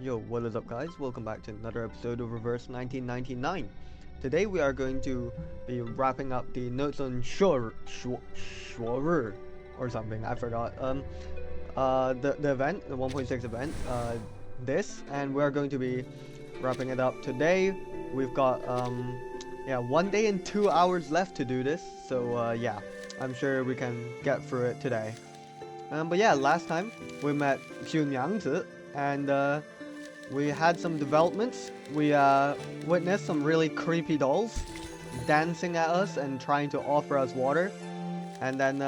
Yo, what is up guys? Welcome back to another episode of Reverse 1999. Today we are going to be wrapping up the notes on Schworer or something, I forgot. The event, the 1.6 event, this, and we're going to be wrapping it up today. We've got, yeah, 1 day and 2 hours left to do this, so yeah, I'm sure we can get through it today. But yeah, last time we met Jun Yangzi, and we had some developments. We witnessed some really creepy dolls dancing at us and trying to offer us water. And then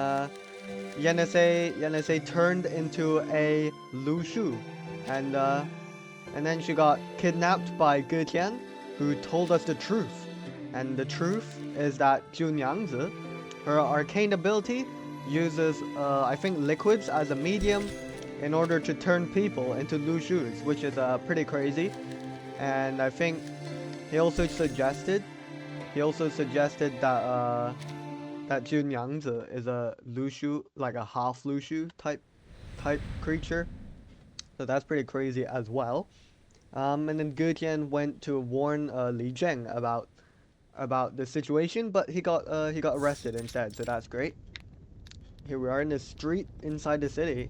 Yenese turned into a Lushu. And then she got kidnapped by Getian, who told us the truth. And the truth is that Jun Yangzi, her arcane ability, uses, I think, liquids as a medium in order to turn people into Lushus, which is pretty crazy. And I think he also suggested that that Jun Yangzi is a Lushu, like a half Lushu type creature. So that's pretty crazy as well. And then Gutian went to warn Li Zheng about the situation, but he got arrested instead. So that's great. Here we are in the street inside the city.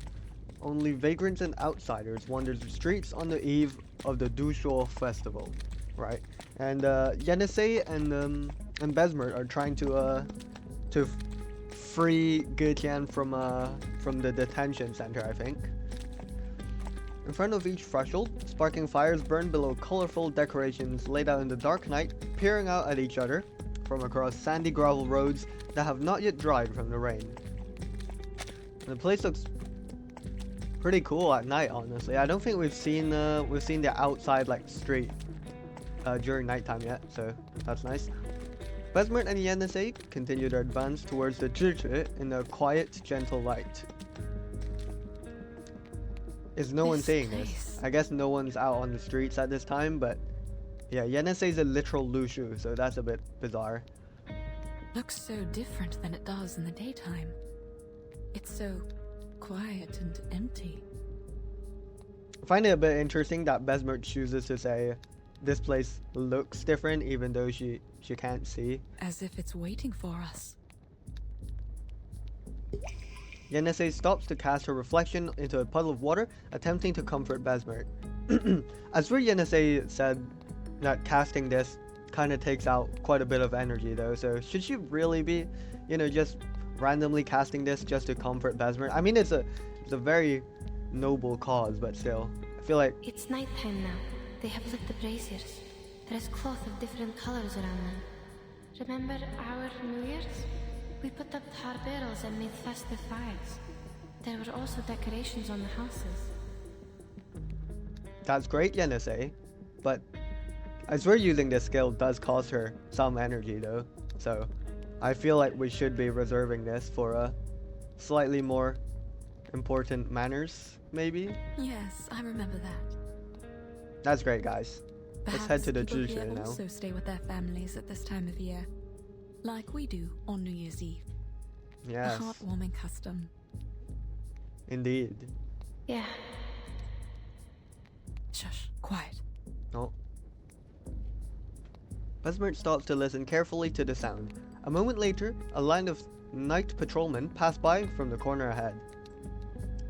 Only vagrants and outsiders wander the streets on the eve of the Dushuo festival, right? And Yenisei and Besmert are trying to free Getian from the detention center, I think. In front of each threshold, sparking fires burn below colorful decorations laid out in the dark night, peering out at each other from across sandy gravel roads that have not yet dried from the rain. And the place looks pretty cool at night, honestly. I don't think we've seen the outside like street during nighttime yet, so that's nice. Besmert and Yenisei continue their advance towards the Zhichi in a quiet, gentle light. Is no one saying this? I guess no one's out on the streets at this time, but yeah, Yenisei's a literal Lushu, so that's a bit bizarre. Looks so different than it does in the daytime. It's so quiet and empty. I find it a bit interesting that Besmert chooses to say this place looks different even though she can't see. As if it's waiting for us. Yenisei stops to cast her reflection into a puddle of water, attempting to comfort Besmert. As for Yenisei said that casting this kind of takes out quite a bit of energy though, so should she really be, just randomly casting this just to comfort Besmert? I mean, it's a very noble cause, but still, I feel like it's nighttime now. They have lit the braziers. There is cloth of different colors around them. Remember our New Year's? We put up tar barrels and made festive fires. There were also decorations on the houses. That's great, Yenisei, but I swear using this skill does cost her some energy though, so I feel like we should be reserving this for a slightly more important manners, maybe? Yes, I remember that. That's great, guys. Let's head to the people Jushu here now. also stay with their families at this time of year, like we do on New Year's Eve. Yes, A heartwarming custom. indeed. Yeah. Shush, quiet. Oh. Besmert stops to listen carefully to the sound. A moment later, a line of night patrolmen pass by from the corner ahead.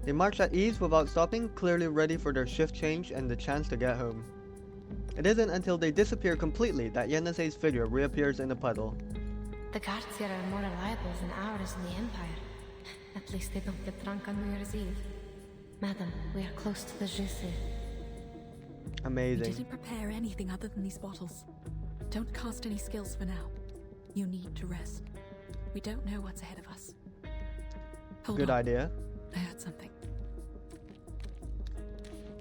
They march at ease without stopping, clearly ready for their shift change and the chance to get home. It isn't until they disappear completely that Yenisei's figure reappears in the puddle. The guards here are more reliable than ours in the Empire. At least they don't get drunk on New Year's Eve. Madam, we are close to the Jushu. We Amazing. didn't prepare anything other than these bottles. Don't cast any skills for now. You need to rest. We don't know what's ahead of us. Hold Good on. idea. I heard something.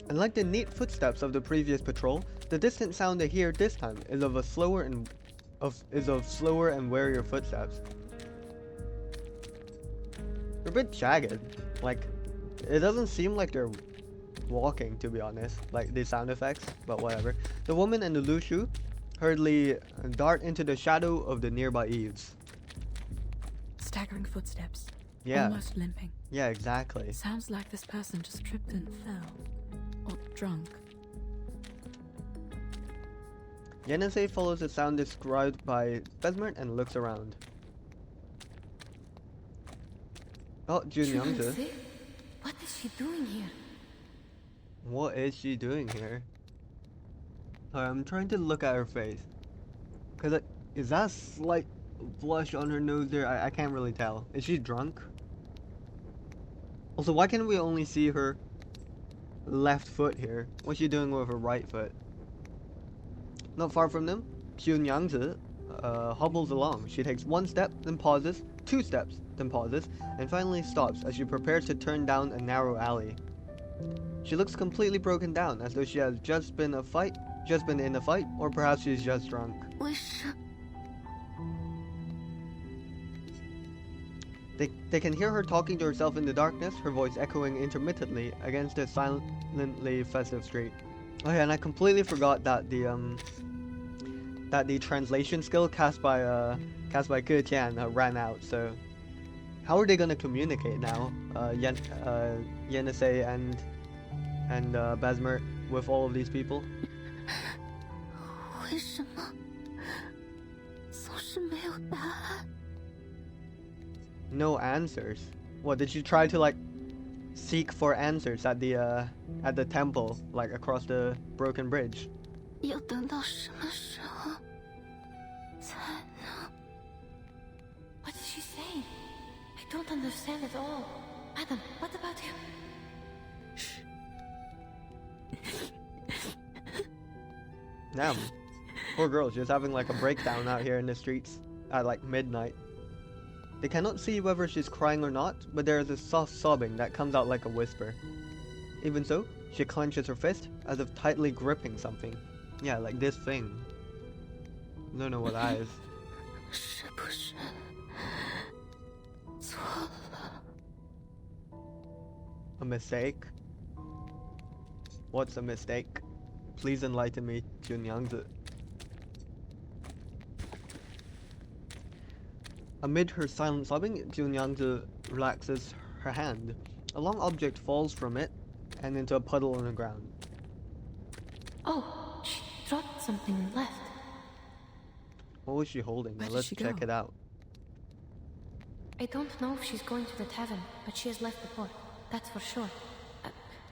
Unlike the neat footsteps of the previous patrol, the distant sound they hear this time is of slower and warier footsteps. They're a bit jagged. Like, it doesn't seem like they're walking, to be honest, like the sound effects, but whatever. The woman and the Lushu hurriedly dart into the shadow of the nearby eaves. Staggering footsteps. Yeah. Almost limping. Yeah, exactly. Sounds like this person just tripped and fell. Or drunk. Yenisei follows the sound described by Besmert and looks around. Oh, Junyangzi. Fiancé? What is she doing here? What is she doing here? I'm trying to look at her face. Cause is that slight blush on her nose there? I can't really tell. Is she drunk? Also, why can we only see her left foot here? What's she doing with her right foot? Not far from them, Junyangzi hobbles along. She takes one step, then pauses, 2 steps, then pauses, and finally stops as she prepares to turn down a narrow alley. She looks completely broken down, as though she has just been in a fight, or perhaps she's just drunk. They can hear her talking to herself in the darkness, her voice echoing intermittently against the silently festive street. Oh yeah, and I completely forgot that the translation skill cast by Ge Tian ran out. So how are they gonna communicate now? Yenisei and Besmert with all of these people? No answers. What, did you try to like seek for answers at the temple, like across the broken bridge? What is she saying? I don't understand at all. Madam, what about him? Damn. Poor girl, she's having like a breakdown out here in the streets at like midnight. They cannot see whether she's crying or not, but there is a soft sobbing that comes out like a whisper. Even so, she clenches her fist, as if tightly gripping something. Yeah, like this thing. Don't know what that is. A mistake? What's a mistake? Please enlighten me, Junyangzi. Amid her silent sobbing, Junyangzi relaxes her hand. A long object falls from it and into a puddle on the ground. Oh, she dropped something and left. What was she holding? Where did Let's she check go? it out. I don't know if she's going to the tavern, but she has left the port. That's for sure.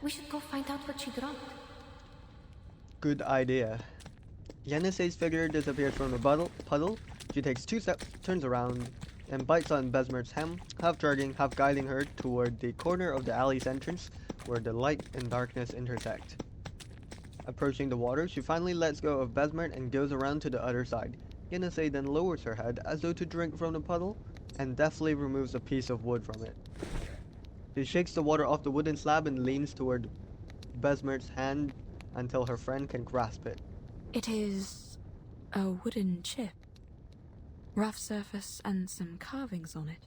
We should go find out what she dropped. Good idea. Yenisei's figure disappears from the puddle. She takes 2 steps, turns around, and bites on Besmert's hem, half dragging, half guiding her toward the corner of the alley's entrance, where the light and darkness intersect. Approaching the water, she finally lets go of Besmert and goes around to the other side. Yenisei then lowers her head as though to drink from the puddle, and deftly removes a piece of wood from it. She shakes the water off the wooden slab and leans toward Besmert's hand until her friend can grasp it. It is a wooden chip. Rough surface and some carvings on it.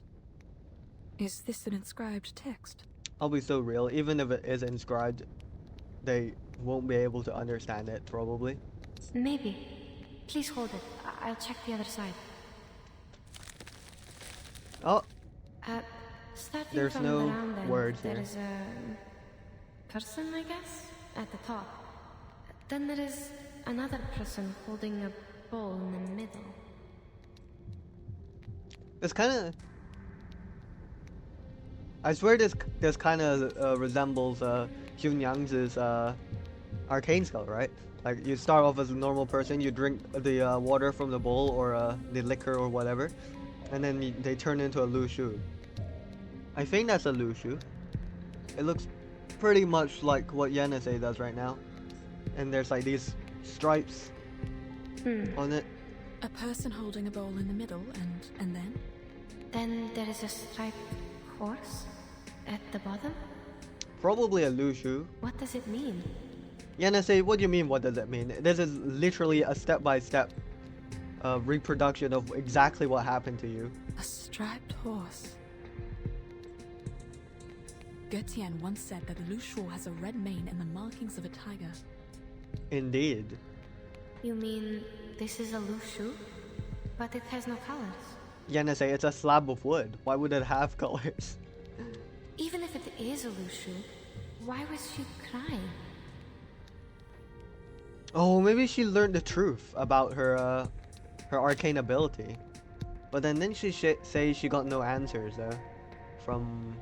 Is this an inscribed text? I'll be so real, even if it is inscribed, they won't be able to understand it, probably. Maybe. Please hold it. I'll check the other side. Oh, Starting There's from no around them, words there here. is a person, I guess, at the top. Then there is another person holding a bowl in the middle. it's kind of... I swear this kind of resembles Junyang's arcane skill, right? Like, you start off as a normal person, you drink the water from the bowl or the liquor or whatever, and then they turn into a Lushus. I think that's a Lushus. It looks pretty much like what Yenisei does right now. And there's like these stripes on it. A person holding a bowl in the middle, and then? Then there is a striped horse at the bottom. Probably a Lushus. What does it mean? Yenisei, what do you mean, what does it mean? This is literally a step-by-step reproduction of exactly what happened to you. A striped horse. Ge Tian once said that a Lushus has a red mane and the markings of a tiger. Indeed. You mean this is a Lushu? But it has no colors. Yenisei, it's a slab of wood. Why would it have colors? Even if it is a Lushu, why was she crying? Oh, maybe she learned the truth about her arcane ability. But then didn't she say she got no answers though? From,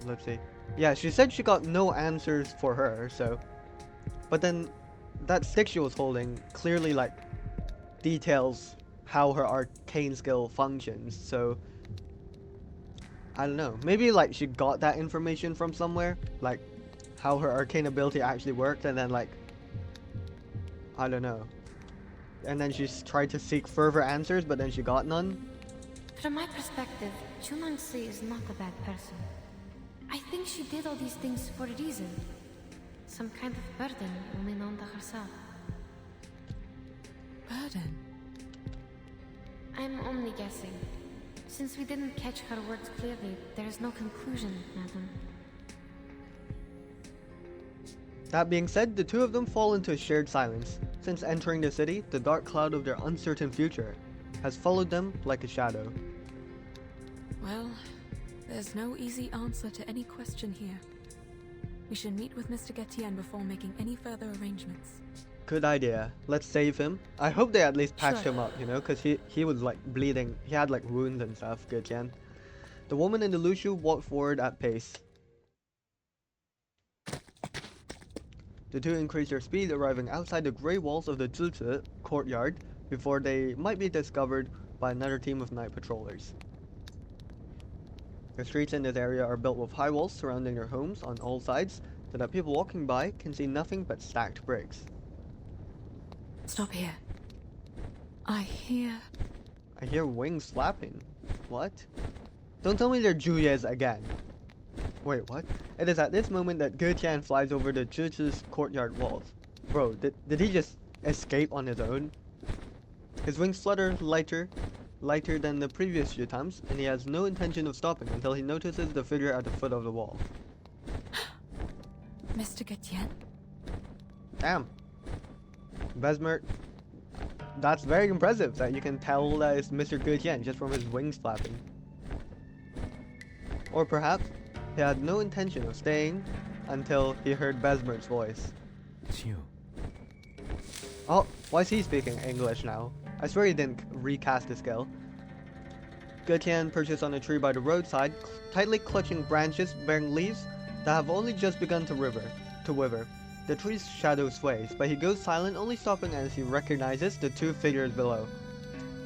let's see. Yeah, she said she got no answers for her, so. But then that stick she was holding clearly like details how her arcane skill functions, so I don't know. Maybe like she got that information from somewhere, like how her arcane ability actually worked, and then like I don't know. And then she's tried to seek further answers, but then she got none. From my perspective, Chunangsi is not a bad person. I think she did all these things for a reason. Some kind of burden only known to herself. Burden? I'm only guessing. Since we didn't catch her words clearly, there is no conclusion, madam. That being said, the two of them fall into a shared silence. Since entering the city, the dark cloud of their uncertain future has followed them like a shadow. Well, there's no easy answer to any question here. We should meet with Mr. Getien before making any further arrangements. Good idea. Let's save him. I hope they at least patched Sure. him up, you know, because he was like bleeding. He had like wounds and stuff. Good, Jen. The woman in the Lushu walked forward at pace. The two increased their speed, arriving outside the grey walls of the Zhizi courtyard before they might be discovered by another team of night patrollers. The streets in this area are built with high walls surrounding their homes on all sides, so that people walking by can see nothing but stacked bricks. Stop here. I hear... I hear wings flapping. What? Don't tell me they're Julia's again. Wait, what? It is at this moment that Getian flies over the Zhizi's courtyard walls. Bro, did he just escape on his own? His wings flutter lighter than the previous few times, and he has no intention of stopping until he notices the figure at the foot of the wall. Mr. Getien? Damn. Besmert. That's very impressive that you can tell that it's Mr. Gutian just from his wings flapping. Or perhaps he had no intention of staying until he heard Besmert's voice. It's you. Oh, why is he speaking English now? I swear he didn't recast the skill. Gutian perches on a tree by the roadside, tightly clutching branches bearing leaves that have only just begun to wither. The tree's shadow sways, but he goes silent, only stopping as he recognizes the two figures below.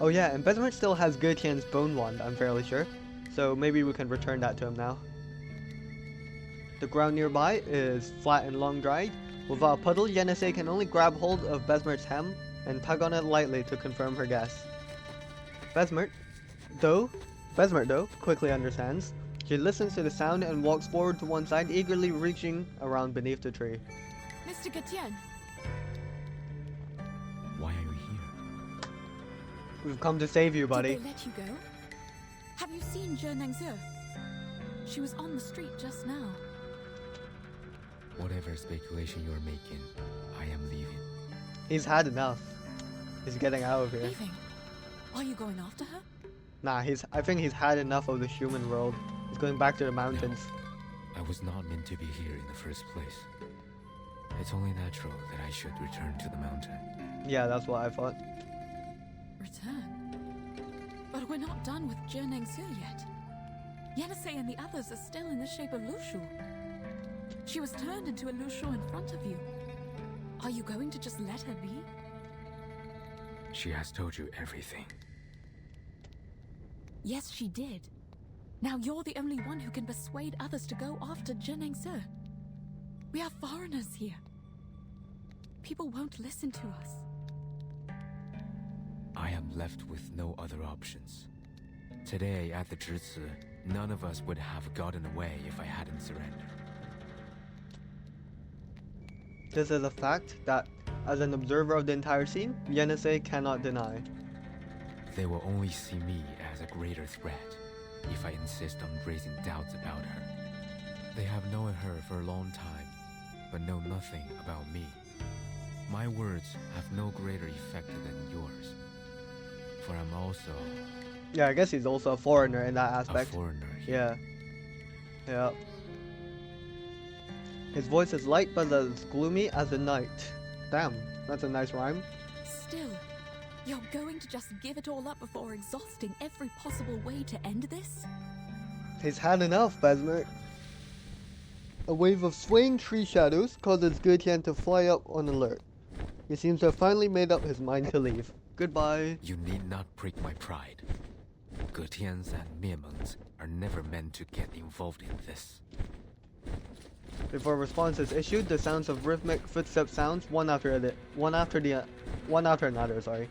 Oh yeah, and Besmert still has Gutian's bone wand, I'm fairly sure, so maybe we can return that to him now. The ground nearby is flat and long-dried. Without a puddle, Yenisei can only grab hold of Besmert's hem and tug on it lightly to confirm her guess. Besmert, though, quickly understands. She listens to the sound and walks forward to one side, eagerly reaching around beneath the tree. Mr. Getien? Why are you here? We've come to save you, buddy. Did they let you go? Have you seen Zhe Nengzi? She was on the street just now. Whatever speculation you're making, I am leaving. He's had enough. He's getting out of here. Leaving? Are you going after her? Nah, I think he's had enough of the human world. He's going back to the mountains. I was not meant to be here in the first place. It's only natural that I should return to the mountain. Yeah, that's what I thought. Return? But we're not done with Zhe Nengzi yet. Yenisei and the others are still in the shape of Lushu. She was turned into a Lushu in front of you. Are you going to just let her be? She has told you everything. Yes, she did. Now you're the only one who can persuade others to go after Zhe Nengzi. We are foreigners here. People won't listen to us. I am left with no other options. Today at the Zhizi, none of us would have gotten away if I hadn't surrendered. This is a fact that, as an observer of the entire scene, Yenisei cannot deny. They will only see me as a greater threat if I insist on raising doubts about her. They have known her for a long time, but know nothing about me. My words have no greater effect than yours, for I'm also Yeah, I guess he's also a foreigner in that a aspect. foreigner here. Yeah. Yeah. His voice is light but as gloomy as the night. Damn, that's a nice rhyme. Still, you're going to just give it all up before exhausting every possible way to end this? He's had enough, Besmer. A wave of swaying tree shadows causes Gutian to fly up on alert. He seems to have finally made up his mind to leave. Goodbye. You need not break my pride. Getians and Miemungs are never meant to get involved in this. Before a response is issued, the sounds of rhythmic footstep sounds one after another. Sorry.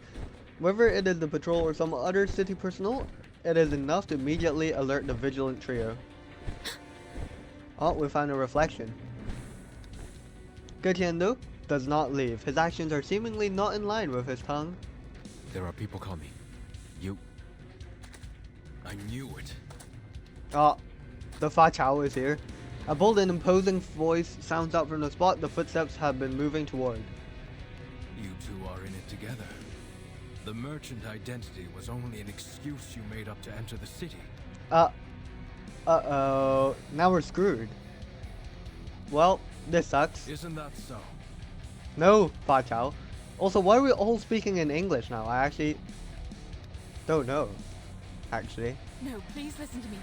Whether it is the patrol or some other city personnel, it is enough to immediately alert the vigilant trio. Oh, we found a reflection. Gutian, though, does not leave. His actions are seemingly not in line with his tongue. There are people coming. I knew it. Oh, the Fa Chao is here. A bold and imposing voice sounds out from the spot the footsteps have been moving toward. You two are in it together. The merchant identity was only an excuse you made up to enter the city. Uh-oh. Now we're screwed. Well, this sucks. Isn't that so? No, Fa Chao. Also, why are we all speaking in English now? I actually don't know. Actually. No, please listen to me.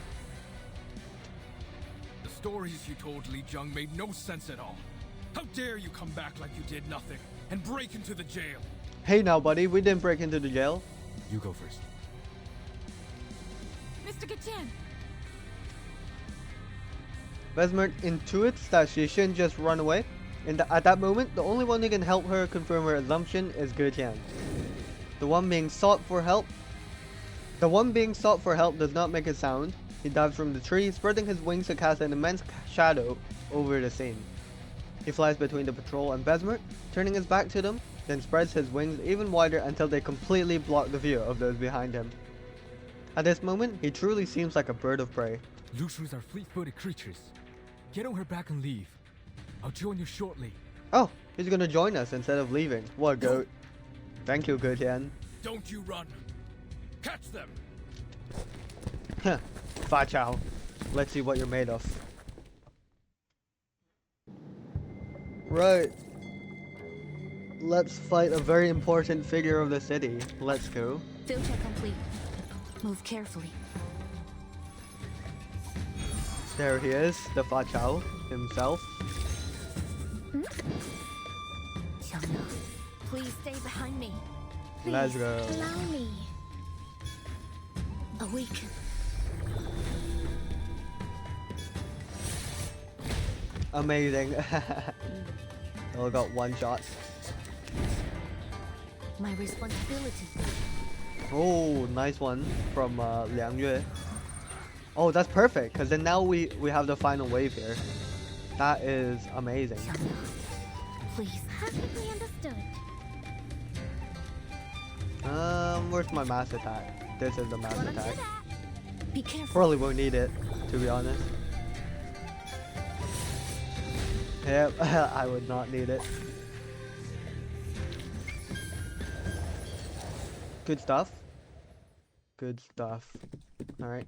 The stories you told Li Jung made no sense at all. How dare you come back like you did nothing and break into the jail? Hey now, buddy, we didn't break into the jail. You go first. Mr. Getian! Besmer intuits that she shouldn't just run away. At that moment, the only one who can help her confirm her assumption is Gutian. The one being sought for help does not make a sound. He dives from the tree, spreading his wings to cast an immense shadow over the scene. He flies between the patrol and Besmer, turning his back to them, then spreads his wings even wider until they completely block the view of those behind him. At this moment, he truly seems like a bird of prey. Lushus are fleet-footed creatures. Get on her back and leave. I'll join you shortly. Oh, he's gonna join us instead of leaving. What a goat. Thank you, Gutian. Don't you run. Catch them. Heh. Fa Chao. Let's see what you're made of. Right. Let's fight a very important figure of the city. Let's go. Filter complete. Move carefully. There he is, the Fa Chao himself. Xiangna, please stay behind me. Let's go. Allow me. Awaken. Amazing. All got one shot. My responsibility. Oh, nice one from Liang Yue. Oh, that's perfect, because then now we have the final wave here. That is amazing. Xiangna, please. Perfectly understood. Where's my mass attack? This is the mass Wanna do attack. that? Be careful. Probably won't need it, to be honest. Yep, I would not need it. Good stuff. Good stuff. Alright.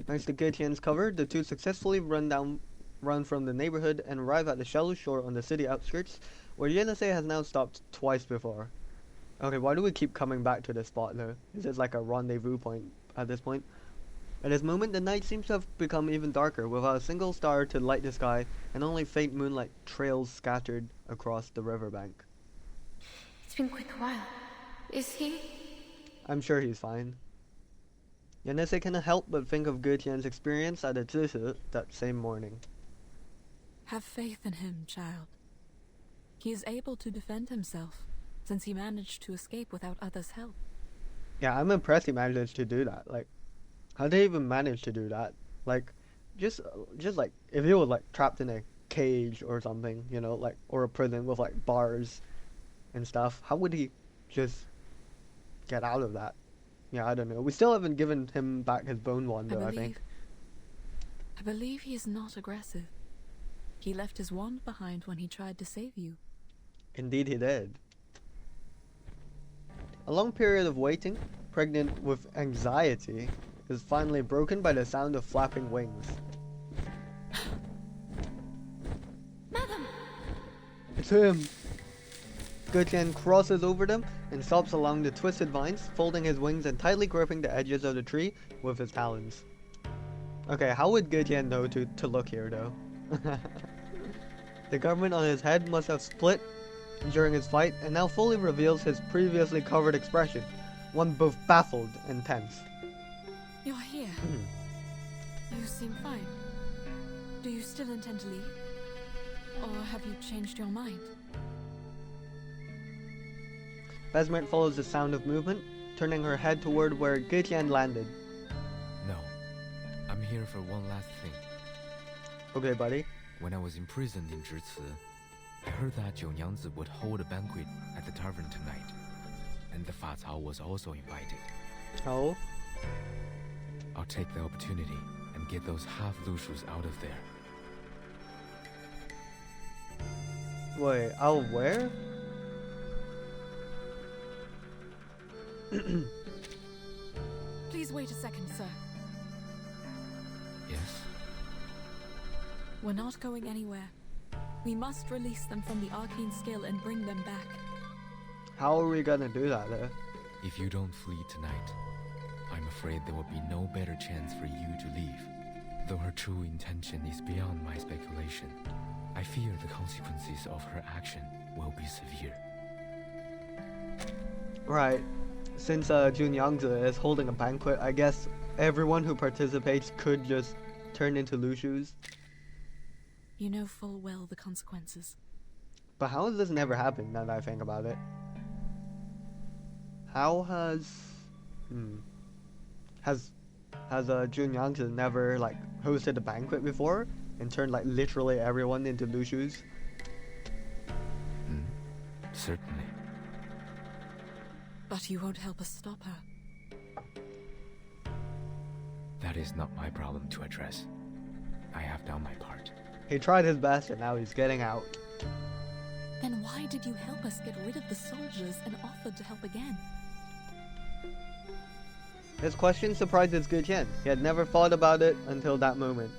Thanks to Gutian's cover, the two successfully run from the neighborhood and arrive at the shallow shore on the city outskirts, where Yenase has now stopped twice before. Okay, why do we keep coming back to this spot though? Is it like a rendezvous point at this point? At this moment, the night seems to have become even darker, without a single star to light the sky, and only faint moonlight trails scattered across the riverbank. It's been quite a while. Is he? I'm sure he's fine. Yenase cannot help but think of Gutian's experience at the Zhishi that same morning. Have faith in him, child. He is able to defend himself, since he managed to escape without others' help. Yeah, I'm impressed he managed to do that. Like, how did he even manage to do that? Like, just like, if he was like trapped in a cage or something, you know, like, or a prison with like bars and stuff, how would he just get out of that? Yeah, I don't know. We still haven't given him back his bone wand though, I think. I believe he is not aggressive. He left his wand behind when he tried to save you. Indeed he did. A long period of waiting, pregnant with anxiety, is finally broken by the sound of flapping wings. Madam! It's him! Gutian crosses over them and stops along the twisted vines, folding his wings and tightly gripping the edges of the tree with his talons. Okay, how would Gutian know to look here though? The garment on his head must have split during his fight and now fully reveals his previously covered expression, one both baffled and tense. You're here. You seem fine. Do you still intend to leave? Or have you changed your mind? Besmert follows the sound of movement, turning her head toward where Gutian landed. No. I'm here for one last thing. Okay, buddy. When I was imprisoned in Zhici, I heard that Jiu Nyangzi would hold a banquet at the tavern tonight. And the Fa Cao was also invited. Oh? I'll take the opportunity and get those half Lushus out of there. Wait, out of where? Please wait a second, sir. Yes? We're not going anywhere. We must release them from the arcane skill and bring them back. How are we gonna do that though? If you don't flee tonight, I'm afraid there will be no better chance for you to leave. Though her true intention is beyond my speculation, I fear the consequences of her action will be severe. Right. Since Jun Yangzi is holding a banquet, I guess everyone who participates could just turn into Lushus. You know full well the consequences. But how has this never happened now that I think about it? How has... Has Jun Yangzi never, like, hosted a banquet before? And turned, like, literally everyone into Lushus? Certainly. But you won't help us stop her. That is not my problem to address. I have done my part. He tried his best and now he's getting out. Then why did you help us get rid of the soldiers and offered to help again? His question surprises Gutian. He had never thought about it until that moment.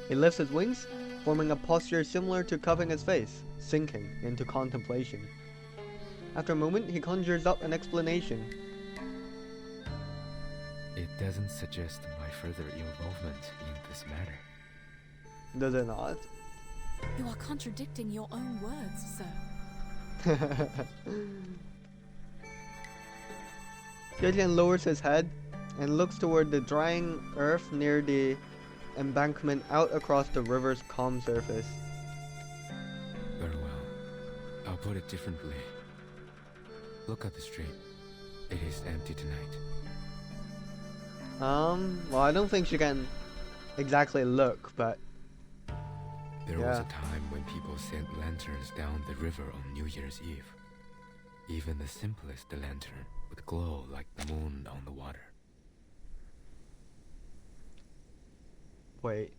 He lifts his wings, forming a posture similar to cupping his face, sinking into contemplation. After a moment, he conjures up an explanation. It doesn't suggest my further involvement in this matter. Does it not? You are contradicting your own words, sir. Gutian lowers his head and looks toward the drying earth near the embankment out across the river's calm surface. Very well. I'll put it differently. Look at the street. It is empty tonight. Well, I don't think she can exactly look, but There was a time when people sent lanterns down the river on New Year's Eve. Even the simplest lantern would glow like the moon on the water. wait.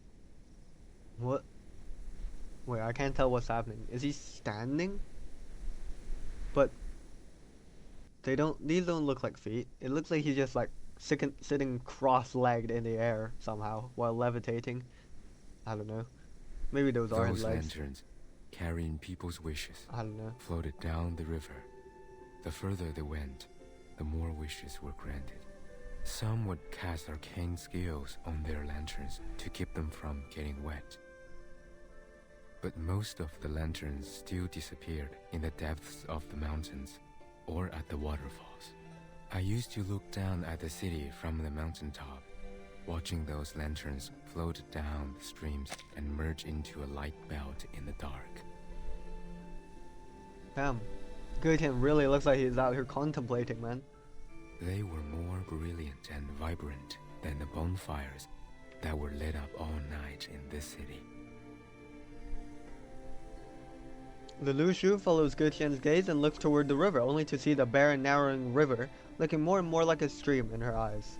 What? Wait, I can't tell what's happening. Is he standing? But these don't look like feet. It looks like he's just like sitting cross-legged in the air somehow while levitating. I don't know. Maybe those are his Those legs. lanterns, carrying people's wishes, I don't know. floated down the river. The further they went, the more wishes were granted. Some would cast arcane skills on their lanterns to keep them from getting wet. But most of the lanterns still disappeared in the depths of the mountains or at the waterfalls. I used to look down at the city from the mountaintop, watching those lanterns float down the streams and merge into a light belt in the dark. Damn. Gutian really looks like he's out here contemplating, man. They were more brilliant and vibrant than the bonfires that were lit up all night in this city. The Lushu follows Gutian's gaze and looks toward the river, only to see the barren, narrowing river looking more and more like a stream in her eyes.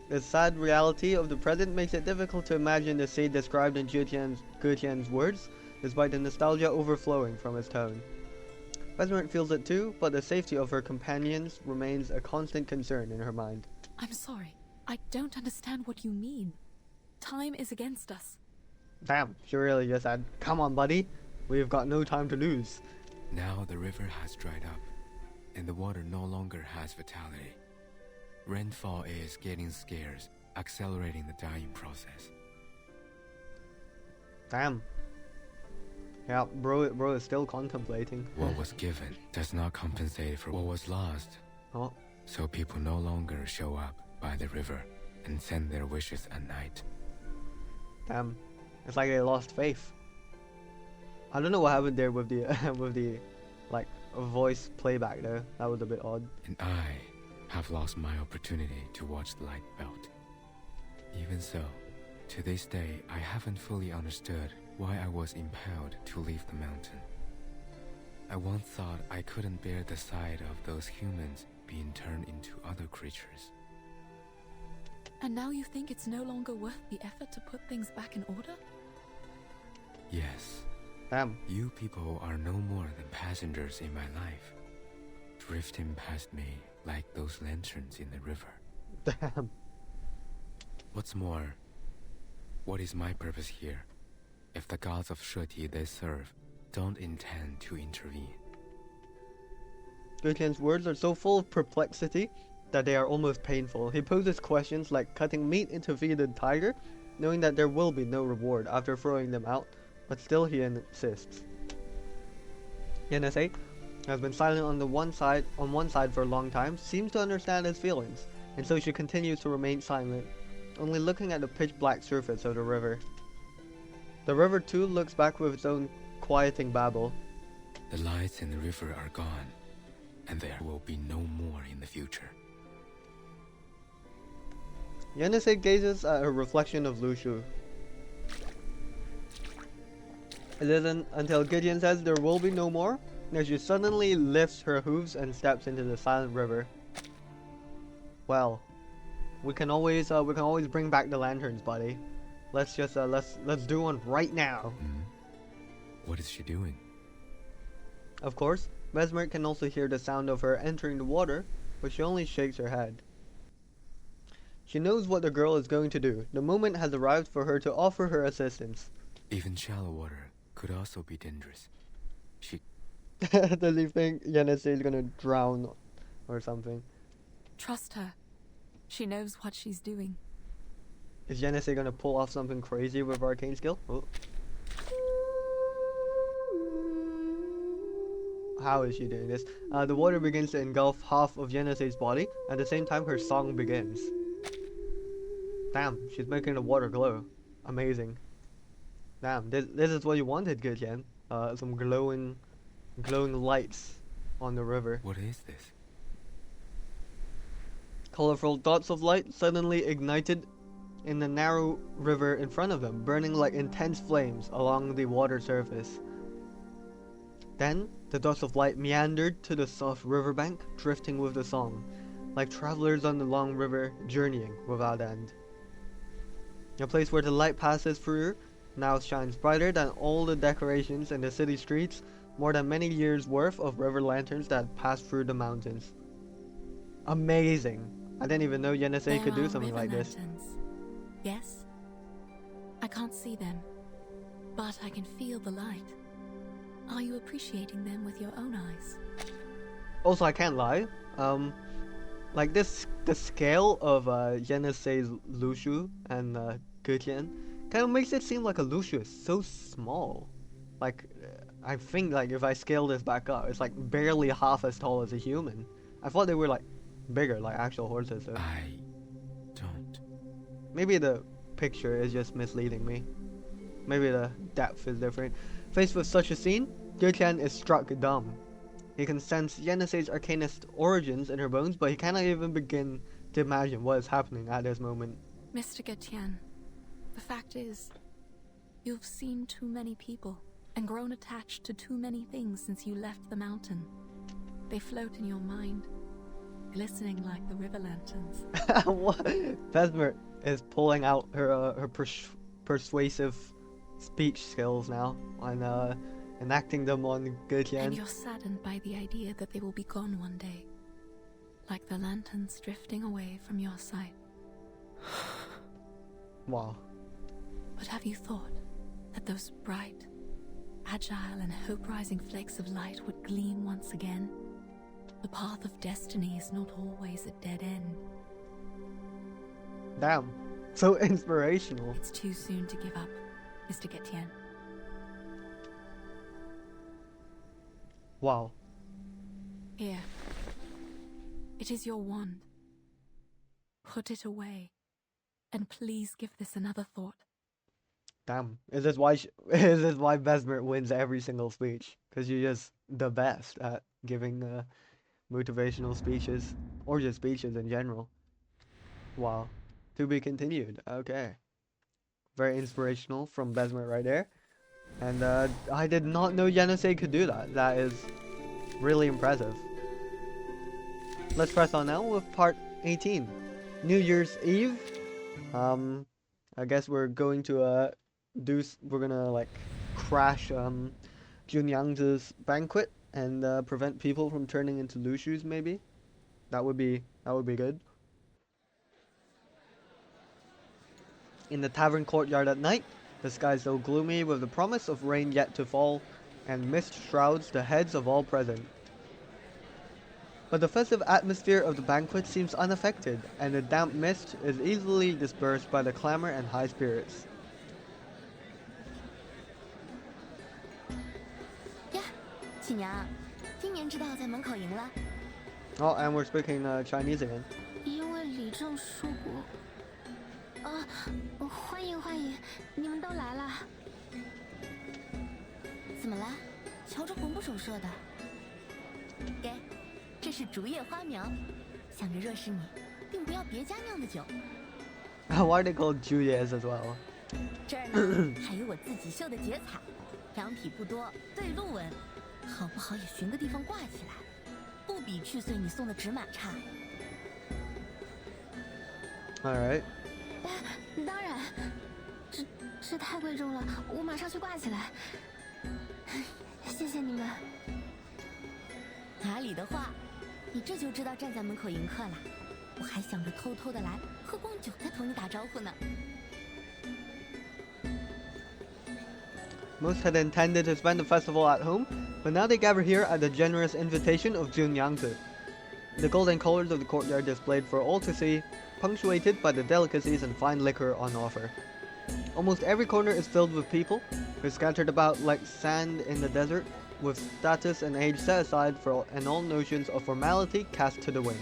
The sad reality of the present makes it difficult to imagine the sea described in Gutian's words, despite the nostalgia overflowing from his tone. Besmert feels it too, but the safety of her companions remains a constant concern in her mind. I'm sorry. I don't understand what you mean. Time is against us. Damn, she really just said, "Come on, buddy. We've got no time to lose." Now the river has dried up, and the water no longer has vitality. Rainfall is getting scarce, accelerating the dying process. Damn. Yeah, bro is still contemplating. What was given does not compensate for what was lost. Oh, So people no longer show up by the river and send their wishes at night. damn. It's like they lost faith. I don't know what happened there with the with the like voice playback though. That was a bit odd. And I have lost my opportunity to watch the light belt. Even so, to this day, I haven't fully understood why I was impelled to leave the mountain. I once thought I couldn't bear the sight of those humans being turned into other creatures. And now you think it's no longer worth the effort to put things back in order? Yes, Damn. you people are no more than passengers in my life, drifting past me like those lanterns in the river. Damn. What's more, what is my purpose here if the gods of Sheti they serve don't intend to intervene? Gutian's words are so full of perplexity that they are almost painful. He poses questions like cutting meat into feed a tiger, knowing that there will be no reward after throwing them out, but still he insists. Yennesae has been silent on one side for a long time, seems to understand his feelings, and so she continues to remain silent, only looking at the pitch black surface of the river. The river too looks back with its own quieting babble. The lights in the river are gone, and there will be no more in the future. Yennesae gazes at her reflection of Lushus. It isn't until Gideon says there will be no more that she suddenly lifts her hooves and steps into the silent river. Well, we can always bring back the lanterns, buddy. Let's just let's do one right now. What is she doing? Of course, Mesmer can also hear the sound of her entering the water, but she only shakes her head. She knows what the girl is going to do. The moment has arrived for her to offer her assistance. Even shallow water could also be dangerous. She... Does he think Yennesae is gonna drown or something? Trust her. She knows what she's doing. Is Yennesae gonna pull off something crazy with arcane skill? Oh. How is she doing this? The water begins to engulf half of Yennesae's body. At the same time, her song begins. Damn, she's making the water glow. Amazing. Damn, this is what you wanted, Gutian. Some glowing lights on the river. What is this? Colorful dots of light suddenly ignited in the narrow river in front of them, burning like intense flames along the water surface. Then, the dots of light meandered to the soft riverbank, drifting with the song, like travelers on the long river, journeying without end. The place where the light passes through now shines brighter than all the decorations in the city streets, more than many years' worth of river lanterns that passed through the mountains. Amazing! I didn't even know Yennesae could do something like this. Lanterns. Yes? I can't see them, but I can feel the light. Are you appreciating them with your own eyes? Also, I can't lie. Like this, the scale of Yennesae's Lushus and Gutian kind of makes it seem like a Lushus is so small. Like, I think like if I scale this back up, it's like barely half as tall as a human. I thought they were like bigger, like actual horses. So. I don't. Maybe the picture is just misleading me. Maybe the depth is different. Faced with such a scene, Gutian is struck dumb. He can sense Yennesae's arcanist origins in her bones, but he cannot even begin to imagine what is happening at this moment. Mr. Gatian, the fact is, you've seen too many people and grown attached to too many things since you left the mountain. They float in your mind, glistening like the river lanterns. What? Vesmer is pulling out her persuasive speech skills now and enacting them on Gutian. And you're saddened by the idea that they will be gone one day, like the lanterns drifting away from your sight. Wow. But have you thought that those bright, agile and hope-rising flakes of light would gleam once again. The path of destiny is not always a dead end. Damn, so inspirational. It's too soon to give up, Mr. Getian. Wow. Here. It is your wand. Put it away, and please give this another thought. Damn, is this why is this why Besmer wins every single speech? Because you're just the best at giving motivational speeches, or just speeches in general. Wow. To be continued. Okay. Very inspirational from Besmer right there. And I did not know Yanase could do that. That is really impressive. Let's press on now with part 18. New Year's Eve. I guess we're going to we're gonna like crash Junyang's banquet and prevent people from turning into Lushus maybe. That would be good. In the tavern courtyard at night, the sky is so gloomy with the promise of rain yet to fall, and mist shrouds the heads of all present. But the festive atmosphere of the banquet seems unaffected, and the damp mist is easily dispersed by the clamor and high spirits. Oh, and we're speaking Chinese again. 因为李正说过。欢迎欢迎，你们都来了。怎么了？瞧着魂不守舍的。给，这是竹叶花苗，想着若是你，并不要别家酿的酒。Why are they called Julias as well? 这儿呢，还有我自己绣的结彩，羊皮不多，对鹿纹，好不好也寻个地方挂起来，不比去岁你送的纸马差。All right. 当然，这太贵重了，我马上去挂起来。谢谢你们。哪里的话，你这就知道站在门口迎客了。我还想着偷偷的来喝光酒再同你打招呼呢。Most had intended to spend the festival at home, but now they gather here at the generous invitation of Junyangzi. The golden colors of the courtyard displayed for all to see, punctuated by the delicacies and fine liquor on offer. Almost every corner is filled with people, who are scattered about like sand in the desert, with status and age set aside and all notions of formality cast to the wind.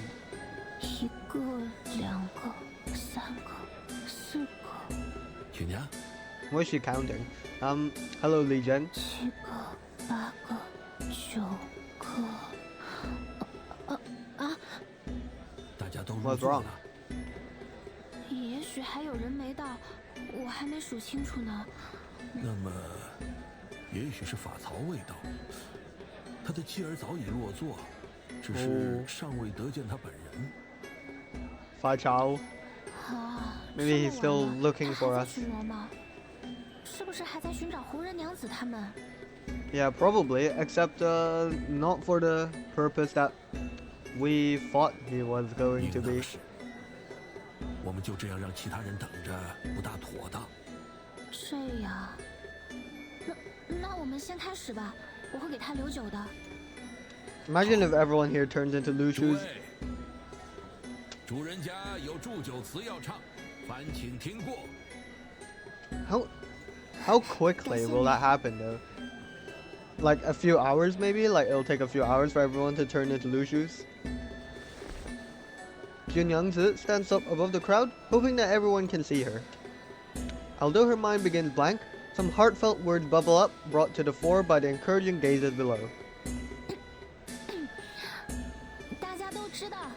1个、2个、3个、4个。雪娘 What is she counting? Hello, Li Zhen. 7个、8个、9个。大家都入 What's 座 wrong? 了。也许还有人没到，我还没数清楚呢。那么，也许是法曹未到，他的妻儿早已落座，只是尚未得见他本人。Fa Chao. 啊， Maybe he's 这么 still 晚了 looking 他 for 还在 us. 巡逻吗？是不是还在寻找胡人娘子他们？ Yeah, probably, except not for the purpose that we thought he was going 应 to 当 be. 是。我们就这样让其他人等着，不大妥当。这样，那我们先开始吧，我会给他留酒的。 Imagine if everyone here turns into 诸 Lushus. 位，主人家有祝酒词要唱，烦请听过。 How quickly will that happen though? Like a few hours maybe? Like it'll take a few hours for everyone to turn into Lushus? Junyangzi stands up above the crowd, hoping that everyone can see her. Although her mind begins blank, some heartfelt words bubble up, brought to the fore by the encouraging gazes below. 大家都知道，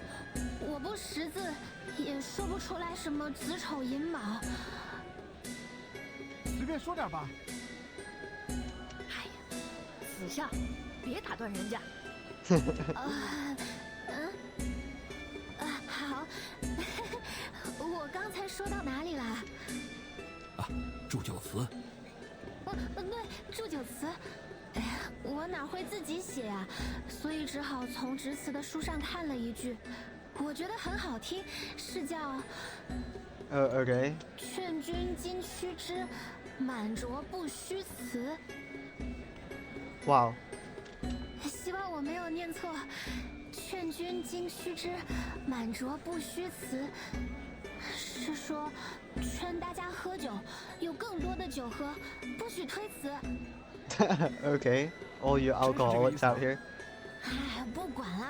我不识字，也说不出来什么子丑寅卯。随便说点吧。哎呀，死相，别打断人家。好，我刚才说到哪里了？啊，祝酒词。对，祝酒词。哎呀，我哪会自己写呀？所以只好从致辞的书上看了一句，我觉得很好听，是叫 Okay. 劝君今趋之，满拙不虚词。Wow. 希望我没有念错。劝君经须知，满酌不虚辞。是说，劝大家喝酒，有更多的酒喝，不许推辞。Okay, all you alcoholics out here. 哎，不管了。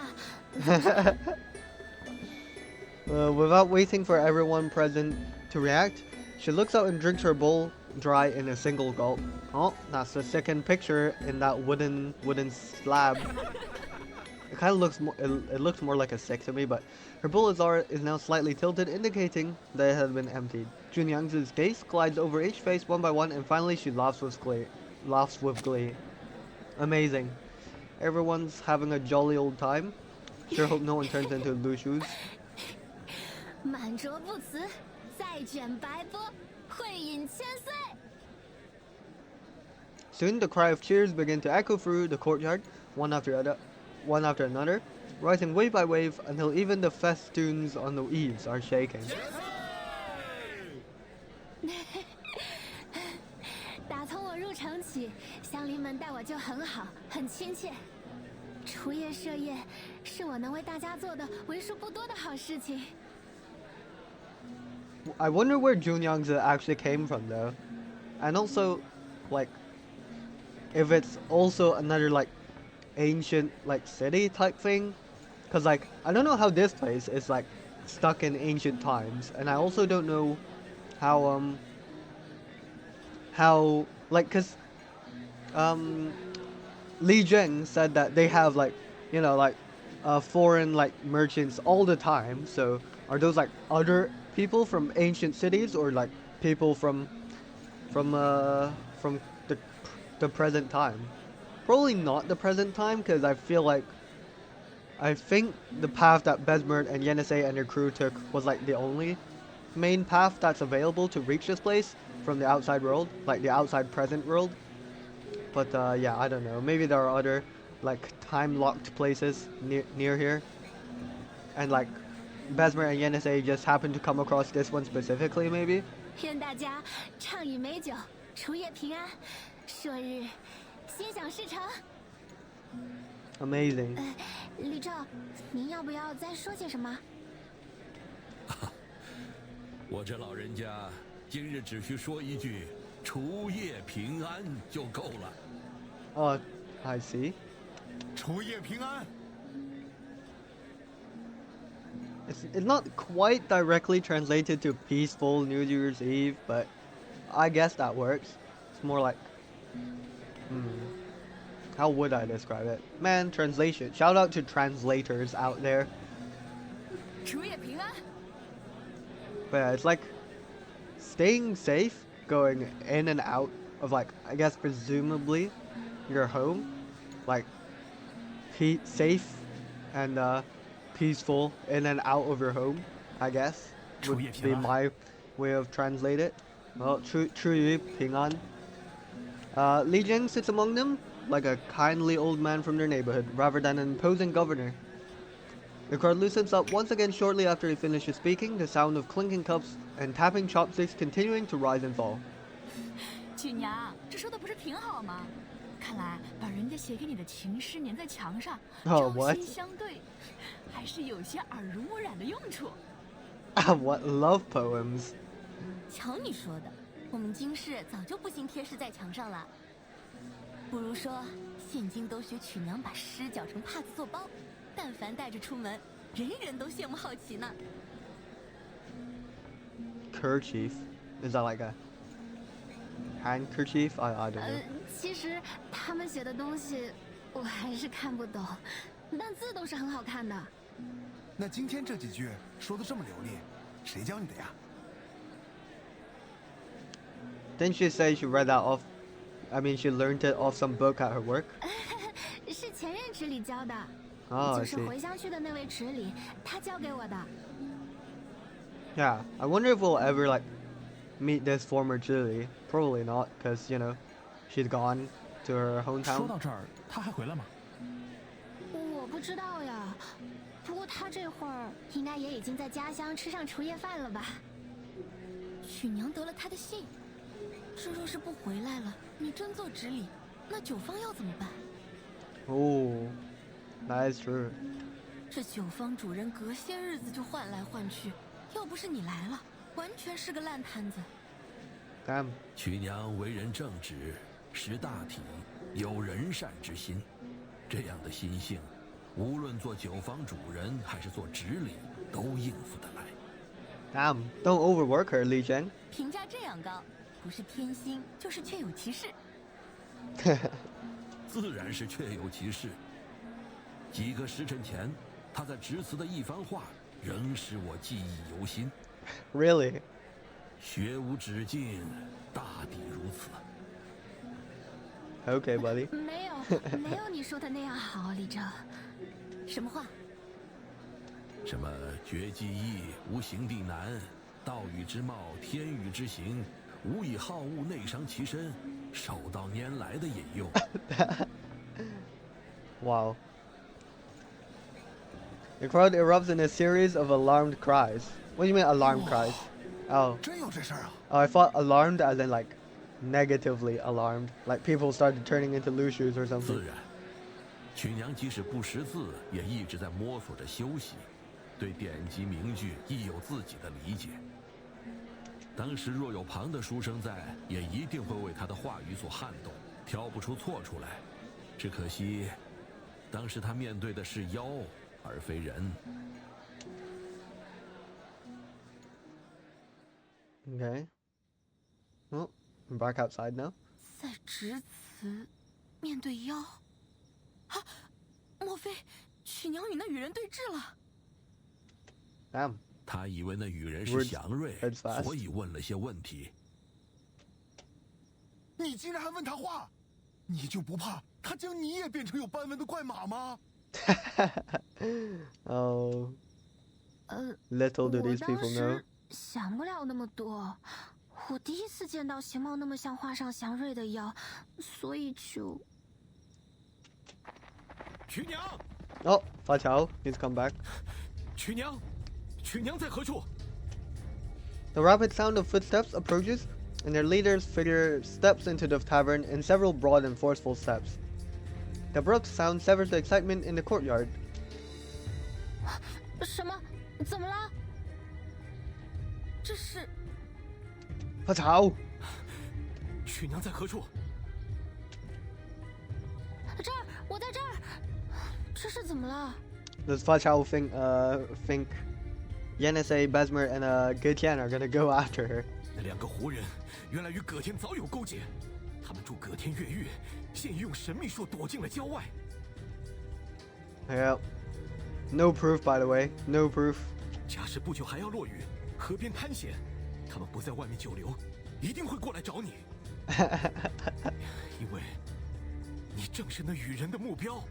Without waiting for everyone present to react, she looks out and drinks her bowl dry in a single gulp. Oh, that's the second picture in that wooden slab. It kind of looks more. It looks more like a stick to me, but her bowl is now slightly tilted, indicating that it has been emptied. Junyang's gaze glides over each face one by one, and finally she laughs with glee. Amazing. Everyone's having a jolly old time. Sure hope no one turns into Lushus. 满酌不辞，再卷白波，会饮千岁。 Soon the cry of cheers began to echo through the courtyard, one after another, rising wave by wave until even the festoons on the eaves are shaking. 打从我入城起，乡邻们待我就很好，很亲切。除夜设宴，是我能为大家做的为数不多的好事情。 I wonder where Junyang's actually came from though, and also, like, if it's also another like ancient like city type thing, cause like I don't know how this place is like stuck in ancient times, and I also don't know how like cause Li Jing said that they have like like foreign like merchants all the time. So are those like other people from ancient cities or like people from the present time? Probably not the present time, because I think the path that Besmert and Yenisei and their crew took was like the only main path that's available to reach this place from the outside world, like the outside present world. But yeah, I don't know. Maybe there are other like time-locked places near here, and like Besmer and Yenisei just happened to come across this one specifically, maybe. 愿大家畅饮美酒，除夜平安，朔日心想事成。 Amazing. 吕正，您要不要再说些什么？我这老人家今日只需说一句“除夜平安”就够了。Oh, I see. 除夜平安。 It's not quite directly translated to peaceful New Year's Eve, but I guess that works. It's more like, how would I describe it? Man, translation. Shout out to translators out there. 除夜平安。 But yeah, it's like staying safe, going in and out of like, I guess presumably your home, like safe and peaceful in and out of your home, I guess would be my way of translate it. Well, 出于平安. Li Jing sits among them like a kindly old man from their neighborhood, rather than an imposing governor. The crowd loosens up once again shortly after he finishes speaking, the sound of clinking cups and tapping chopsticks continuing to rise and fall. 俊娘，这说的不是挺好吗？看来把人家写给你的情诗粘在墙上， Oh, 朝 what? 夕相对，还是有些耳濡目染的用处。What love poems? 瞧你说的，我们京市早就不兴贴诗在墙上了。不如说，现今都学曲娘把诗绞成帕子做包，但凡带着出门，人人都羡慕好奇呢。 Kerchief? Is that like a handkerchief? I don't know. 其实他们写的东西我还是看不懂，但字都是很好看的。那今天这几句说的这么流利，谁教你的呀？ Didn't she say she read that off? I mean, she learned it off some book at her work? 是前任执理教的， Oh, 就 I 是 see. 回乡去的那位执理，他教给我的。 Yeah, I wonder if we'll ever like meet this former Julie. Probably not, because she's gone to her 说 hometown. 到这儿，他还回来吗？我不知道呀，不过他这会儿应该也已经在家乡吃上除夜饭了吧？曲娘得了他的信，这若是不回来了，你真做执理，那酒坊要怎么办？ Oh, that is true. 这酒坊主人隔些日子就换来换去，要不是你来了，完全是个烂摊子。Damn. 瞿娘为人正直，识大体，有仁善之心，这样的心性，无论做酒坊主人还是做执礼，都应付得来。Damn. Don't overwork her, Li Zheng. 评价这样高，不是偏心就是确有其事。自然是确有其事。几个时辰前，他在致辞的一番话，仍使我记忆犹新。Really? 学无止境，大抵如此。Okay, buddy. 没有你说的那样好，李正。什么话？什么绝技艺，无形地难；道与之貌，天与之行。无以好恶，内伤其身，手到拈来的引用。Wow. The crowd erupts in a series of alarmed cries. What do you mean alarmed cries? Oh. 真有这事儿啊！ Oh, I thought alarmed as in like negatively alarmed. Like people started turning into Lushus or 自 something. 然，瞿娘即使不识字，也一直在摸索着修习，对典籍名句亦有自己的理解。当时若有旁的书生在，也一定会为他的话语所撼动，挑不出错出来。只可惜，当时他面对的是妖，而非人。Okay. Well, I'm back outside now. 在致辞，面对妖。啊，莫非瞿娘与那羽人对峙了？ Damn. 他以为那羽人是 Words 祥瑞 heads，fast 所以问了些问题。你竟然还问他话，你就不怕他将你也变成有斑纹的怪马吗？ Oh, little do 我 these 当 people know. 时想不了那么多，我第一次见到形貌那么像画上祥瑞的妖，所以就……瞿娘， Oh, Fa Chao needs to come back. 瞿娘，瞿娘在何处？ The rapid sound of footsteps approaches, and their leader's figure steps into the tavern in several broad and forceful steps. The abrupt sound severs the excitement in the courtyard. 什么？怎么了？这是 Fa Chao! 瞿娘在何处？这儿，我在这儿。这是怎么了？ Does Fa Chao think Yenese, Besmer, and Getian are gonna go after her? 那两个胡人原来与葛天早有勾结，他们助葛天越狱，现已用神秘术躲进了郊外。 Yeah. No proof, by the way. No proof. 假使不久还要落雨，河边滩险，他们不在外面久留，一定会过来找你，因为你正是那羽人的目标。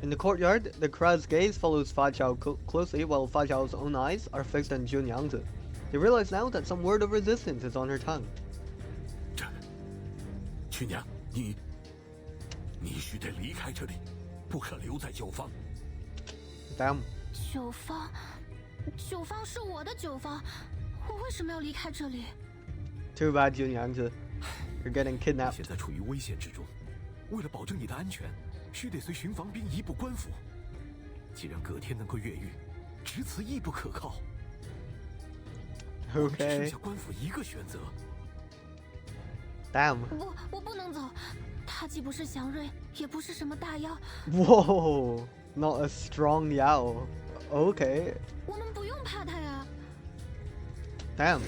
In the courtyard, the crowd's gaze follows Fa Chao closely while Fa Chao's own eyes are fixed on Jun Yangzi. They realize now that some word of resistance is on her tongue. 这，瞿娘，你须得离开这里，不可留在酒坊。 Damn. 酒坊，酒坊是我的酒坊，我为什么要离开这里？ Too bad, Jun Yangzi. You're getting 你 kidnapped. 现在处于危险之中，为了保证你的安全，须得随巡防兵移步官府。既然葛天能够越狱，只此亦不可靠。我们只剩 Okay. 下官府一个选择。 Damn. 我不能走，他既不是祥瑞，也不是什么大妖， Whoa. Not a strong Yao. Okay. 我们不用怕他呀。 Damn.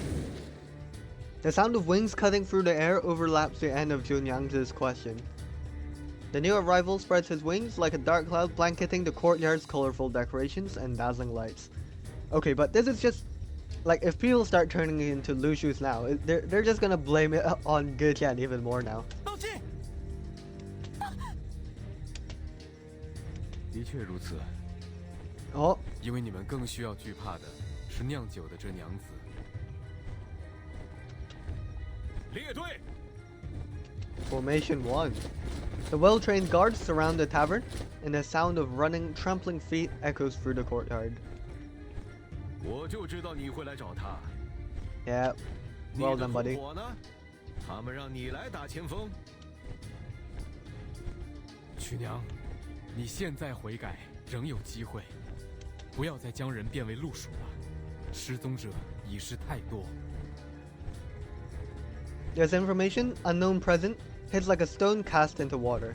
The sound of wings cutting through the air overlaps the end of Jun Yangzi's question. The new arrival spreads his wings like a dark cloud blanketing the courtyard's colorful decorations and dazzling lights. Okay, but this is just like if people start turning into Lushus now, they're just gonna blame it on Getian even more now. 报信。的确如此， Oh, 因为你们更需要惧怕的是酿酒的这娘子。 列队， Formation 1. The well-trained guards surround the tavern, and the sound of running, trampling feet echoes through the courtyard. 我就知道你会来找他。 Yeah, 你 well 的 done, 同 buddy. 伙呢？他们让你来打前锋。曲娘，你现在悔改仍有机会，不要再将人变为路鼠了。失踪者已是太多。There's information, unknown present, hits like a stone cast into water.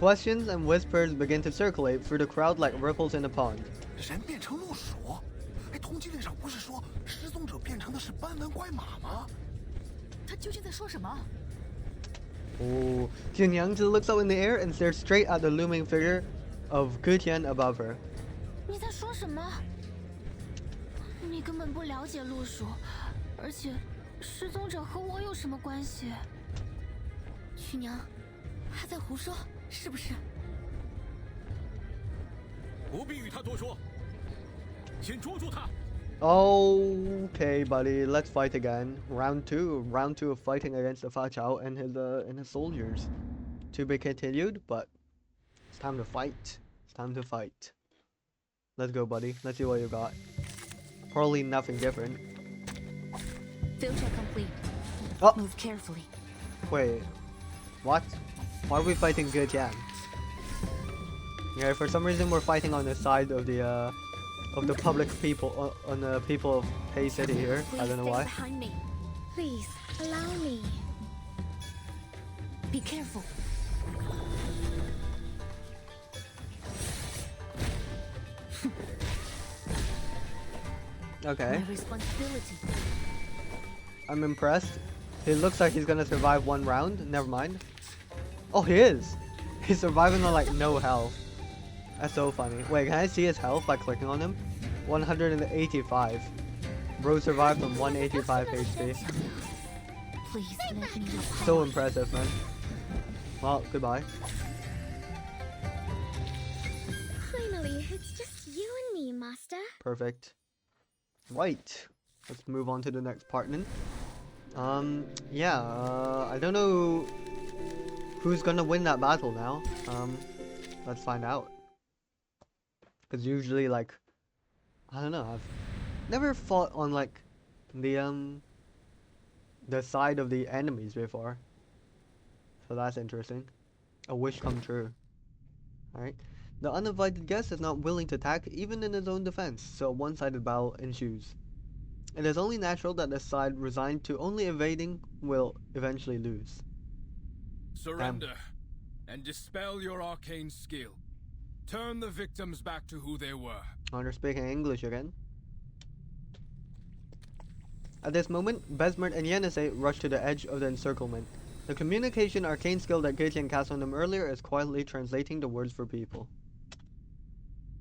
Questions and whispers begin to circulate through the crowd like ripples in a pond. 人变成路鼠？哎，通缉令上不是说失踪者变成的是斑纹怪马吗？他究竟在说什么？ Oh, Junyang just looks up in the air and stares straight at the looming figure of Gutian above her. 你在说什么？你根本不了解路鼠，而且失踪者和我有什么关系？曲娘，他在胡说，是不是？不必与他多说，先捉住他。 Okay, buddy, let's fight again. Round two of fighting against the Fa Chao and his soldiers. To be continued, but it's time to fight. It's time to fight. Let's go, buddy. Let's see what you got. Probably nothing different. Filter complete. Oh, Move carefully. wait. What? Why are we fighting Gutian? Yeah, for some reason we're fighting on the side of the public people, on the people of Pei City here. I don't know why. Behind me. Please, allow me. Be careful. Okay, My responsibility. I'm impressed. He looks like he's gonna survive one round. Never mind. Oh, he is. He's surviving on like no health. That's so funny. Wait, can I see his health by clicking on him? 185. Bro survived on 185 HP. Please let me know. So impressive, man. Well, goodbye. Finally, it's just you and me, Master. Perfect. Right. Let's move on to the next part then. I don't know who's gonna win that battle now. Let's find out. Because usually, like, I don't know, I've never fought on like the side of the enemies before. So that's interesting. A wish come true. Alright. The uninvited guest is not willing to attack even in his own defense, so a one-sided battle ensues. It is only natural that the side resigned to only evading will eventually lose. Surrender and dispel your arcane skill. Turn the victims back to who they were. Oh, they're speaking English again. At this moment, Besmert and Yenisei rush to the edge of the encirclement. The communication arcane skill that Gaetian cast on them earlier is quietly translating the words for people.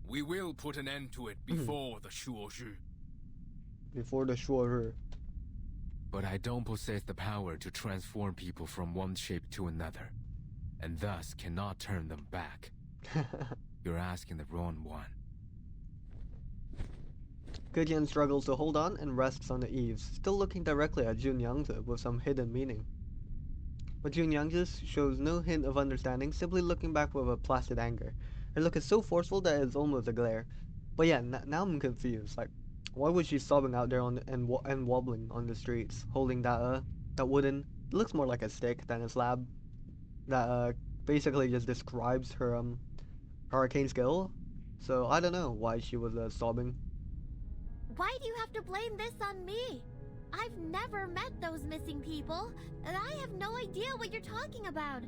We will put an end to it before the Shuozhu. Before the Shuozhu. But I don't possess the power to transform people from one shape to another, and thus cannot turn them back. You're asking the wrong one. Gaetian struggles to hold on and rests on the eaves, still looking directly at Jun Yangzi with some hidden meaning. But Jun Yangzi shows no hint of understanding, simply looking back with a placid anger. Her look is so forceful that it's almost a glare. But yeah, now I'm confused. Like, why was she sobbing out there and wobbling on the streets, holding that wooden? It looks more like a stick than a slab. That basically just describes her arcane skill. So I don't know why she was sobbing. Why do you have to blame this on me? I've never met those missing people, and I have no idea what you're talking about.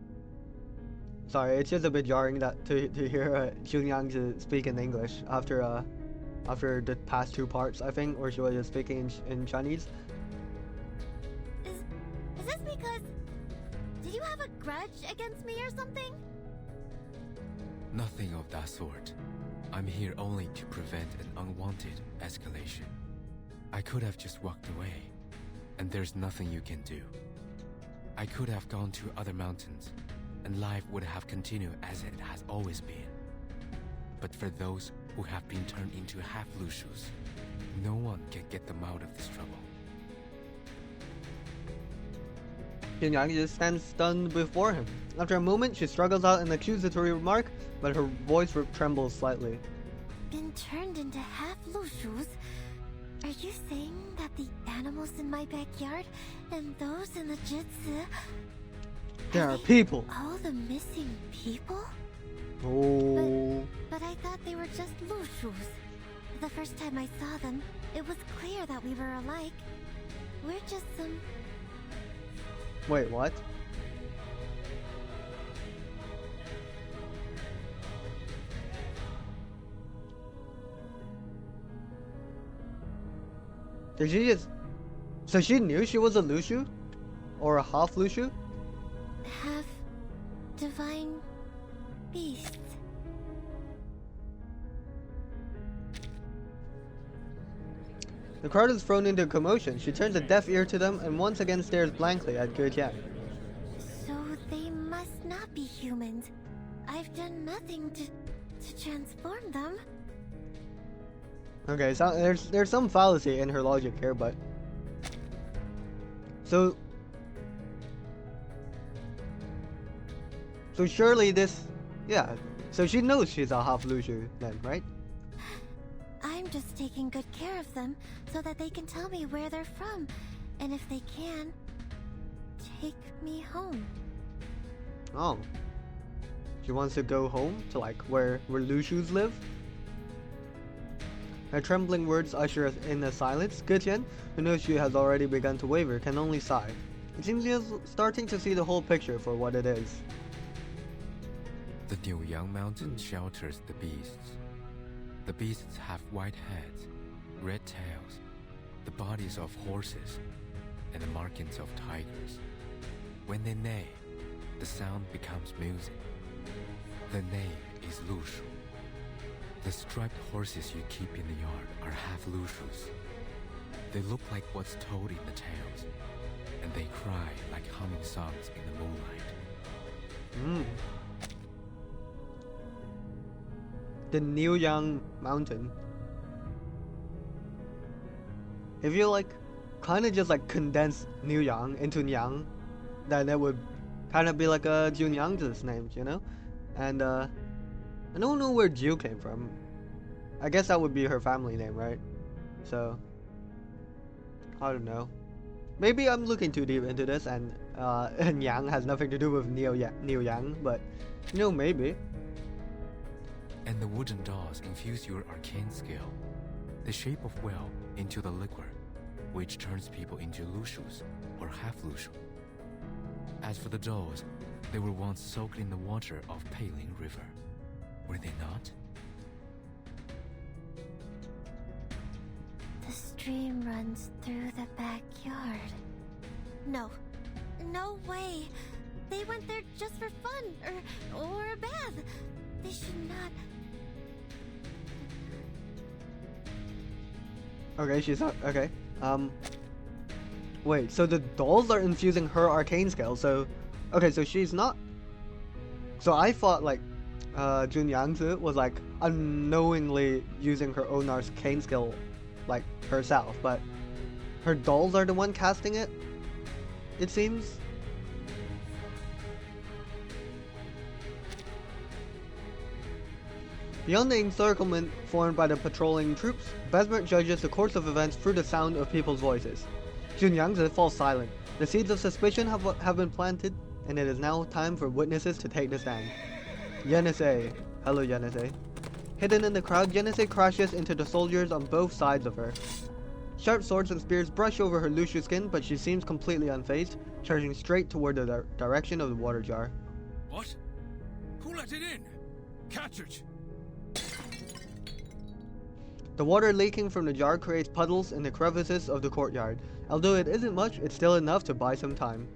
Sorry, it's just a bit jarring that to hear Jun Yangzi speak in English after the past two parts, I think, or she was just speaking in Chinese. Is this because... Did you have a grudge against me or something? Nothing of that sort. I'm here only to prevent an unwanted escalation. I could have just walked away, and there's nothing you can do. I could have gone to other mountains, and life would have continued as it has always been. But for those who have been turned into half-Lushus, no one can get them out of this trouble. Jun Yang just stands stunned before him. After a moment, she struggles out an accusatory remark, but her voice trembles slightly. Been turned into half-Lushus? Are you saying that the animals in my backyard and those in the Jitsu... There are people! All the missing people? Oh. But I thought they were just Lushus. The first time I saw them, it was clear that we were alike. We're just some... Wait, what? Did she just... So she knew she was a Lushu? Or a half Lushu? half divine beasts. The crowd is thrown into commotion. She turns a deaf ear to them and once again stares blankly at Ge Tian. So they must not be humans. I've done nothing to transform them. Okay, so there's some fallacy in her logic here, but... So surely this... Yeah, so she knows she's a half Lushu then, right? I'm just taking good care of them so that they can tell me where they're from. And if they can, take me home. Oh. She wants to go home to like where Lushus live? Her trembling words usher us in a silence. Ge Tian, who knows she has already begun to waver, can only sigh. It seems he is starting to see the whole picture for what it is. The Niuyang Mountain shelters the beasts. The beasts have white heads, red tails, the bodies of horses, and the markings of tigers. When they neigh, the sound becomes music. The name is Lushu. The striped horses you keep in the yard are half Lushus. They look like what's told in the tales, and they cry like humming songs in the moonlight. The Niuyang Mountain. If you like kind of just like condense Niuyang into Nyang, then it would kind of be like a Junyang's name, you know? And I don't know where Jiu came from. I guess that would be her family name, right? So I don't know. Maybe I'm looking too deep into this and Yang has nothing to do with Niuyang, but you know, maybe. And the wooden dolls infuse your arcane skill, the shape of well, into the liquor, which turns people into Lushus, or half Lushu. As for the dolls, they were once soaked in the water of Peiling River. Were they not? The stream runs through the backyard. No. No way. They went there just for fun, or a bath. They should not... Okay, she's not okay. Wait, so the dolls are infusing her arcane skill, so okay, so she's not. So I thought like Jun Yangzi was like unknowingly using her own arcane skill like herself, but her dolls are the one casting it, it seems. Beyond the encirclement formed by the patrolling troops, Besmert judges the course of events through the sound of people's voices. Jun Yangzi falls silent. The seeds of suspicion have been planted, and it is now time for witnesses to take the stand. Yenisei. Hello, Yenisei. Hidden in the crowd, Yenisei crashes into the soldiers on both sides of her. Sharp swords and spears brush over her Lushu skin, but she seems completely unfazed, charging straight toward the direction of the water jar. What? Who let it in? Catch it! The water leaking from the jar creates puddles in the crevices of the courtyard. Although it isn't much, it's still enough to buy some time.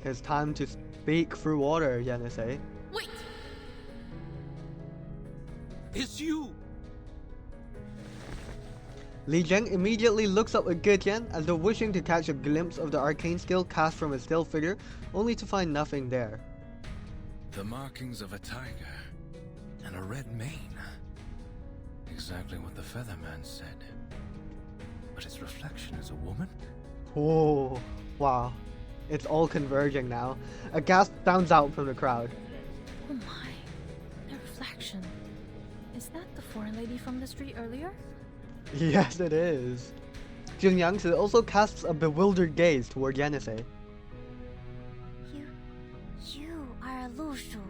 It's time to speak through water, Yenisei. Wait! It's you! Li Zheng immediately looks up at Ge Tian as though wishing to catch a glimpse of the arcane skill cast from his still figure, only to find nothing there. The markings of a tiger and a red mane. Exactly what the Featherman said. But its reflection is a woman? Oh, wow. It's all converging now. A gasp sounds out from the crowd. Oh my. The reflection. Is that the foreign lady from the street earlier? Yes, it is. Jun Yangzi also casts a bewildered gaze toward Yenisei. You are a Lushu.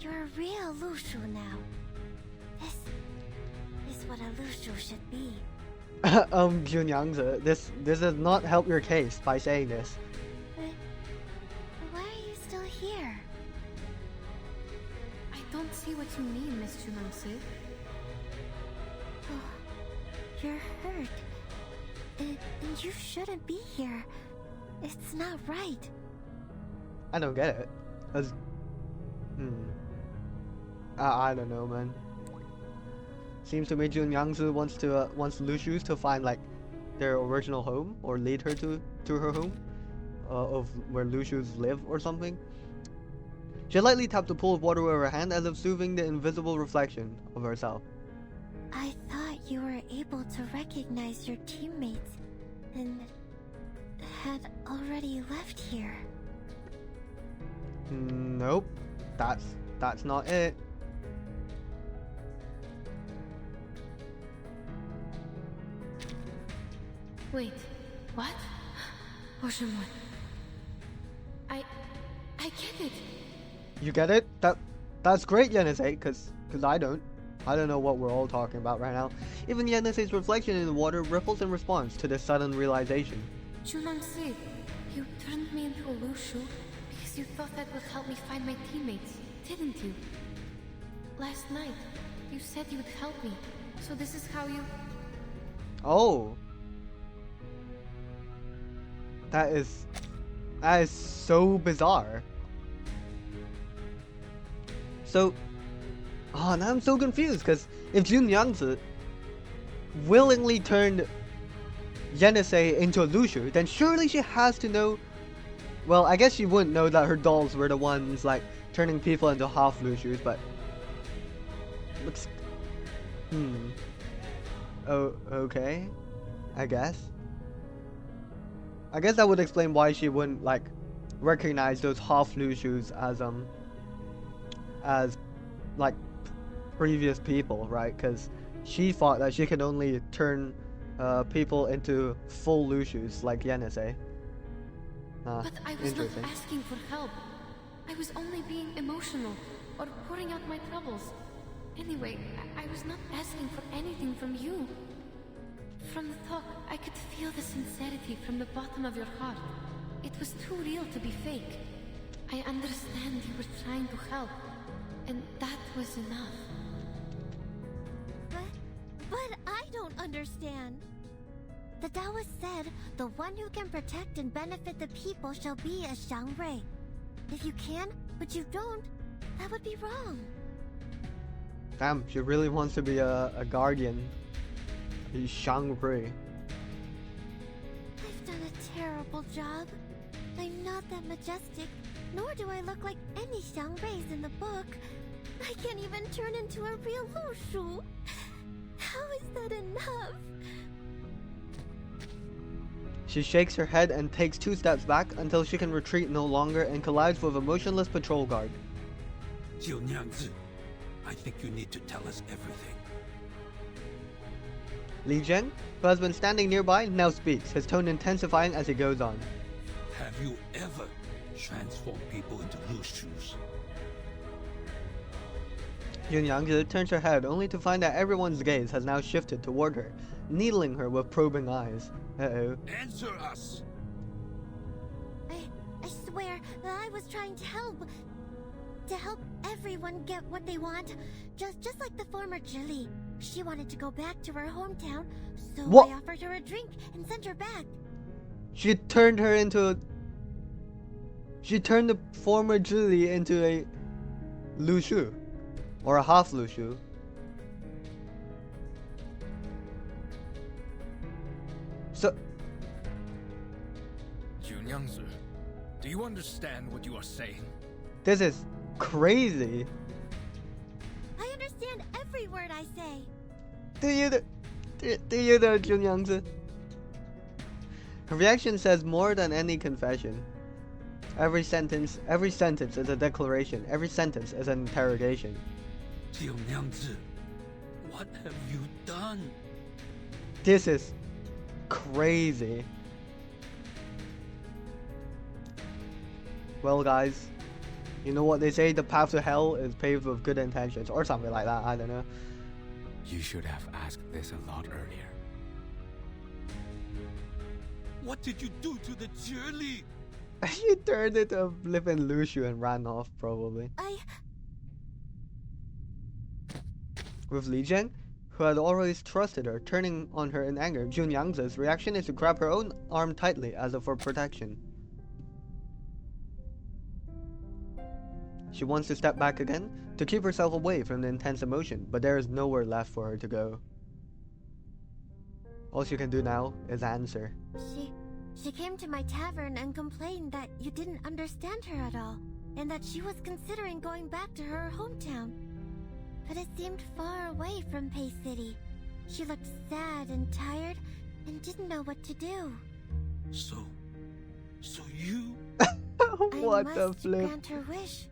You're a real Lushu now. This is what a Lushu should be. Junyangzi, this does not help your case by saying this. But why are you still here? I don't see what you mean, Miss Chunangsu. Oh, you're hurt. And you shouldn't be here. It's not right. I don't get it. I don't know, man. Seems to me Junyangzi wants Lushus to find like their original home or lead her to her home of where Lushus live or something. She lightly tapped the pool of water with her hand as if soothing the invisible reflection of herself. I thought you were able to recognize your teammates and had already left here. Nope. That's not it. Wait, what? Ocean One. I get it. You get it? That's great, Yenisei, cause I don't know what we're all talking about right now. Even Yenisei's reflection in the water ripples in response to this sudden realization. Chunangsu, you turned me into a Lushu because you thought that would help me find my teammates, didn't you? Last night, you said you would help me, so this is how you... Oh. That is so bizarre. So, now I'm so confused, because if Junyangzi willingly turned Yenisei into a Lushu, then surely she has to know... Well, I guess she wouldn't know that her dolls were the ones, like, turning people into half Lushus, but... Looks... Oh, okay. I guess that would explain why she wouldn't, like, recognize those half Lushus as like previous people, right? Because she thought that she could only turn people into full Lushus like Yenisei. But I was not asking for help. I was only being emotional or pouring out my troubles. Anyway, I was not asking for anything from you. From the talk, I could feel the sincerity from the bottom of your heart. It was too real to be fake. I understand you were trying to help, and that was enough. But I don't understand. The Taoist said, the one who can protect and benefit the people shall be a Xiangrui. If you can, but you don't, that would be wrong. Damn, she really wants to be a guardian. A Xiangrui. I've done a terrible job. I'm not that majestic, nor do I look like any Xiangruis in the book. I can't even turn into a real Lushu. How is that enough? She shakes her head and takes 2 steps back until she can retreat no longer and collides with a motionless patrol guard. Jiunyangzi, I think you need to tell us everything. Li Zheng, who has been standing nearby, now speaks, his tone intensifying as he goes on. Have you ever transformed people into Lushus? Junyangzi turns her head only to find that everyone's gaze has now shifted toward her, needling her with probing eyes. Uh-oh. Answer us! I swear that I was trying to help. To help everyone get what they want. Just like the former Jilly. She wanted to go back to her hometown, so What? I offered her a drink and sent her back. She turned the former Julie into a Lushu. Or a half Lushu. So... Junyangzi, do you understand what you are saying? This is crazy. I understand every word I say. Do you though, Junyangzi? Her reaction says more than any confession. Every sentence is a declaration. Every sentence is an interrogation. Jiunyangzi, what have you done? This is crazy. Well, guys, You know what they say, the path to hell is paved with good intentions, or something like that, I don't know. You should have asked this a lot earlier. What did you do to the Jie? She turned into a flippin' Lushus and ran off, probably. With Li Jiang, who had always trusted her, turning on her in anger, Junyang's reaction is to grab her own arm tightly as if for protection. She wants to step back again, to keep herself away from the intense emotion, but there is nowhere left for her to go. All she can do now is answer. She came to my tavern and complained that you didn't understand her at all, and that she was considering going back to her hometown. But it seemed far away from Pei City. She looked sad and tired, and didn't know what to do. So you... What I the must flip? grant her wish.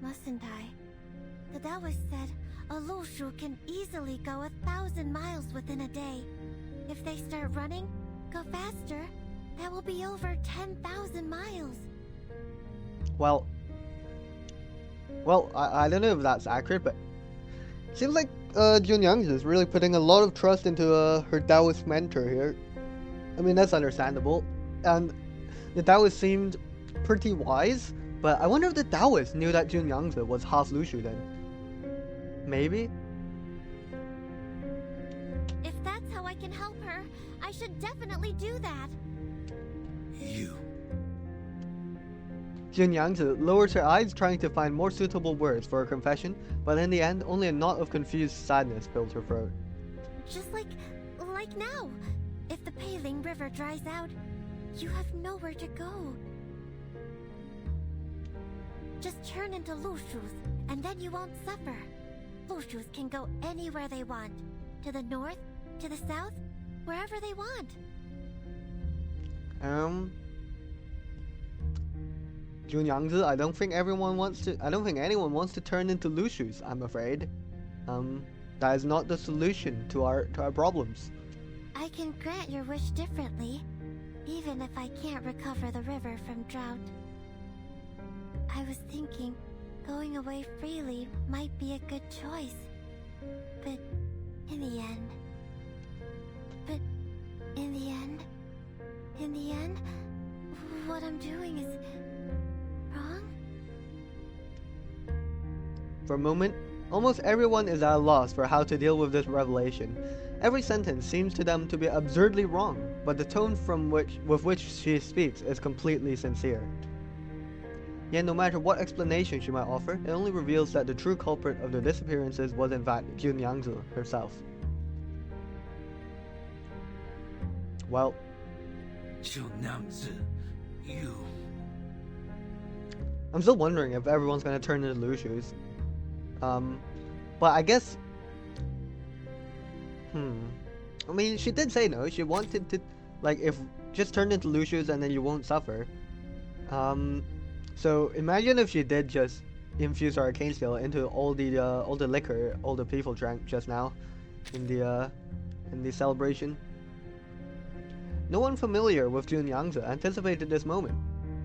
Mustn't I? The Taoist said a Lushu can easily go 1,000 miles within a day. If they start running, go faster, that will be over 10,000 miles. Well, I don't know if that's accurate, but seems like Junyang is really putting a lot of trust into her Taoist mentor here. I mean, that's understandable, and the Taoist seemed pretty wise, but I wonder if the Taoist knew that Junyang was half Lushu then. Maybe? If that's how I can help her, I should definitely do that. You... Junyang lowers her eyes, trying to find more suitable words for her confession, but in the end, only a knot of confused sadness fills her throat. Just like now. If the Peiling River dries out, you have nowhere to go. Just turn into Lushus, and then you won't suffer. Lushus can go anywhere they want. To the north, to the south, wherever they want. Junyang, I don't think anyone wants to turn into Lushus, I'm afraid. That is not the solution to our problems. I can grant your wish differently, even if I can't recover the river from drought. I was thinking, going away freely might be a good choice. But in the end, what I'm doing is wrong? For a moment, almost everyone is at a loss for how to deal with this revelation. Every sentence seems to them to be absurdly wrong, but the tone with which she speaks is completely sincere. Yet no matter what explanation she might offer, it only reveals that the true culprit of the disappearances was in fact Junyang herself. Well, you... I'm still wondering if everyone's gonna turn into Lushus. But I guess... I mean, she did say no. She wanted to, like, if just turn into Lushus and then you won't suffer. So imagine if she did just infuse her arcane skill into all the liquor all the people drank just now in the celebration. No one familiar with Junyang anticipated this moment.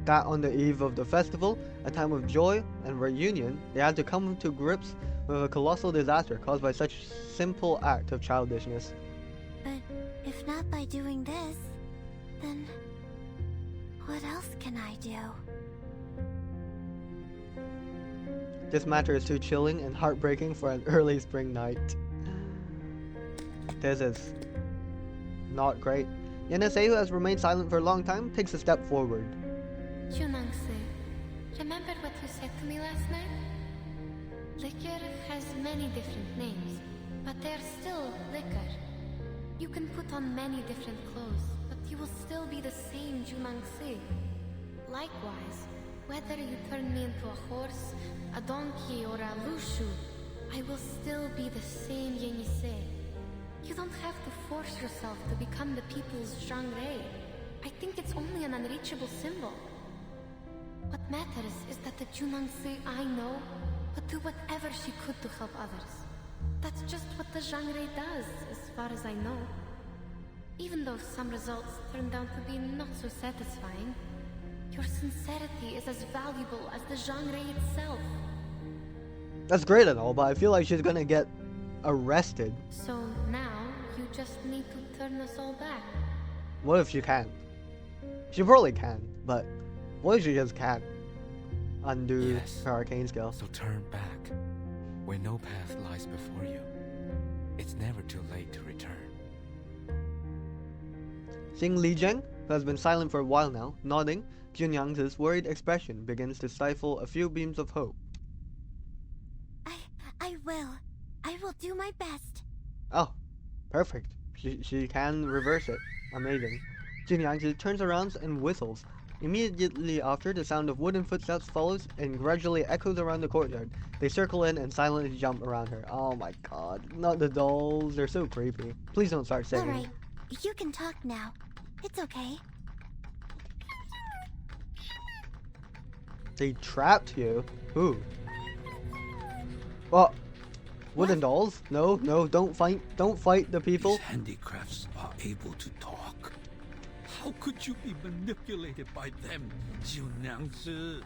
That on the eve of the festival, a time of joy and reunion, they had to come to grips with a colossal disaster caused by such simple act of childishness. But if not by doing this, then what else can I do? This matter is too chilling and heartbreaking for an early spring night. This is not great. Yenase, who has remained silent for a long time, takes a step forward. Junangse, remember what you said to me last night? Liquor has many different names, but they're still liquor. You can put on many different clothes, but you will still be the same Junangse. Likewise, whether you turn me into a horse, a donkey, or a Lushu, I will still be the same Yenise. You don't have to force yourself to become the people's Zhangrei. I think it's only an unreachable symbol. What matters is that the Junangse I know would do whatever she could to help others. That's just what the Zhangrei does, as far as I know. Even though some results turned out to be not so satisfying, Your sincerity is as valuable as the genre itself. That's great and all, but I feel like she's gonna get arrested. So now you just need to turn us all back. What if she can't? She probably can, but what if she just can't undo Yes. her arcane skill? So turn back, where no path lies before you. It's never too late to return. Seeing Li Zheng, who has been silent for a while now, nodding, Junyang's worried expression begins to stifle a few beams of hope. I will. I will do my best. Oh, perfect. She can reverse it. Amazing. Junyang turns around and whistles. Immediately after, the sound of wooden footsteps follows and gradually echoes around the courtyard. They circle in and silently jump around her. Oh my god, not the dolls. They're so creepy. Please don't start singing. Alright, you can talk now. It's okay. They trapped you? Who? Well, wooden dolls? No, don't fight the people. These handicrafts are able to talk. How could you be manipulated by them, Jiu-Niangzi?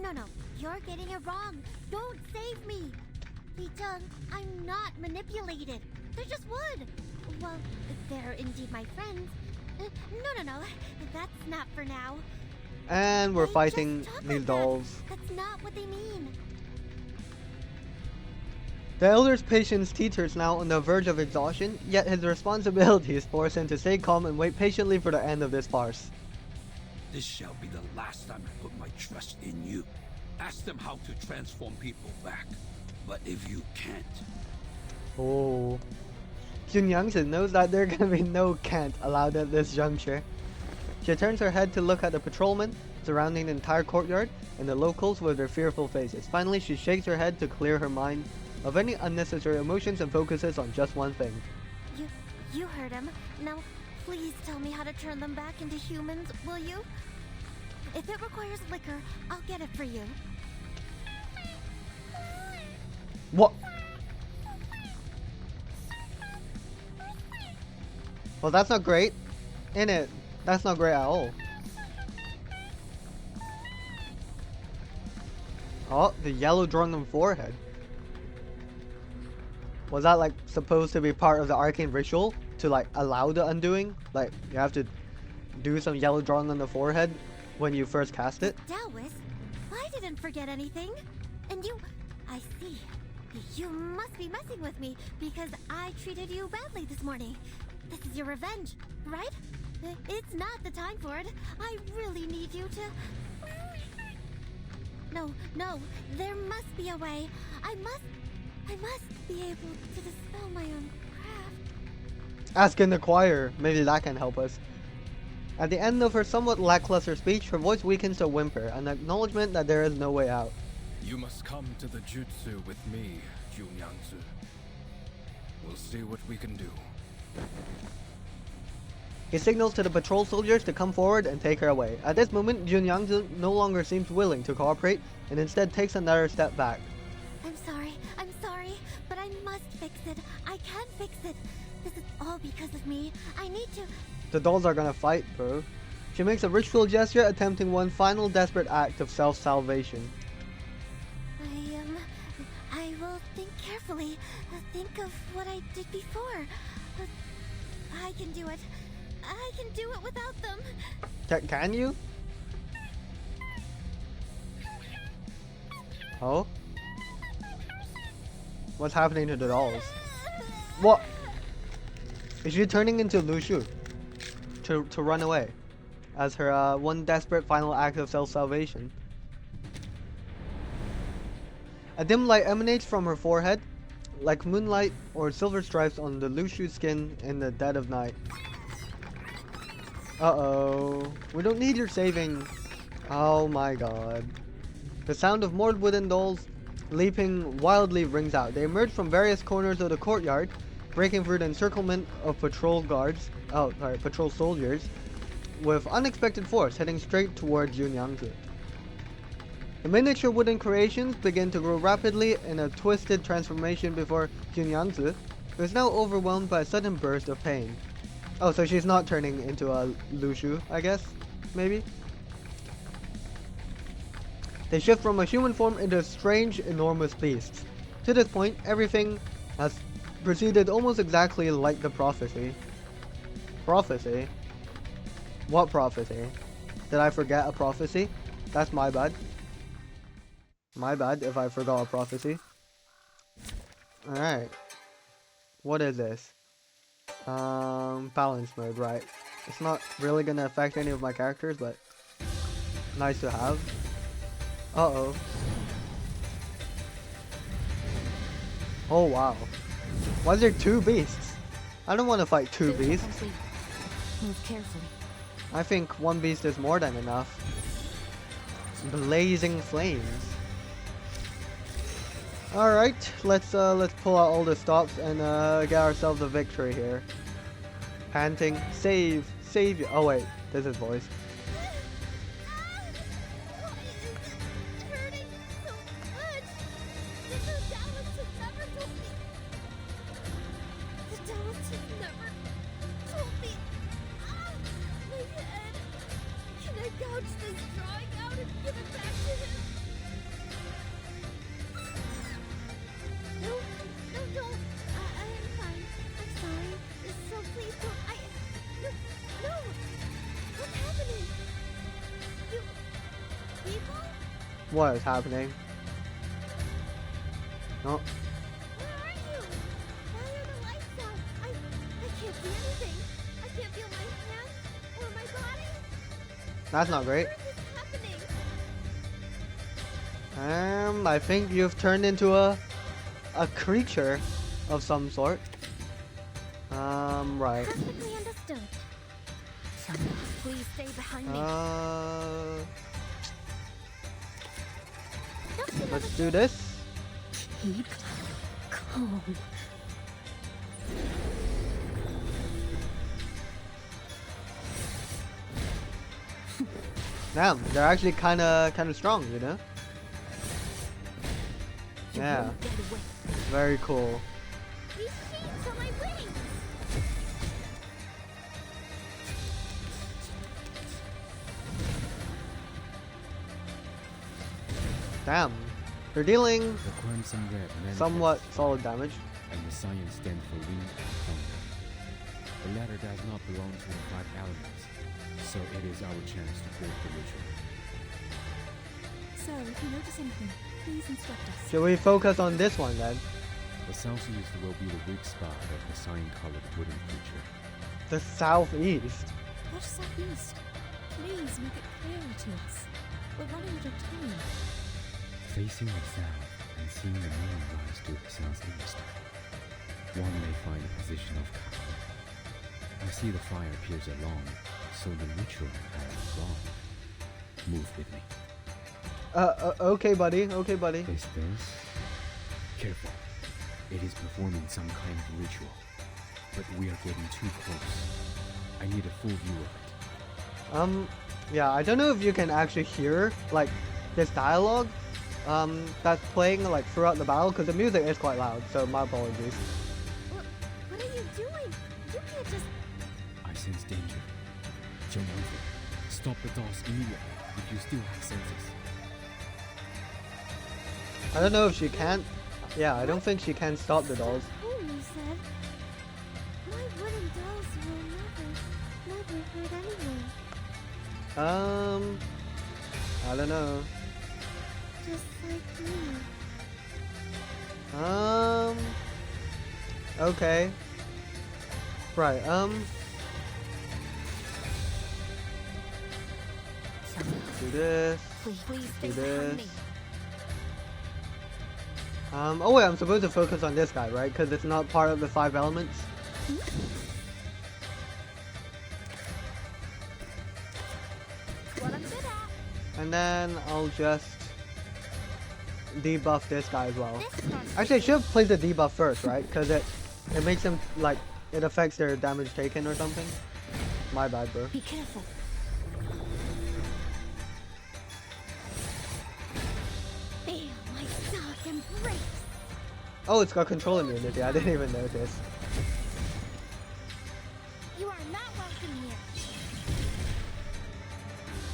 No, you're getting it wrong. Don't save me. Li Zheng, I'm not manipulated. They're just wood. Well, they're indeed my friends. No, that's not for now. And we're They fighting just talk these like that. dolls. That's not what they mean. The elder's patience teeters now on the verge of exhaustion, yet his responsibilities force him to stay calm and wait patiently for the end of this farce. This shall be the last time I put my trust in you. Ask them how to transform people back. But if you can't, Oh. Junyang knows that there can be no can't allowed at this juncture. She turns her head to look at the patrolmen surrounding the entire courtyard and the locals with their fearful faces. Finally, she shakes her head to clear her mind of any unnecessary emotions and focuses on just one thing. You heard him. Now, please tell me how to turn them back into humans, will you? If it requires liquor, I'll get it for you. What? Well, that's not great, innit? That's not great at all. Oh, the yellow drawn on forehead. Was that like supposed to be part of the arcane ritual to like allow the undoing? Like you have to do some yellow drawing on the forehead when you first cast it? Taoist? I didn't forget anything. And you... I see. You must be messing with me because I treated you badly this morning. This is your revenge, right? It's not the time for it. I really need you to... No, there must be a way. I must be able to dispel my own craft. Ask in the choir. Maybe that can help us. At the end of her somewhat lackluster speech, her voice weakens to a whimper, an acknowledgement that there is no way out. You must come to the jutsu with me, Junyangzi. We'll see what we can do. He signals to the patrol soldiers to come forward and take her away. At this moment, Junyang no longer seems willing to cooperate and instead takes another step back. I'm sorry, but I must fix it. I can fix it. This is all because of me. I need to... The dolls are gonna fight, bro. She makes a ritual gesture attempting one final desperate act of self-salvation. I will think carefully. Think of what I did before. I can do it. I can do it without them. Can you? Oh? What's happening to the dolls? What? Is she turning into Lushus to run away as her one desperate final act of self-salvation? A dim light emanates from her forehead, like moonlight or silver stripes on the Lushus skin in the dead of night. Uh-oh. We don't need your saving. Oh my god. The sound of more wooden dolls leaping wildly rings out. They emerge from various corners of the courtyard, breaking through the encirclement of patrol soldiers, with unexpected force heading straight towards Junyangzi. The miniature wooden creations begin to grow rapidly in a twisted transformation before Junyangzi, who is now overwhelmed by a sudden burst of pain. Oh, so she's not turning into a Lushu, I guess? Maybe? They shift from a human form into strange, enormous beasts. To this point, everything has proceeded almost exactly like the prophecy. Prophecy? What prophecy? Did I forget a prophecy? That's my bad. My bad if I forgot a prophecy. Alright. What is this? Balance mode, right. It's not really gonna affect any of my characters, but nice to have. Uh-oh. Oh, wow. Why is there two beasts? I don't want to fight two beasts. Move carefully. I think one beast is more than enough. Blazing flames. Alright, let's pull out all the stops and get ourselves a victory here. Panting, save you. Oh wait, this is voice. What is happening? Oh. Where are you? Why are the lights out? I can't see anything. I can't feel my hands or my body. That's not great. What is happening? I think you've turned into a creature of some sort. Right. Perfectly understood. Please stay behind me. Let's do this. Keep calm. Damn, they're actually kind of strong, you know? Yeah. Very cool. These sheets are my wings. Damn. They're dealing The crimson red manifests somewhat fire, solid damage. and the science stand for wind and thunder. The latter does not belong to the five elements, so it is our chance to break the ritual. So, if you notice anything, please instruct us. Should we focus on this one then? The southeast will be the weak spot of the cyan-colored wooden creature. The southeast. What southeast? Please make it clearer to us. We're running out of time. Facing the south and seeing the moon rise to the southeast, one may find a position of cover. I see the fire appears along, so the ritual has gone. Move with me. Okay, buddy. Okay, buddy. Is this? Careful. It is performing some kind of ritual, but we are getting too close. I need a full view of it. Yeah, I don't know if you can actually hear, like, this dialogue, that's playing, like, throughout the battle, because the music is quite loud, so my apologies. What are you doing? You can't just... I sense danger. Jump over. Stop the dolls immediately if you still have senses. I don't know if she can. Yeah, I don't think she can stop the dolls. Who you said? My wooden dolls will never hurt anyone. I don't know. Just like me. Okay. Right, do this. Please Do stay behind this. me. Oh wait, I'm supposed to focus on this guy, right? Because it's not part of the five elements. What I'm good at. And then I'll just debuff this guy as well. This starts Actually, I should have played the debuff first, right? Because it makes them, like, it affects their damage taken or something. My bad, bro. Be careful. Feel my dark embrace. Oh, it's got control immunity. I didn't even notice. You are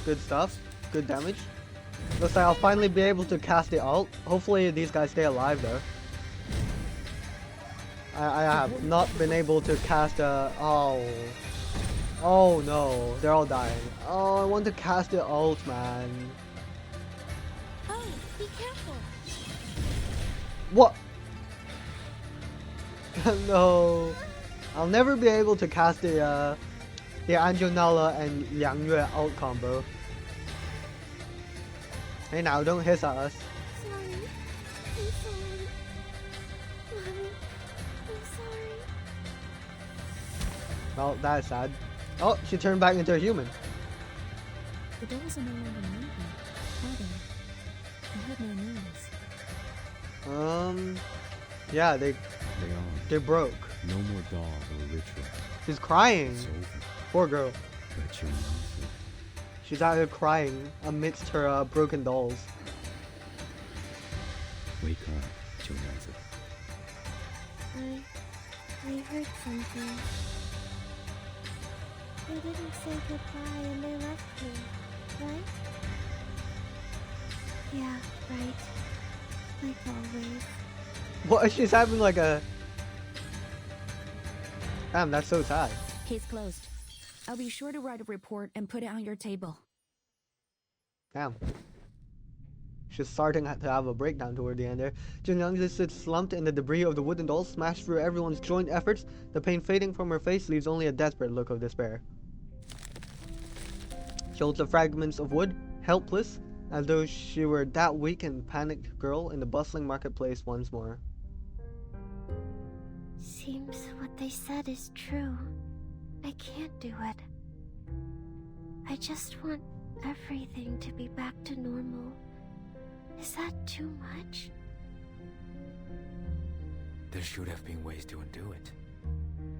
Good stuff. Good damage. Looks like I'll finally be able to cast the ult. Hopefully these guys stay alive though. I have not been able to cast a... Oh no, they're all dying. Oh, I want to cast the ult, man. Oh, be careful. What? No. I'll never be able to cast the Anjonala and Yang Yue ult combo. Hey now, don't hiss at us. Sorry. I'm sorry. Mommy, I'm sorry. Well, that is sad. Oh, she turned back into a human. The dolls are no longer moving, are they? I heard no noise. Yeah, they broke. No more doll or ritual. She's crying. It's over. Poor girl. But you know, She's out here crying amidst her broken dolls. wake up, Jonaza. I heard something. They didn't say goodbye and they left me, right? Yeah, right. Like always. What? She's having like a... Damn, that's so sad. Case closed. I'll be sure to write a report and put it on your table. Damn. She's starting to have a breakdown toward the end there. Junyoung just sits slumped in the debris of the wooden dolls, smashed through everyone's joint efforts. The pain fading from her face leaves only a desperate look of despair. She holds the fragments of wood, helpless, as though she were that weak and panicked girl in the bustling marketplace once more. Seems what they said is true. I can't do it. I just want everything to be back to normal. Is that too much? There should have been ways to undo it.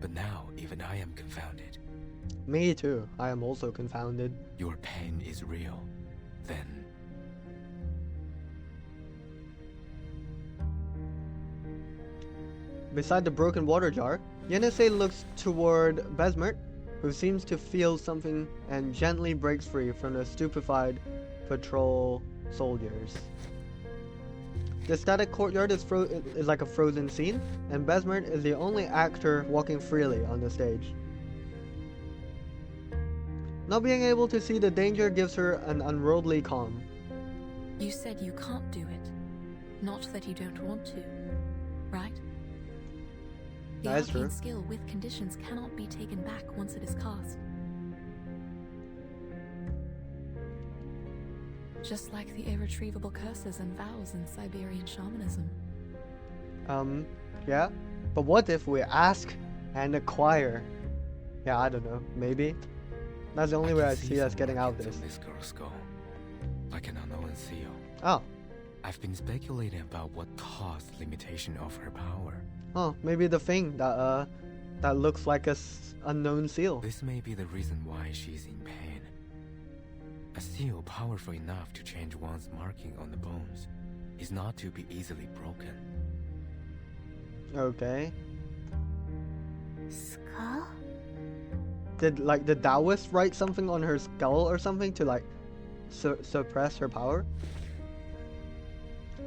But now, even I am confounded. Me too. I am also confounded. Your pain is real. Then... Beside the broken water jar, Yenisei looks toward Besmert, who seems to feel something and gently breaks free from the stupefied patrol soldiers. The static courtyard is like a frozen scene, and Besmert is the only actor walking freely on the stage. Not being able to see the danger gives her an unworldly calm. You said you can't do it. Not that you don't want to, right? The That is arcane true. skill with conditions cannot be taken back once it is cast. Just like the irretrievable curses and vows in Siberian shamanism. Yeah? But what if we ask and acquire? Yeah, I don't know. Maybe? That's the only way I see us getting out of this. This girl's skull, like an unknown seal. Oh. I've been speculating about what caused limitation of her power. Oh, maybe the thing that that looks like a unknown seal. This may be the reason why she's in pain. A seal powerful enough to change one's marking on the bones is not to be easily broken. Okay. Skull? Did like the Taoist write something on her skull or something to like suppress her power?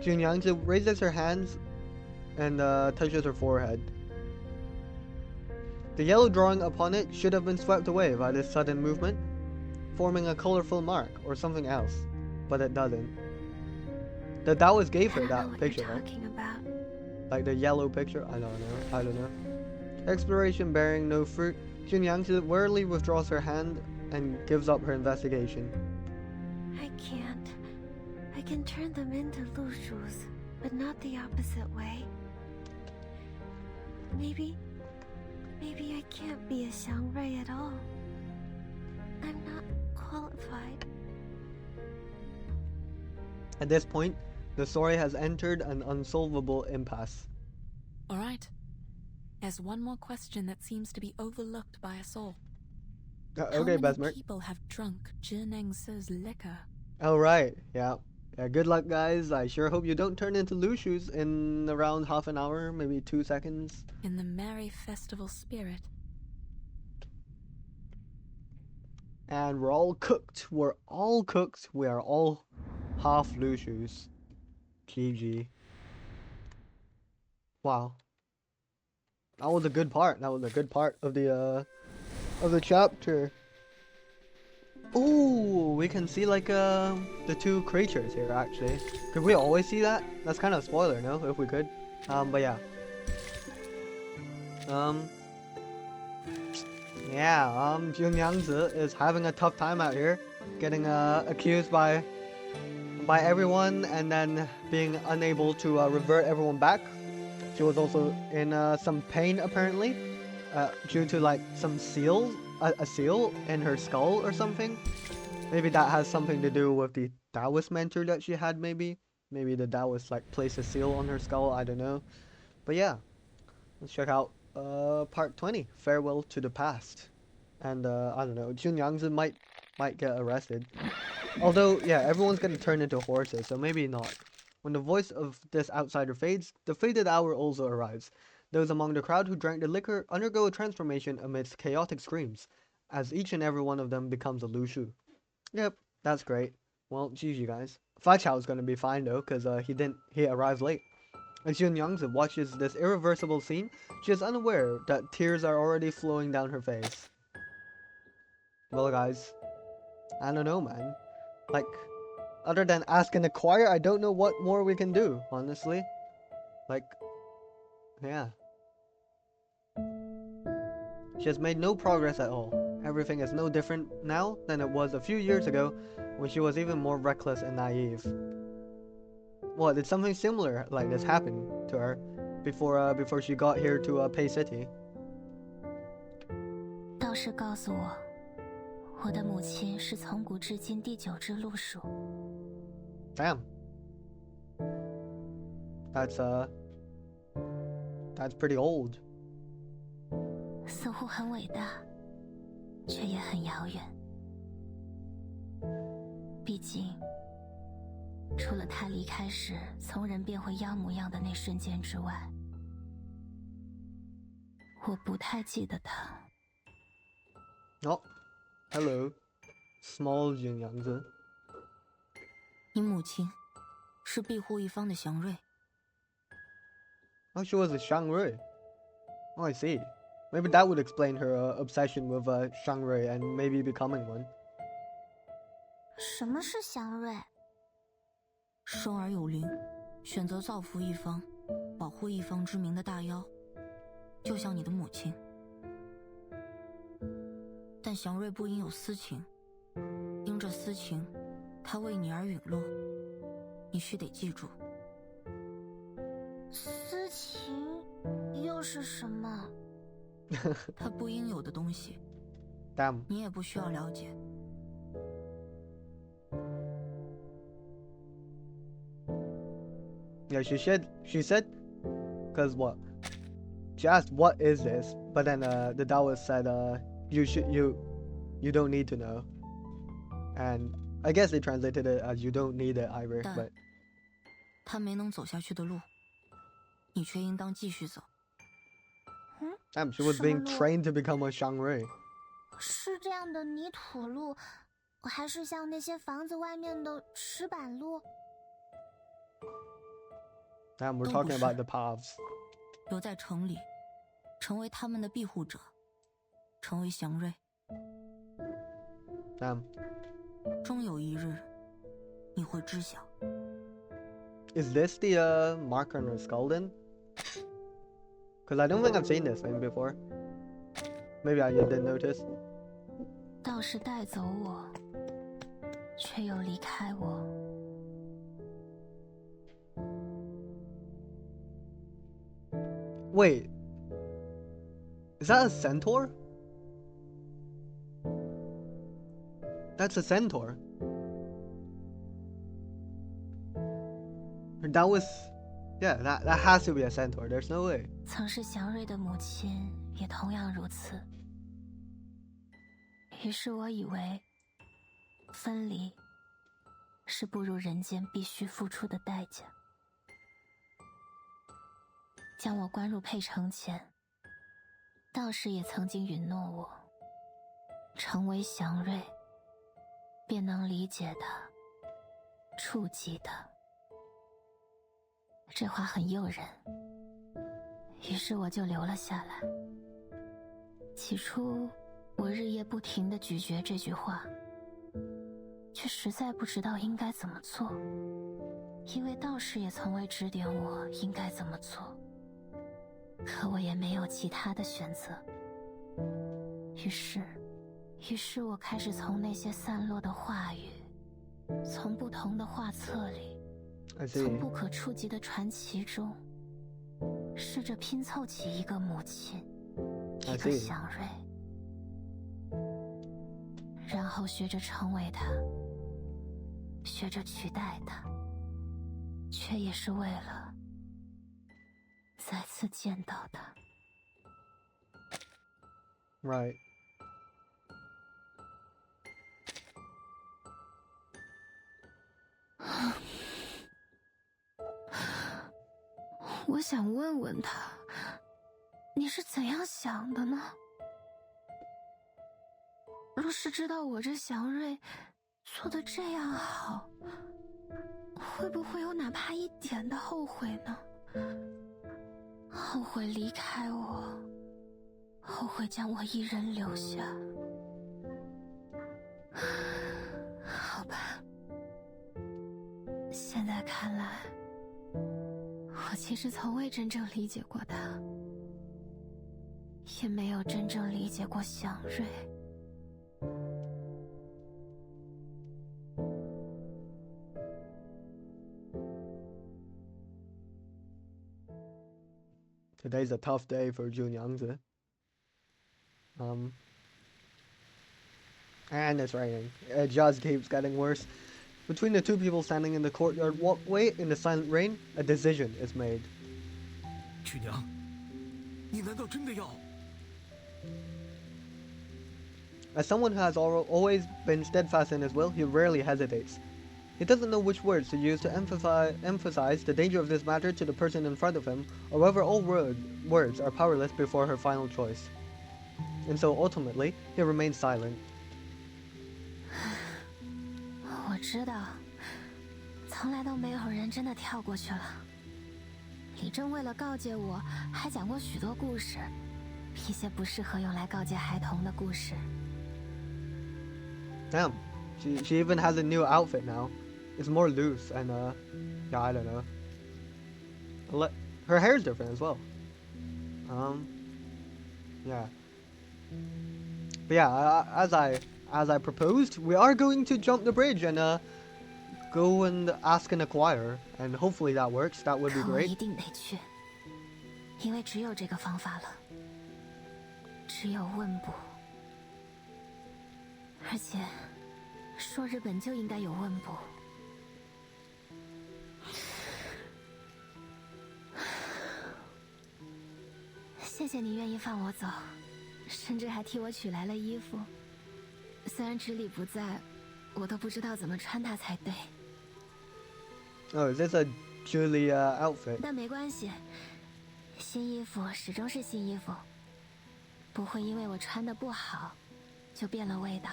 Junyang raises her hands and touches her forehead. The yellow drawing upon it should have been swept away by this sudden movement, forming a colorful mark or something else, but it doesn't. The Taoist gave her that picture, right? About. Like the yellow picture? I don't know. Exploration bearing no fruit, Junyang warily withdraws her hand and gives up her investigation. I can't. I can turn them into Lushus, but not the opposite way. Maybe I can't be a Xiangrui at all. I'm not qualified. At this point, the story has entered an unsolvable impasse. Alright. There's one more question that seems to be overlooked by us all. Okay, How many Besmert. people have drunk Zhenengsi's liquor? Oh, right. Yeah. Good luck, guys. I sure hope you don't turn into Lushus in around half an hour, maybe 2 seconds. In the merry festival spirit. And we're all cooked. We're all cooked. We are all half Lushus. GG. Wow. That was a good part. That was a good part of the chapter. Oh, we can see like the two creatures here actually. Could we always see that? That's kind of a spoiler, no? If we could. But yeah. Jun Yangzi is having a tough time out here, getting accused by everyone and then being unable to revert everyone back. She was also in some pain apparently, due to like some seal, a seal in her skull or something. Maybe that has something to do with the Taoist mentor that she had. Maybe the Taoist like placed a seal on her skull. I don't know, but yeah, let's check out part 20. Farewell to the past. And I don't know, Jun Yangzi might get arrested. Although, yeah, everyone's gonna turn into horses, so maybe not. When the voice of this outsider fades, the fated hour also arrives. Those among the crowd who drank the liquor undergo a transformation amidst chaotic screams, as each and every one of them becomes a Lushu. Yep, that's great. Well, GG guys. Fa Chao's gonna be fine though, cause he arrives late. As Jun Yangzi watches this irreversible scene, she is unaware that tears are already flowing down her face. Well guys, I don't know man. Like, other than asking the choir, I don't know what more we can do, honestly. Like, yeah. She has made no progress at all. Everything is no different now than it was a few years ago, when she was even more reckless and naive. What, did something similar like this happen to her before she got here to Pei City? 道士告诉我，我的母亲是从古至今第9只鹿鼠。Damn. That's pretty old. 似乎很伟大，却也很遥远。毕竟，除了她离开时从人变回妖模样的那瞬间之外，我不太记得她。Oh, hello, small Jun Yangzi. 你母亲是庇护一方的祥瑞。Oh, she was a Shangrui. Oh, I see. Maybe that would explain her obsession with Shangrui and maybe becoming one. 什么是祥瑞？生而有灵，选择造福一方、保护一方之名的大妖，就像你的母亲。但祥瑞不应有私情，因着私情，他为你而陨落。你须得记住。私情又是什么？他不应有的东西。Damn. 你也不需要了解。Yeah, she said, cause what? She asked, "What is this?" But then the Taoist said, you don't need to know." And I guess they translated it as "you don't need it either." But 他没能走下去的路，你却应当继续走。damn, she was being trained to become a Shangrui. 是这样的泥土路，还是像那些房子外面的石板路？ Damn, we're talking about the paths. 留在城里，成为他们的庇护者，成为祥瑞。Damn. 终有一日，你会知晓。Is this the mark on her skull then? Cause I don't think I've seen this thing before. Maybe I didn't notice. 道士带走我，却又离开我。Wait, is that a centaur? That's a centaur. That was, yeah, that has to be a centaur. There's no way. 曾是祥瑞的母亲也同样如此。于是我以为，分离是步入人间必须付出的代价。将我关入佩城前，道士也曾经允诺我，成为祥瑞便能理解的、触及的。这话很诱人，于是我就留了下来。起初，我日夜不停地咀嚼这句话，却实在不知道应该怎么做，因为道士也从未指点我应该怎么做。可我也没有其他的选择。于是我开始从那些散落的话语，从不同的画册里，从不可触及的传奇中，试着拼凑起一个母亲，一个祥瑞，然后学着成为她，学着取代她，却也是为了再次见到她。Right. 我想问问他，你是怎样想的呢？若是知道我这祥瑞做得这样好，会不会有哪怕一点的后悔呢？后悔离开我，后悔将我一人留下。好吧，现在看来，我其实从未真正理解过他，也没有真正理解过祥瑞。Today's a tough day for Junyangzi. And it's raining. It just keeps getting worse. Between the two people standing in the courtyard walkway in the silent rain, a decision is made. 曲娘，你难道真的要？ As someone who has always been steadfast in his will, he rarely hesitates. He doesn't know which words to use to emphasize the danger of this matter to the person in front of him, or whether all words are powerless before her final choice. And so ultimately, he remains silent. 我知道，从来都没有人真的跳过去了。李正为了告诫我，还讲过许多故事，一些不适合用来告诫孩童的故事。Damn, she even has a new outfit now. It's more loose and yeah, I don't know. Her hair's different as well. Yeah. But yeah, as I proposed, we are going to jump the bridge and go and ask an acquirer, and hopefully that works. That would be 可我 great. 一定得去，因为只有这个方法了，只有问卜。而且，说日本就应该有问卜。谢谢你愿意放我走，甚至还替我取来了衣服。虽然直里不在，我都不知道怎么穿它才对。 Oh, is this a Julia outfit? 但没关系，新衣服始终是新衣服，不会因为我穿的不好就变了味道。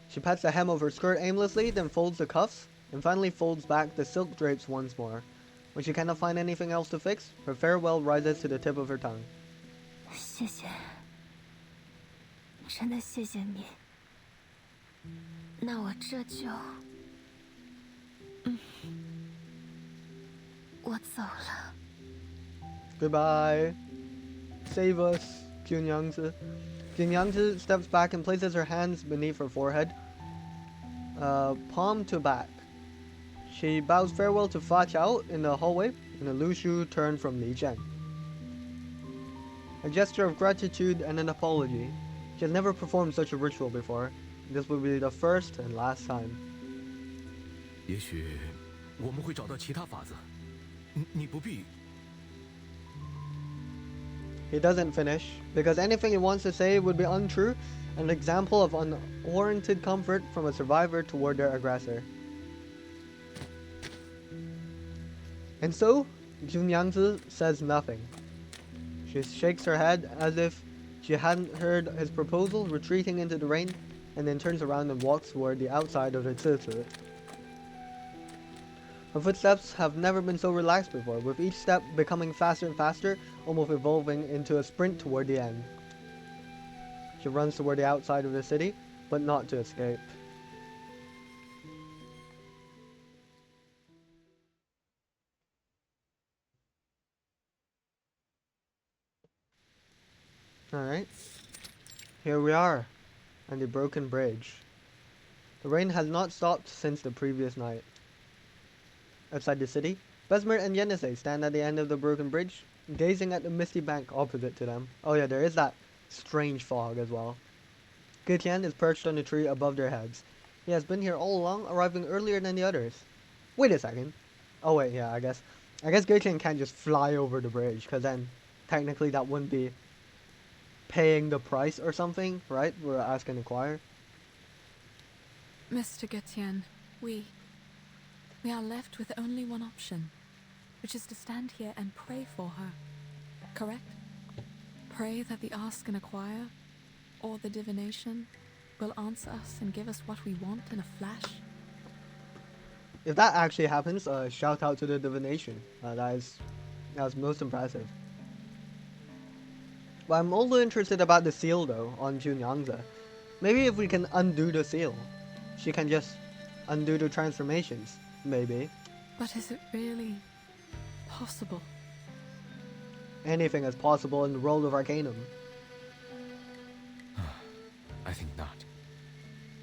She pats the hem of her skirt aimlessly, then folds the cuffs, and finally folds back the silk drapes once more. When she cannot find anything else to fix, her farewell rises to the tip of her tongue. 谢谢，真的谢谢你。那我这就，我走了。 Goodbye. Save us, Junyangzi. Junyangzi steps back and places her hands beneath her forehead, palm to back. She bows farewell to Fa Chao in the hallway, and a Lushu turned from Li Zhen. A gesture of gratitude and an apology. She has never performed such a ritual before. This will be the first and last time. 也许我们会找到其他法子，你不必。 He doesn't finish, because anything he wants to say would be untrue, an example of unwarranted comfort from a survivor toward their aggressor. And so, Junyangzi says nothing. She shakes her head as if she hadn't heard his proposal, retreating into the rain, and then turns around and walks toward the outside of the Zizi. Her footsteps have never been so relaxed before, with each step becoming faster and faster, almost evolving into a sprint toward the end. She runs toward the outside of the city, but not to escape. Alright. Here we are, on the broken bridge. The rain has not stopped since the previous night. Outside the city, Besmer and Yenisei stand at the end of the broken bridge, gazing at the misty bank opposite to them. Oh yeah, there is that strange fog as well. Gutian is perched on a tree above their heads. He has been here all along, arriving earlier than the others. Wait a second. Oh wait, yeah, I guess Gutian can't just fly over the bridge, because then technically that wouldn't be paying the price or something, right? We're asking the choir. Mr. Gutian, we are left with only one option, which is to stand here and pray for her. Correct? Pray that the Ask and Acquire, or the divination, will answer us and give us what we want in a flash. If that actually happens, shout out to the divination. That was most impressive. But I'm also interested about the seal though on Junyangza. Maybe if we can undo the seal, she can just undo the transformations. Maybe. But is it really possible? Anything is possible in the world of Arcanum. I think not.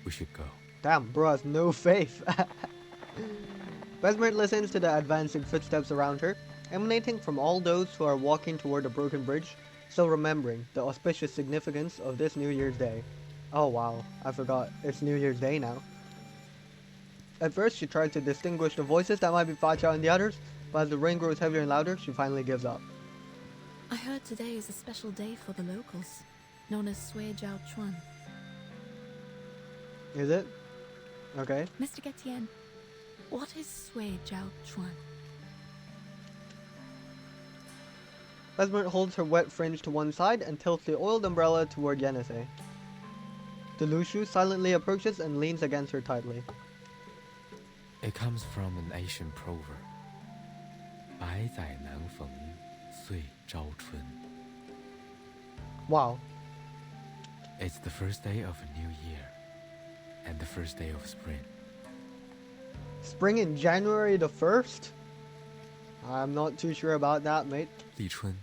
We should go. Damn, bro has no faith. Besmer listens to the advancing footsteps around her, emanating from all those who are walking toward the broken bridge, still remembering the auspicious significance of this New Year's Day. Oh wow, I forgot, it's New Year's Day now. At first, she tried to distinguish the voices that might be Facha and the others, but as the rain grows heavier and louder, she finally gives up. I heard today is a special day for the locals, known as Sui Jiao Chuan. Is it? Okay. Mr. Getienne, what is Sui Jiao Chuan? Besmer holds her wet fringe to one side and tilts the oiled umbrella toward Yenisei. The Lushus silently approaches and leans against her tightly. It comes from an ancient proverb. 百载难逢，岁朝春. Wow. It's the first day of a new year, and the first day of spring. Spring in January the 1st? I'm not too sure about that, mate. Lichun,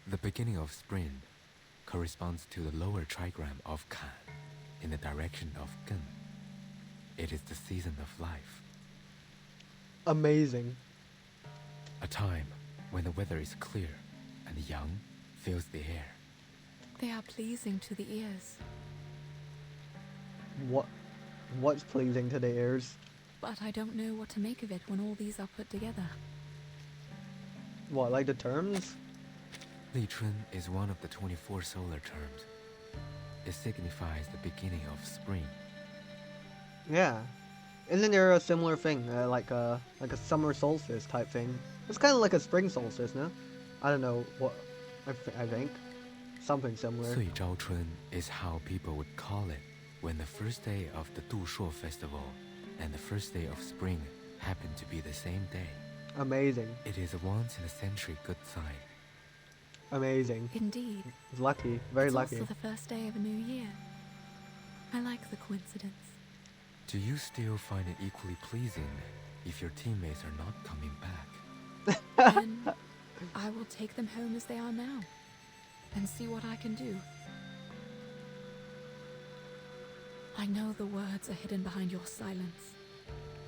the beginning of spring, corresponds to the lower trigram of Kan, in the direction of Gen. It is the season of life. Amazing. A time when the weather is clear and young fills the air. They are pleasing to the ears. What's pleasing to the ears? But I don't know what to make of it when all these are put together. What, like the terms? Lichun is one of the 24 solar terms. It signifies the beginning of spring. Yeah. Isn't there a similar thing, like a summer solstice type thing? It's kind of like a spring solstice, no? I don't know what. I think something similar. 岁朝春 is how people would call it when the first day of the Du Shuo festival and the first day of spring happen to be the same day. Amazing. It is a once-in-a-century good sign. Amazing. Indeed. Lucky. Very lucky. It's also the first day of a new year. I like the coincidence. Do you still find it equally pleasing if your teammates are not coming back? Then I will take them home as they are now and see what I can do. I know the words are hidden behind your silence,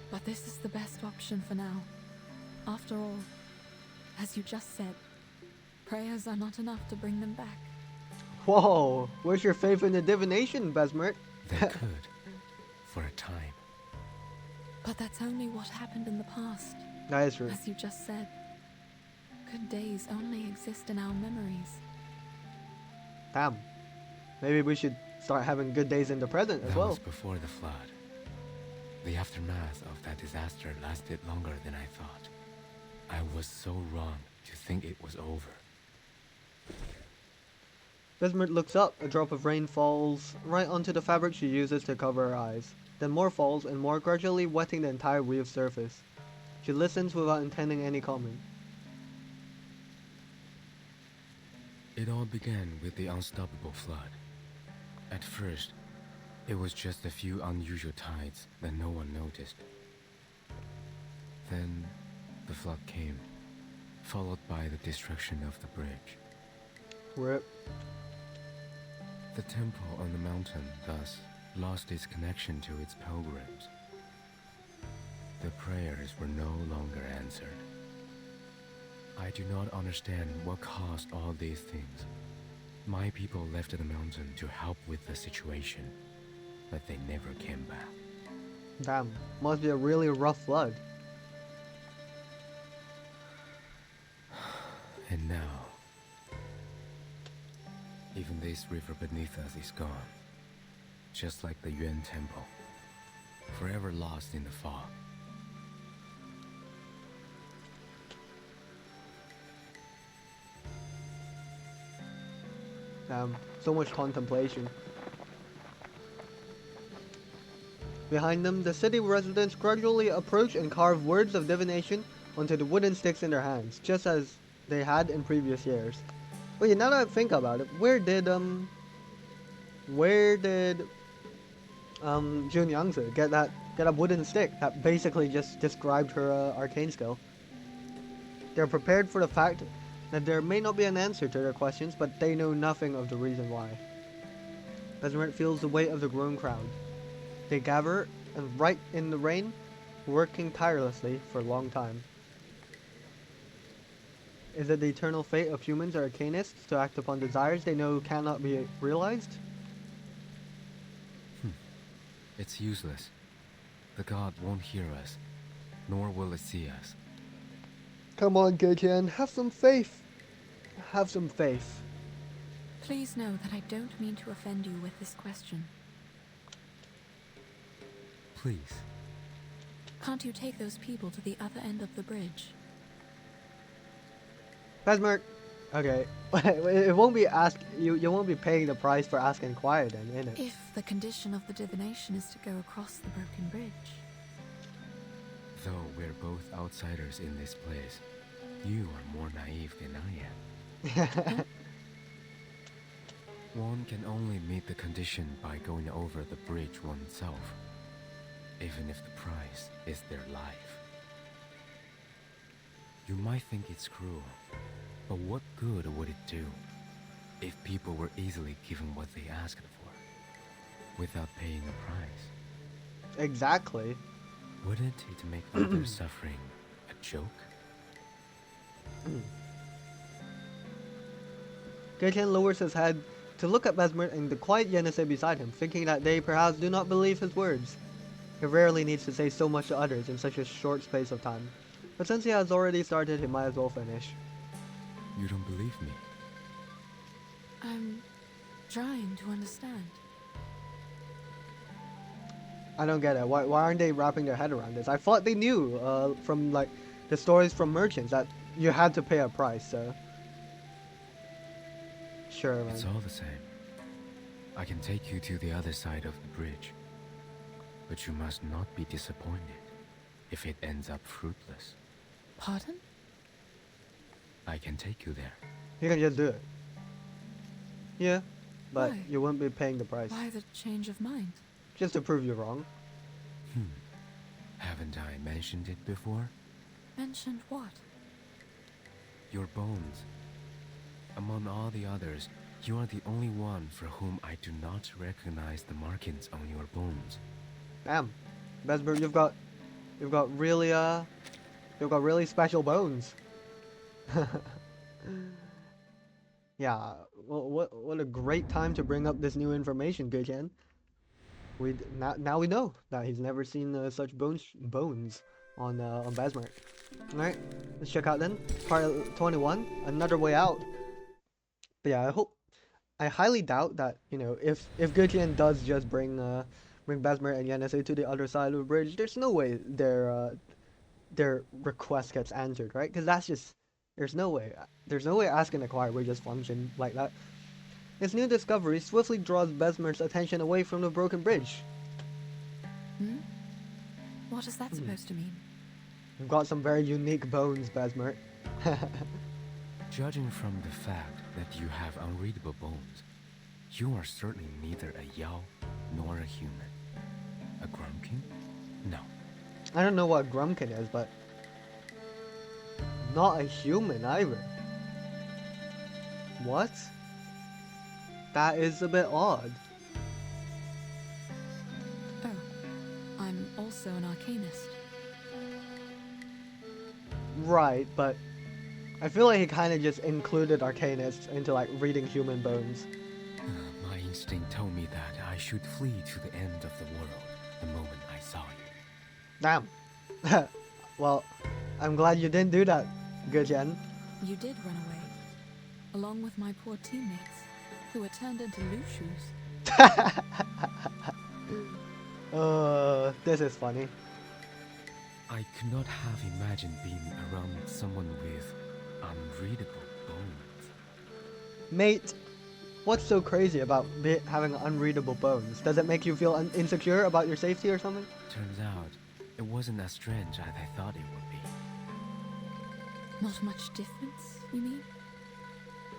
but this is the best option for now. After all, as you just said, prayers are not enough to bring them back. Whoa, where's your faith in the divination, Besmert? They could, for a time. But that's only what happened in the past. That is true. As you just said, good days only exist in our memories. Damn. Maybe we should start having good days in the present as well. That was before the flood. The aftermath of that disaster lasted longer than I thought. I was so wrong to think it was over. Besmert looks up, a drop of rain falls right onto the fabric she uses to cover her eyes. Then more falls, and more, gradually wetting the entire reef surface. She listens without intending any comment. It all began with the unstoppable flood. At first, it was just a few unusual tides that no one noticed. Then, the flood came, followed by the destruction of the bridge. Rip. The temple on the mountain, thus, lost its connection to its pilgrims. The prayers were no longer answered. I do not understand what caused all these things. My people left the mountain to help with the situation, but they never came back. Damn, must be a really rough flood. And now, even this river beneath us is gone, just like the Yuan Temple, forever lost in the fog. Damn, so much contemplation. Behind them, the city residents gradually approach and carve words of divination onto the wooden sticks in their hands, just as they had in previous years. Wait, now that I think about it, where did Jun Yangzi get that wooden stick that basically just described her arcane skill? They're prepared for the fact that there may not be an answer to their questions, but they know nothing of the reason why. Besmert feels the weight of the growing crowd. They gather, and right in the rain, working tirelessly for a long time. Is it the eternal fate of humans or arcanists to act upon desires they know cannot be realized? It's useless. The god won't hear us, nor will it see us. Come on, Geijian, have some faith. Have some faith. Please know that I don't mean to offend you with this question. Please. Can't you take those people to the other end of the bridge? Besmert, okay, it won't be you won't be paying the price for asking quiet then, innit? If the condition of the divination is to go across the broken bridge. Though we're both outsiders in this place, you are more naive than I am. One can only meet the condition by going over the bridge oneself, even if the price is their life. You might think it's cruel, but what good would it do if people were easily given what they asked for, without paying a price? Exactly. Wouldn't it make others' suffering a joke? Geijian lowers his head to look at Besmert and the quiet Yenisei beside him, thinking that they perhaps do not believe his words. He rarely needs to say so much to others in such a short space of time. But since he has already started, he might as well finish. You don't believe me? I'm trying to understand. I don't get it. Why aren't they wrapping their head around this? I thought they knew from like the stories from merchants that you had to pay a price, so... Sure, man. It's all the same. I can take you to the other side of the bridge. But you must not be disappointed if it ends up fruitless. Pardon? I can take you there. You can just do it. Yeah, but Why? you won't be paying the price. Why the change of mind? Just to prove you wrong. Haven't I mentioned it before? Mentioned what? Your bones. Among all the others, you are the only one for whom I do not recognize the markings on your bones. Damn, Besbert, you've got really special bones. Yeah, well, what a great time to bring up this new information, Geijian. Now we know that he's never seen such bones on Besmert. All right, let's check out then part 21, Another Way Out. But yeah, I highly doubt that, you know, if Geijian does just bring Besmert and Yenisei to the other side of the bridge, there's no way their request gets answered, right? Because that's just there's no way asking a choir would just function like that. This new discovery swiftly draws Besmer's attention away from the broken bridge. Hmm? What is that supposed to mean? You've got some very unique bones, Besmer. Judging from the fact that you have unreadable bones, you are certainly neither a Yao nor a human. A Grumkin? No. I don't know what Grumkin is, but not a human either. What? That is a bit odd. Oh, I'm also an arcanist. Right, but I feel like he kind of just included arcanists into like reading human bones. My instinct told me that I should flee to the end of the world the moment I saw you. Damn. Well, I'm glad you didn't do that, Gujen. You did run away, along with my poor teammates, who were turned into Lushus. This is funny. I could not have imagined being around someone with unreadable bones. Mate, what's so crazy about having unreadable bones? Does it make you feel insecure about your safety or something? Turns out, it wasn't as strange as I thought it would be. Not much difference, you mean?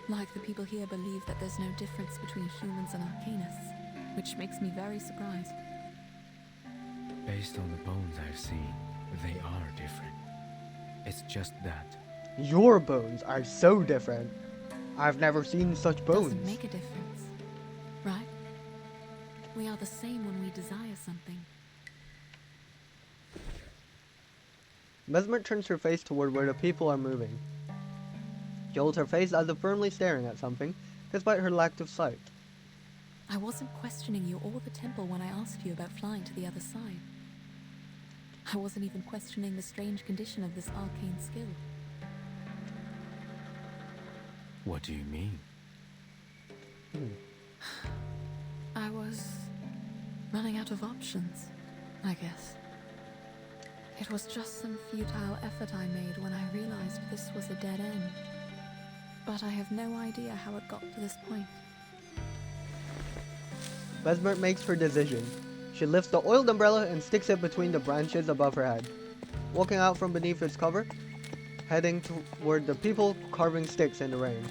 Like the people here believe that there's no difference between humans and arcanists, which makes me very surprised. Based on the bones I've seen, they are different. It's just that. Your bones are so different. I've never seen such bones. Doesn't make a difference, right? We are the same when we desire something. Besmer turns her face toward where the people are moving. She holds her face as if firmly staring at something, despite her lack of sight. I wasn't questioning you or the temple when I asked you about flying to the other side. I wasn't even questioning the strange condition of this arcane skill. What do you mean? I was running out of options, I guess. It was just some futile effort I made when I realized this was a dead end. But I have no idea how it got to this point. Besmer makes her decision. She lifts the oiled umbrella and sticks it between the branches above her head. Walking out from beneath its cover, heading toward the people carving sticks in the rain.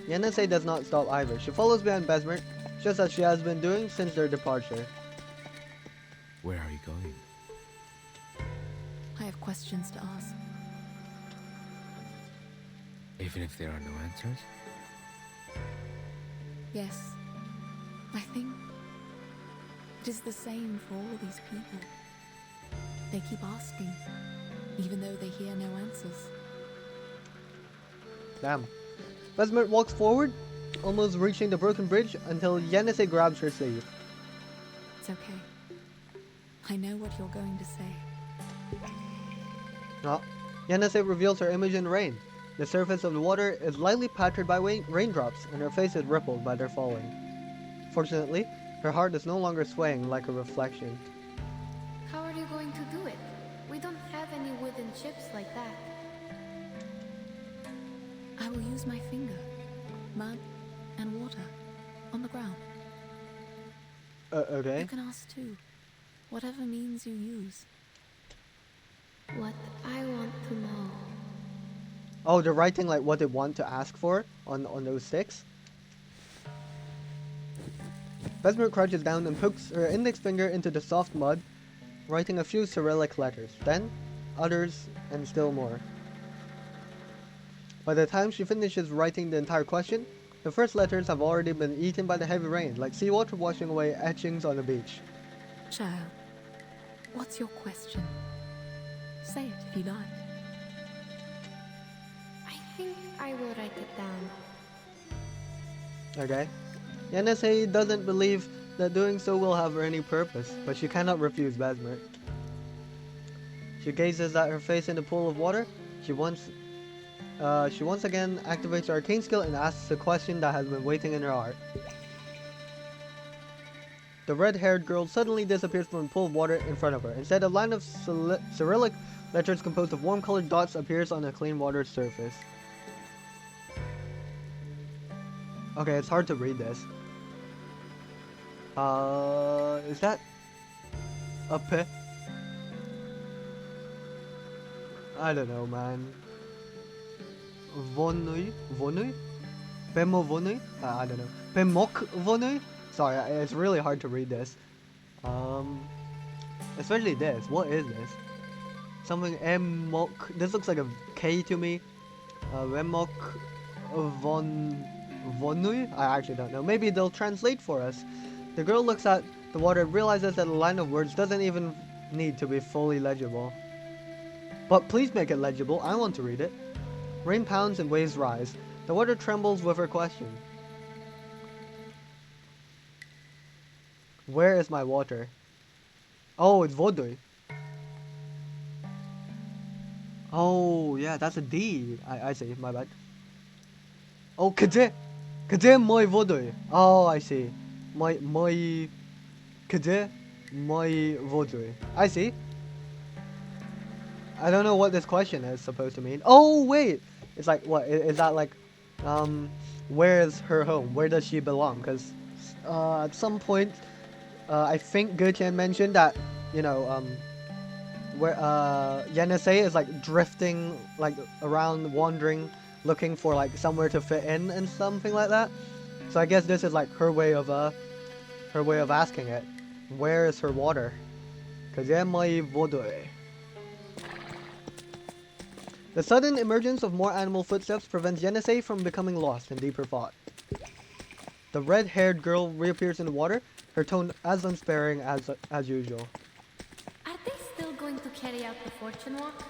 Yenase does not stop either. She follows behind Besmer, just as she has been doing since their departure. Where are you going? I have questions to ask. Even if there are no answers? Yes, I think it is the same for all these people. They keep asking, even though they hear no answers. Damn. Besmer walks forward, almost reaching the broken bridge until Yenase grabs her sleeve. It's okay. I know what you're going to say. Yenase reveals her image in the rain. The surface of the water is lightly pattered by raindrops, and her face is rippled by their falling. Fortunately, her heart is no longer swaying like a reflection. How are you going to do it? We don't have any wooden chips like that. I will use my finger, mud, and water on the ground. Okay. You can ask too, whatever means you use. What I want to know. Oh, they're writing like what they want to ask for on those sticks? Besmer crouches down and pokes her index finger into the soft mud, writing a few Cyrillic letters, then others, and still more. By the time she finishes writing the entire question, the first letters have already been eaten by the heavy rain, like seawater washing away etchings on the beach. Child, what's your question? Say it if you like. I think I will write it down. Okay. Yenase doesn't believe that doing so will have any purpose, but she cannot refuse Besmer. She gazes at her face in the pool of water. She once again activates her arcane skill and asks the question that has been waiting in her heart. The red-haired girl suddenly disappears from the pool of water in front of her. Instead, a line of Cyrillic letters composed of warm-colored dots appears on the clean water surface. Okay, it's hard to read this. Is that a P? I don't know, man. Vonui? Vonui? Pemo Vonui? I don't know. Pemok Vonui? Sorry, it's really hard to read this. Especially this. What is this? Something Emok. This looks like a K to me. Emok Vonui? I actually don't know. Maybe they'll translate for us. The girl looks at the water and realizes that the line of words doesn't even need to be fully legible. But please make it legible. I want to read it. Rain pounds and waves rise. The water trembles with her question. Where is my water? Oh, it's Vodoi. Oh, yeah, that's a D. I see, my bad. Oh, kde moi Vodoi? Oh, I see. Moi kde moi Vodoi? I see. I don't know what this question is supposed to mean. Oh, wait! It's like, what? Is that like, where is her home? Where does she belong? Because, at some point, I think Gochen mentioned that, you know, where, Yenisei is like drifting, like, around, wandering, looking for, like, somewhere to fit in and something like that. So I guess this is like her way of asking it. Where is her water? Kaze mai vodoi. The sudden emergence of more animal footsteps prevents Yenisei from becoming lost in deeper thought. The red-haired girl reappears in the water, her tone as unsparing as usual. Are they still going to carry out the fortune walk?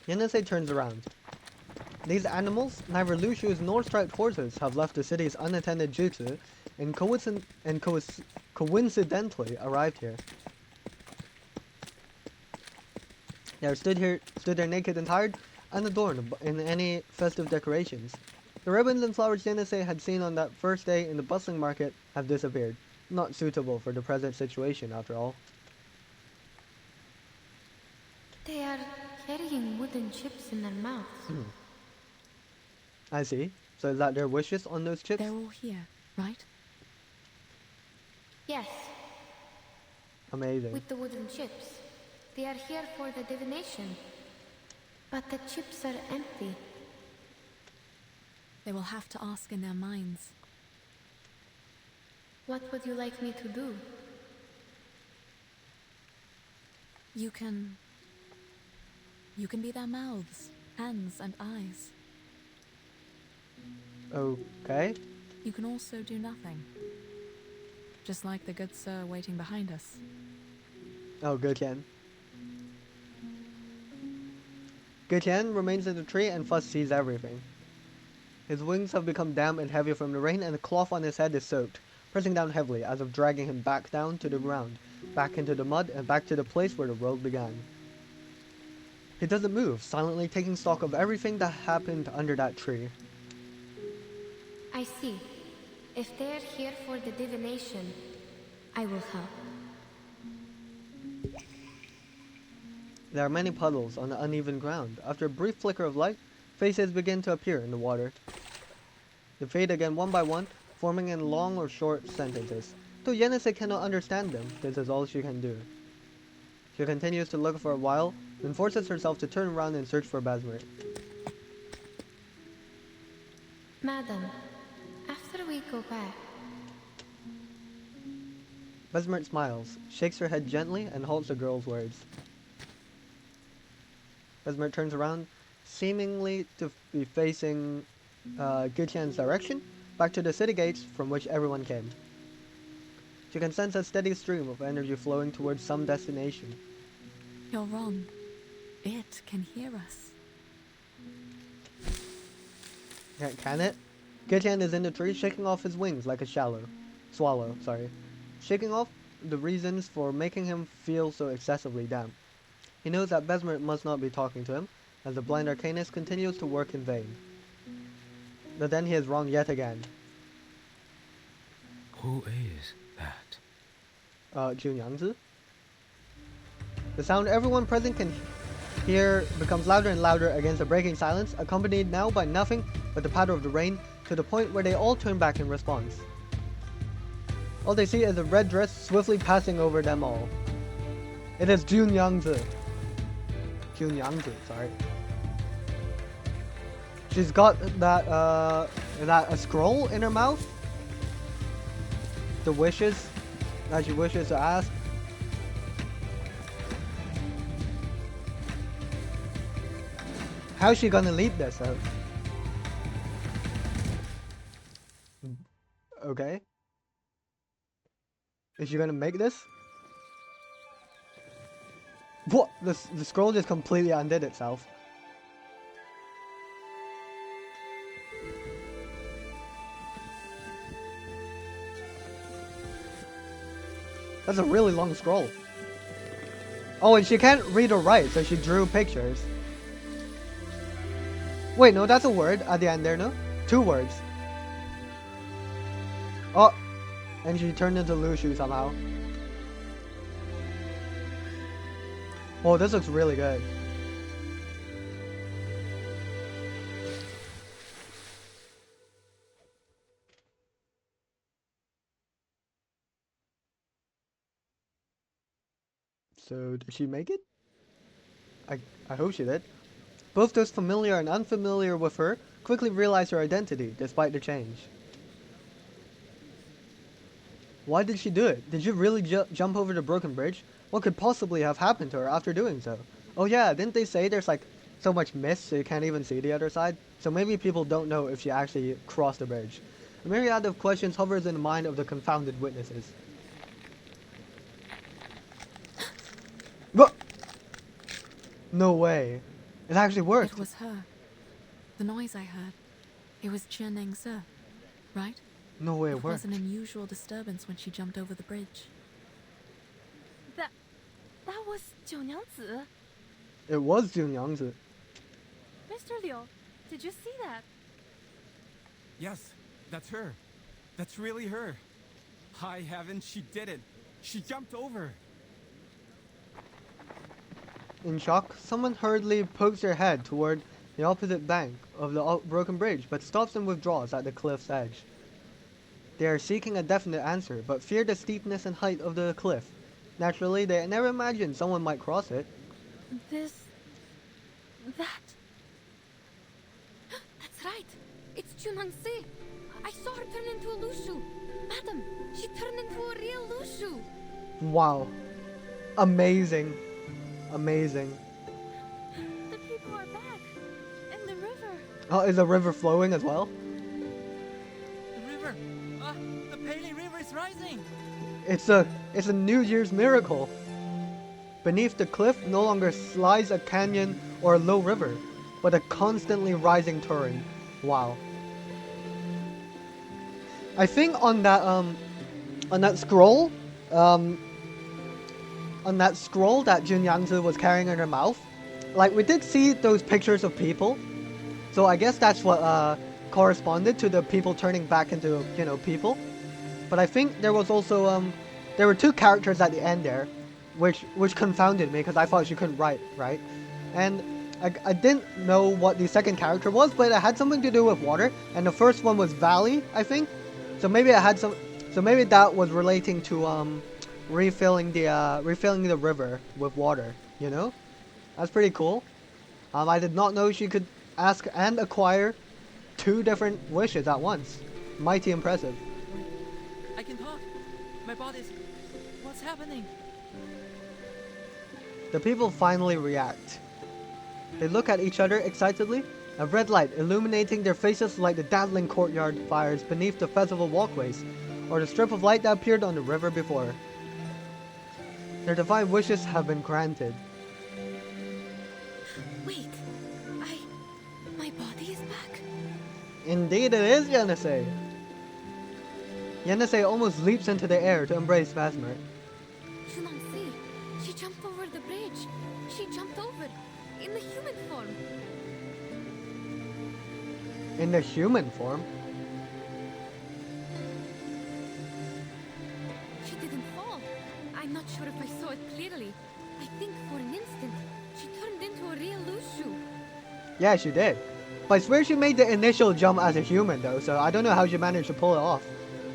Yenisei turns around. These animals, neither Lushus nor striped horses, have left the city's unattended jutsu and coincidentally arrived here. They are stood there naked and tired, unadorned in any festive decorations. The ribbons and flowers Yenisei had seen on that first day in the bustling market have disappeared, not suitable for the present situation after all. They are carrying wooden chips in their mouths. I see. So is that their wishes on those chips? They're all here, right? Yes, Amazing. with the wooden chips. They are here for the divination. But the chips are empty. They will have to ask in their minds. What would you like me to do? You can be their mouths, hands, and eyes. Okay. You can also do nothing. Just like the good sir waiting behind us. Oh, Gochen. Gochen remains in the tree and Fuss sees everything. His wings have become damp and heavy from the rain, and the cloth on his head is soaked, pressing down heavily as if dragging him back down to the ground, back into the mud, and back to the place where the world began. He doesn't move, silently taking stock of everything that happened under that tree. I see. If they are here for the divination, I will help. There are many puddles on the uneven ground. After a brief flicker of light, faces begin to appear in the water. They fade again one by one, forming in long or short sentences. Though Yenisei cannot understand them, this is all she can do. She continues to look for a while, then forces herself to turn around and search for Basmert. Madam, after we go back... Basmert smiles, shakes her head gently, and halts the girl's words. Basmert turns around, seemingly to be facing Guqian's direction, back to the city gates from which everyone came. She can sense a steady stream of energy flowing towards some destination. You're wrong. It can hear us. Can it? Guqian is in the tree, shaking off his wings like a swallow, shaking off the reasons for making him feel so excessively damp. He knows that Basmert must not be talking to him, as the blind arcanist continues to work in vain. But then he is wrong yet again. Who is that? Junyangzi? The sound everyone present can here becomes louder and louder against the breaking silence, accompanied now by nothing but the patter of the rain, to the point where they all turn back in response. All they see is a red dress swiftly passing over them all. It is Jun Yangzi. Jun Yangzi, sorry. She's got that a scroll in her mouth. The wishes that she wishes to ask. How's she gonna lead this out? Okay. Is she gonna make this? What? The scroll just completely undid itself. That's a really long scroll. Oh, and she can't read or write, so she drew pictures. Wait, no, that's a word at the end there, no? 2 words. Oh, and she turned into Lushus somehow. Oh, this looks really good. So, did she make it? I hope she did. Both those familiar and unfamiliar with her quickly realized her identity, despite the change. Why did she do it? Did she really jump over the broken bridge? What could possibly have happened to her after doing so? Oh yeah, didn't they say there's like so much mist so you can't even see the other side? So maybe people don't know if she actually crossed the bridge. A myriad of questions hovers in the mind of the confounded witnesses. What? No way. It actually worked. It was her. The noise I heard. It was Cherneng Se, right? No way it It worked. was an unusual disturbance when she jumped over the bridge. That was Jiu Nyangzi. It was Jun Yangzi. Mr. Liu, did you see that? Yes, that's her. That's really her. High heaven, she did it. She jumped over. In shock, someone hurriedly pokes their head toward the opposite bank of the broken bridge, but stops and withdraws at the cliff's edge. They are seeking a definite answer, but fear the steepness and height of the cliff. Naturally, they never imagined someone might cross it. That. That's right. It's Junang Se. I saw her turn into a Lushu. Madam, she turned into a real Lushu. Wow. Amazing. Amazing. The people are back. And the river. Oh, is the river flowing as well? The river. The Pele River is rising. It's a New Year's miracle. Beneath the cliff no longer lies a canyon or a low river, but a constantly rising torrent. Wow. I think on that scroll, that Jun Yangzi was carrying in her mouth, like we did see those pictures of people, so I guess that's what corresponded to the people turning back into, you know, people. But I think there was also there were 2 characters at the end there, which confounded me because I thought she couldn't write, right? And I didn't know what the second character was, but it had something to do with water, and the first one was Valley, I think. So maybe it had some. So maybe that was relating to refilling the river with water. You know, that's pretty cool. I did not know she could ask and acquire 2 different wishes at once. Mighty impressive. I can talk. My body's... What's happening? The people finally react. They look at each other excitedly, a red light illuminating their faces like the dazzling courtyard fires beneath the festival walkways, or the strip of light that appeared on the river before. Their divine wishes have been granted. Wait. My body is back? Indeed it is, Yenisei. Yenisei almost leaps into the air to embrace Vasmer. Junang Se. She jumped over the bridge. She jumped over. In the human form. In the human form? She didn't fall. I'm not sure if I saw it clearly. I think for an instant, She turned into a real Lushu. Yeah, she did. But I swear she made the initial jump as a human though, so I don't know how she managed to pull it off.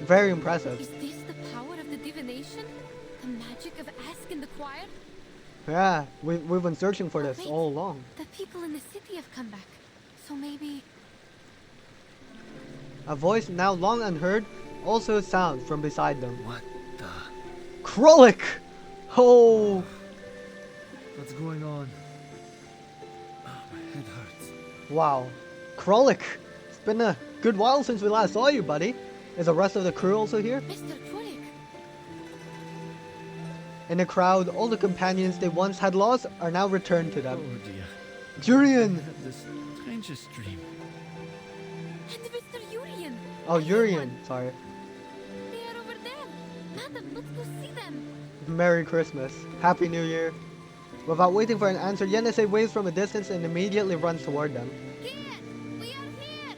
Very impressive. Is this the power of the divination? The magic of Ask in the choir? Yeah, we've been searching for this Wait, all along. the people in the city have come back. So maybe... A voice now long unheard also sounds from beside them. What the? Krollik! Oh! What's going on? Oh, my head hurts. Wow. Krollik! It's been a good while since we last saw you, buddy. Is the rest of the crew also here? Mr. Krollik! In the crowd, all the companions they once had lost are now returned to them. Oh dear. Jurian! I had this strangest dream. And Mr. Urian! Oh, Urian, sorry. They are over there! Madam, let's go see them! Merry Christmas. Happy New Year. Without waiting for an answer, Yennesae waves from a distance and immediately runs toward them. Here! We are here!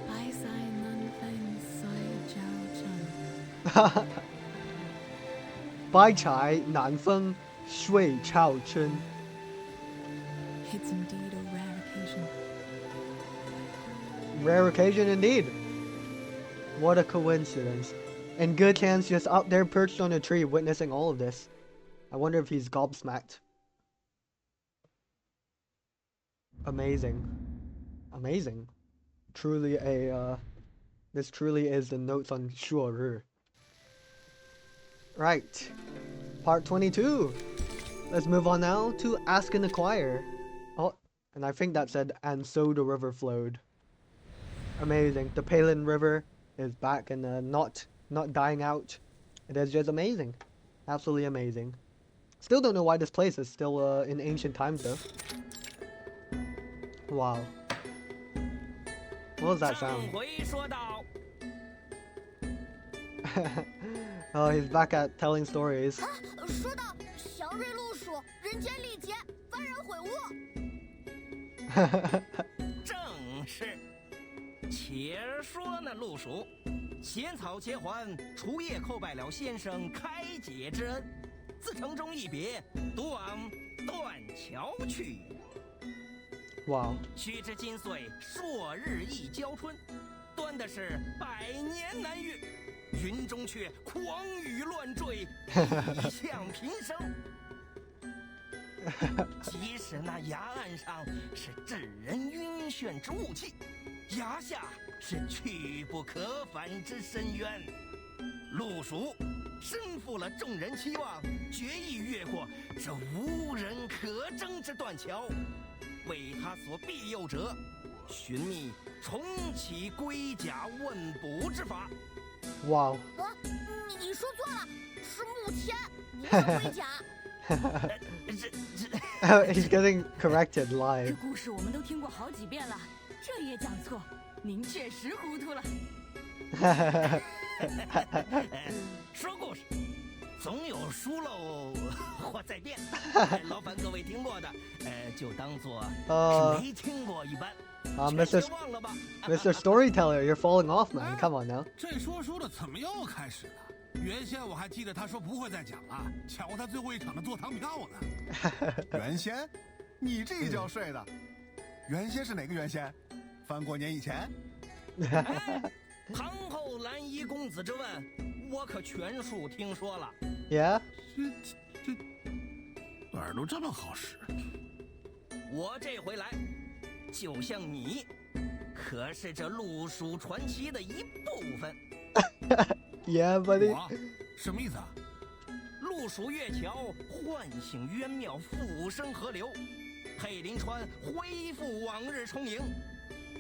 白晒能分水交春。白柴难分水潮春. It's indeed a rare occasion. Rare occasion indeed. What a coincidence. And Good Hand's just up there perched on a tree witnessing all of this. I wonder if he's gobsmacked. Amazing. Amazing. Truly a, this truly is the notes on Shuoru. Right. Part 22. Let's move on now to Ask in the Choir. Oh, and I think that said, and so the river flowed. Amazing. The Palin River is back and not dying out. It is just amazing. Absolutely amazing. Still don't know why this place is still in ancient times though. Wow. What was that sound? Oh, he's back at telling stories. 说到祥瑞路数，人间历劫，幡然悔悟。正是。且说那路数，衔草结环，除夜叩拜了先生开解之恩，自城中一别，独往断桥去。哇！须知今岁朔日一交春，端的是百年难遇。云中却狂雨乱坠，异象频生。即使那崖岸上是致人晕眩之雾气，崖下是去不可返之深渊。陆蜀身负了众人期望，决意越过这无人可争之断桥，为他所庇佑者，寻觅重启龟甲问卜之法。哇！你说错了，是木签，不是龟甲。He's getting corrected live. 这故事我们都听过好几遍了，这也讲错，您确实糊涂了。说故事，总有疏漏或再变，劳烦各位听过的，就当做是没听过一般。Mr. Storyteller, you're falling off, man. Come on now. 这说书的怎么又开始了？原先我还记得他说不会再讲了，瞧他最后一场的坐堂票呢。原先？你这一觉睡的？原先是哪个原先？翻过年以前？唐后蓝衣公子之问，我可全数听说了。Yeah？ 这耳朵这么好使？我这回来，就像你，可是这陆蜀传奇的一部分。Yeah, buddy. 什么意思啊？陆蜀月桥唤醒渊庙，复生河流，佩林川恢复往日充盈，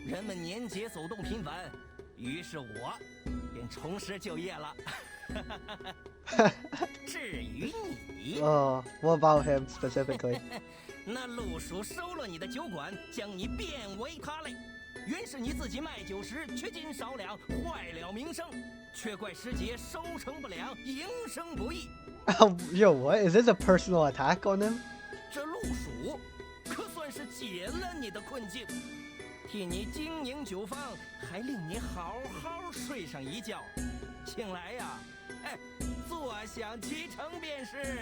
人们年节走动频繁，于是我便重拾就业了。至于你，what about him specifically? 那陆蜀收了你的酒馆，将你变为他类。原是你自己卖酒时缺斤少两，坏了名声，却怪时节收成不良，营生不易。Yo, what? Is this a personal attack on him? 这陆蜀可算是解了你的困境，替你经营酒坊，还令你好好睡上一觉。请来呀，坐享其成便是。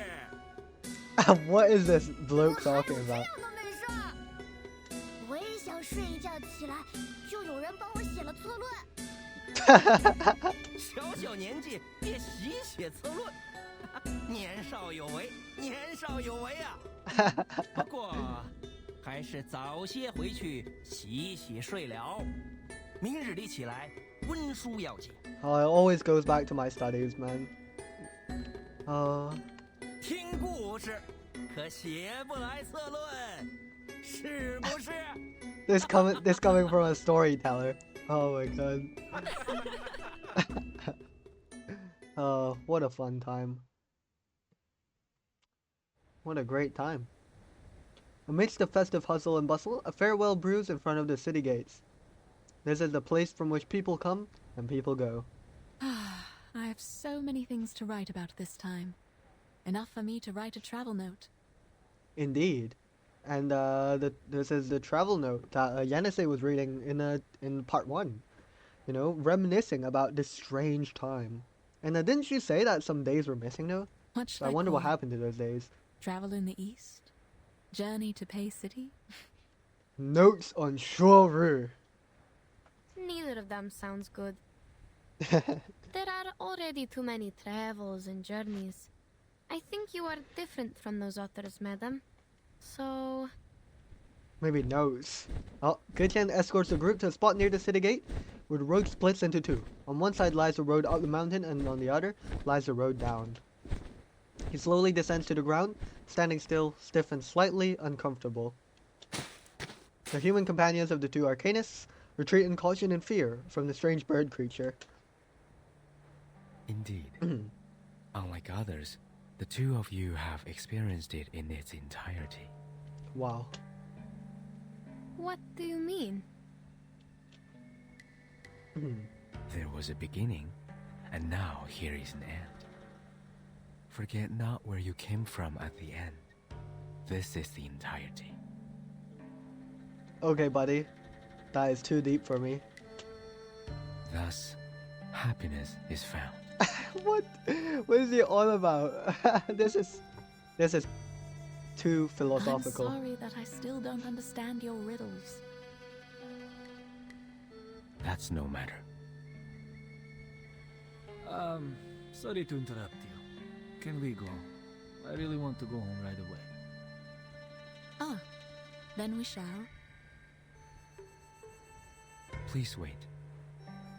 What is this bloke talking about? 我也想睡一觉起来，就有人帮我写了策论。小小年纪便习写策论，年少有为，年少有为啊！不过，还是早些回去洗洗睡了，明日里起来温书要紧。Oh, it always goes back to my studies, man. 听故事，可写不来策论，是不是？ This coming from a storyteller. Oh my god. Oh, what a fun time. What a great time. Amidst the festive hustle and bustle, a farewell brews in front of the city gates. This is the place from which people come and people go. I have so many things to write about this time. Enough for me to write a travel note. Indeed. And this is the travel note that Yanase was reading in part 1. You know, reminiscing about this strange time. And didn't you say that some days were missing though? What should I wonder call what it? happened to those days. Travel in the East? Journey to Pei City? Notes on Shoru. Neither of them sounds good. There are already too many travels and journeys. I think you are different from those authors, madam. So... Maybe notes. Oh, Gutian escorts the group to a spot near the city gate, where the road splits into two. On one side lies the road up the mountain, and on the other lies the road down. He slowly descends to the ground, standing still, stiff and slightly uncomfortable. The human companions of the two arcanists retreat in caution and fear from the strange bird creature. Indeed. Unlike others, the two of you have experienced it in its entirety. Wow. What do you mean? There was a beginning, and now here is an end. Forget not where you came from at the end. This is the entirety. Okay, buddy. That is too deep for me. Thus, happiness is found. What? What is he on about? This is too philosophical. I'm sorry that I still don't understand your riddles. That's no matter. Sorry to interrupt you. Can we go? I really want to go home right away. Ah, then we shall. Please wait.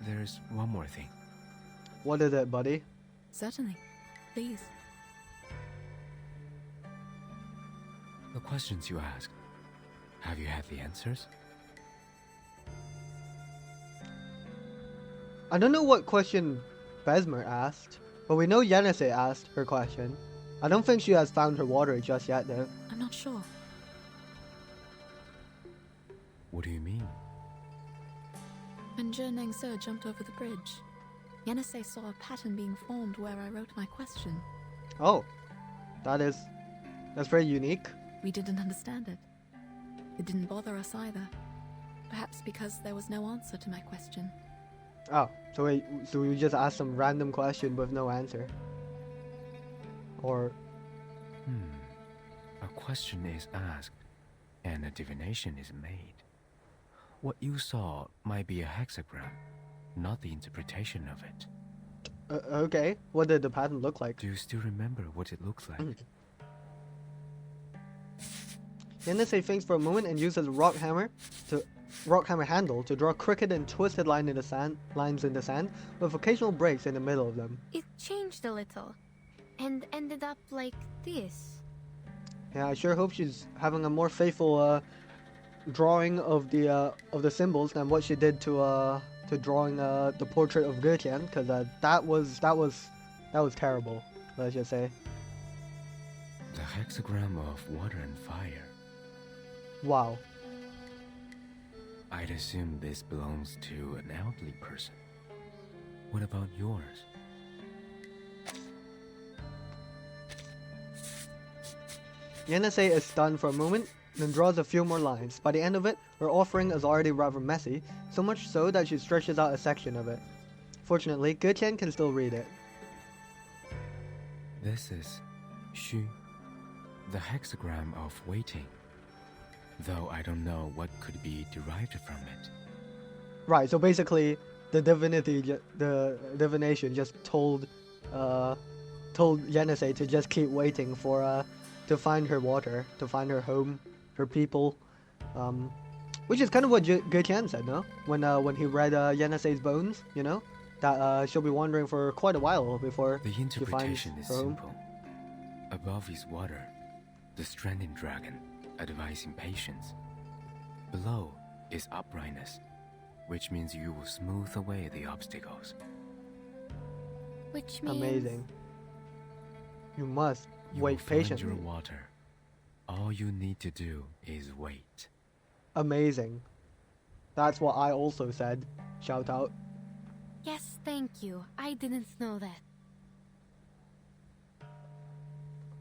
There's one more thing. What is it, buddy? Certainly. Please. The questions you asked, have you had the answers? I don't know what question Besmer asked, but we know Yanase asked her question. I don't think she has found her water just yet, though. I'm not sure. What do you mean? When Zheneng Se jumped over the bridge, Yanase saw a pattern being formed where I wrote my question. Oh, that's very unique. We didn't understand it. It didn't bother us either. Perhaps because there was no answer to my question. Oh, so we just asked some random question with no answer. Or... A question is asked, and a divination is made. What you saw might be a hexagram, not the interpretation of it. Okay, what did the pattern look like? Do you still remember what it looks like? Yanase thinks for a moment and uses a rock hammer handle to draw crooked and twisted lines in the sand, with occasional breaks in the middle of them. It changed a little, and ended up like this. Yeah, I sure hope she's having a more faithful drawing of the symbols than what she did to drawing the portrait of Gutian, because that was terrible. Let's just say. The hexagram of water and fire. Wow. I'd assume this belongs to an elderly person. What about yours? Yanase is stunned for a moment, then draws a few more lines. By the end of it, her offering is already rather messy, so much so that she stretches out a section of it. Fortunately, Gutian can still read it. This is Xu. The hexagram of waiting. Though I don't know what could be derived from it. Right, so basically, the divination just told Yenisei to just keep waiting for to find her water, to find her home, her people, which is kind of what Getian said, no? When he read Yenisei's bones, you know, that she'll be wandering for quite a while before the interpretation she finds is her home. simple. Above is water, the stranded dragon, advising patience. Below is uprightness, which means you will smooth away the obstacles. Which means... Amazing. You must You wait will find patiently. your water. All you need to do is wait. Amazing. That's what I also said. Shout out. Yes, thank you. I didn't know that.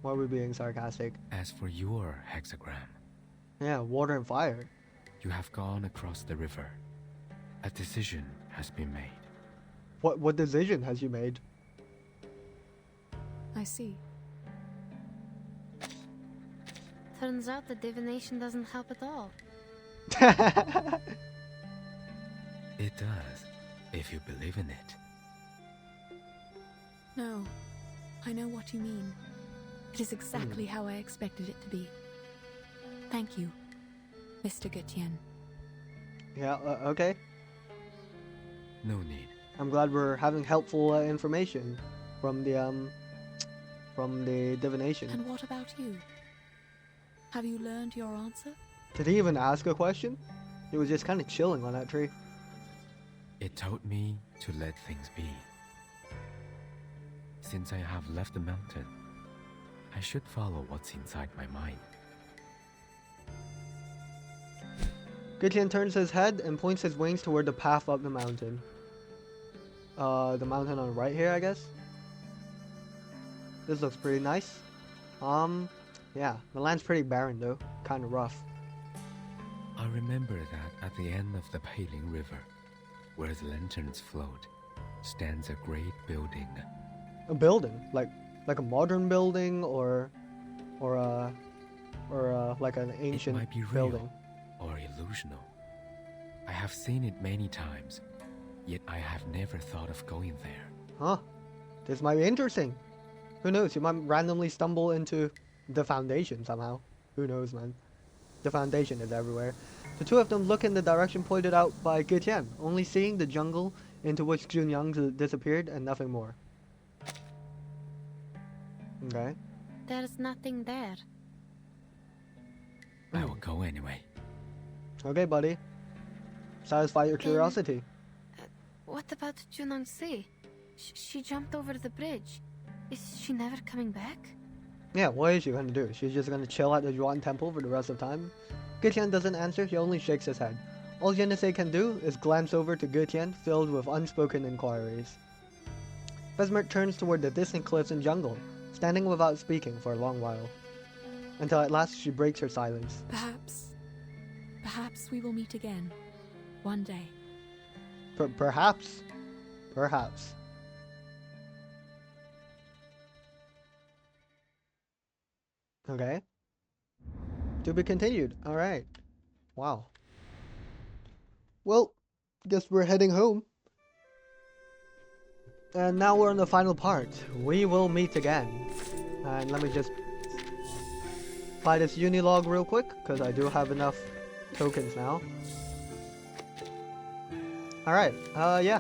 Why are we being sarcastic? As for your hexagram, Yeah, water and fire. you have gone across the river. A decision has been made. What decision has you made? I see. Turns out the divination doesn't help at all. It does, if you believe in it. No, I know what you mean. It is exactly how I expected it to be. Thank you, Mr. Gutian. Yeah, okay. No need. I'm glad we're having helpful information from the divination. And what about you? Have you learned your answer? Did he even ask a question? He was just kind of chilling on that tree. It told me to let things be. Since I have left the mountain, I should follow what's inside my mind. Gutian turns his head and points his wings toward the path up the mountain. The mountain on the right here, I guess. This looks pretty nice. Yeah, the land's pretty barren though, kind of rough. I remember that at the end of the Peiling River, where the lanterns float, stands a great building. A building, like a modern building, or like an ancient it might be real building. Or illusional. I have seen it many times, yet I have never thought of going there. Huh? This might be interesting. Who knows? You might randomly stumble into the foundation somehow. Who knows, man? The foundation is everywhere. The two of them look in the direction pointed out by Getian, only seeing the jungle into which Junyang disappeared and nothing more. Okay. There's nothing there. I will go anyway. Okay, buddy. Satisfy your curiosity. What about Junangsi? She jumped over the bridge. Is she never coming back? Yeah, what is she gonna do? She's just gonna chill at the Yuan temple for the rest of the time? Gutian doesn't answer, he only shakes his head. All Yenisei can do is glance over to Gutian, filled with unspoken inquiries. Besmert turns toward the distant cliffs and jungle, standing without speaking for a long while. Until at last she breaks her silence. Perhaps we will meet again. One day. Perhaps. Perhaps. Okay. To be continued. Alright. Wow. Well, guess we're heading home. And now we're on the final part. We will meet again. And let me just buy this Unilog real quick, because I do have enough tokens now. Alright, yeah.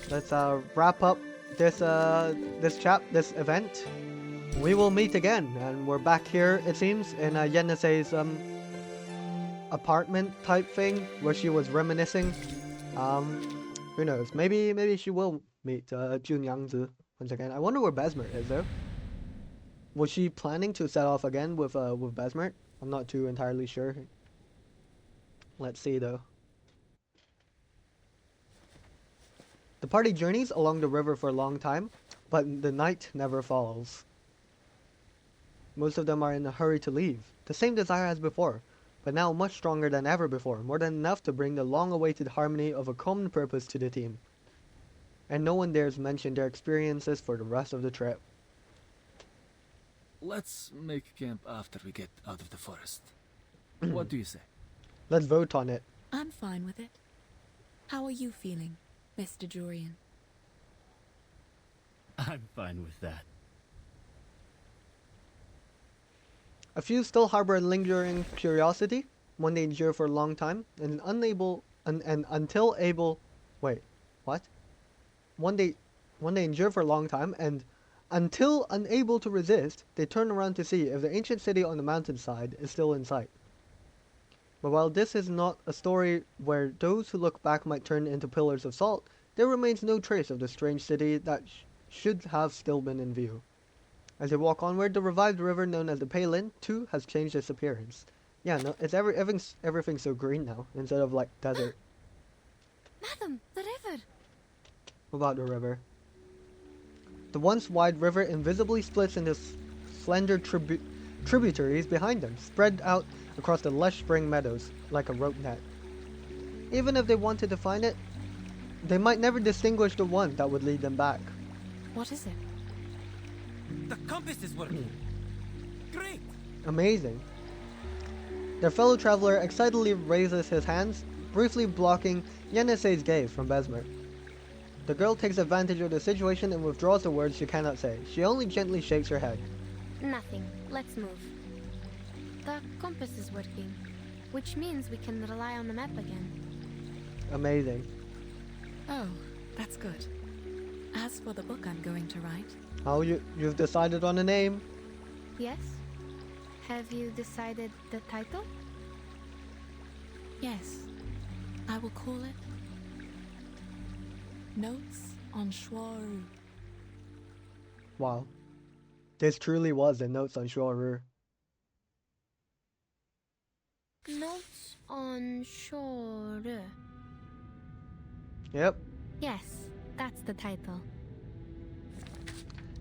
Let's wrap up this this event. We will meet again, and we're back here, it seems, in Yenisei's apartment type thing, where she was reminiscing. Who knows? Maybe she will meet Junyangzi once again. I wonder where Besmert is, though. Was she planning to set off again with Besmert? I'm not too entirely sure. Let's see, though. The party journeys along the river for a long time, but the night never falls. Most of them are in a hurry to leave, the same desire as before, but now much stronger than ever before, more than enough to bring the long-awaited harmony of a common purpose to the team. And no one dares mention their experiences for the rest of the trip. let's make camp after we get out of the forest. What do you say? Let's vote on it. I'm fine with it. How are you feeling, Mr. Jorian? I'm fine with that. A few still harbor a lingering curiosity, one they endure for a long time, and until able... Wait, what? One they endure for a long time, and until unable to resist, they turn around to see if the ancient city on the mountainside is still in sight. But while this is not a story where those who look back might turn into pillars of salt, there remains no trace of the strange city that should have still been in view. As they walk onward, the revived river known as the Palin, too, has changed its appearance. Yeah, no, it's everything's so green now, instead of like desert. Madam, the river! What about the river? The once wide river invisibly splits into slender tributaries behind them, spread out across the lush spring meadows like a rope net. Even if they wanted to find it, they might never distinguish the one that would lead them back. What is it? The compass is working. Great! Amazing. Their fellow traveler excitedly raises his hands, briefly blocking Yenisei's gaze from Besmer. The girl takes advantage of the situation and withdraws the words she cannot say. She only gently shakes her head. Nothing. Let's move. The compass is working, which means we can rely on the map again. Amazing. Oh, that's good. As for the book I'm going to write... Oh, you've decided on a name? Yes? Have you decided the title? Yes. I will call it... Notes on Shuaru. Wow. This truly was the Notes on Shuaru. Notes on Shore. Yep. Yes, that's the title.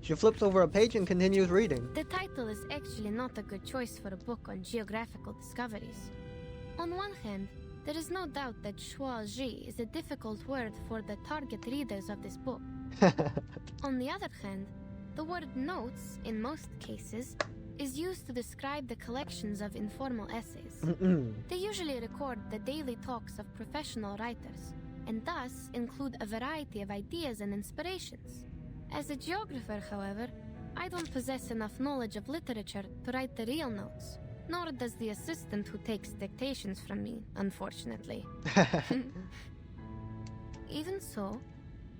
She flips over a page and continues reading. The title is actually not a good choice for a book on geographical discoveries. On one hand, there is no doubt that Shuaji is a difficult word for the target readers of this book. On the other hand, the word notes, in most cases, is used to describe the collections of informal essays. They usually record the daily talks of professional writers, and thus include a variety of ideas and inspirations. As a geographer, however, I don't possess enough knowledge of literature to write the real notes, nor does the assistant who takes dictations from me, unfortunately. Even so,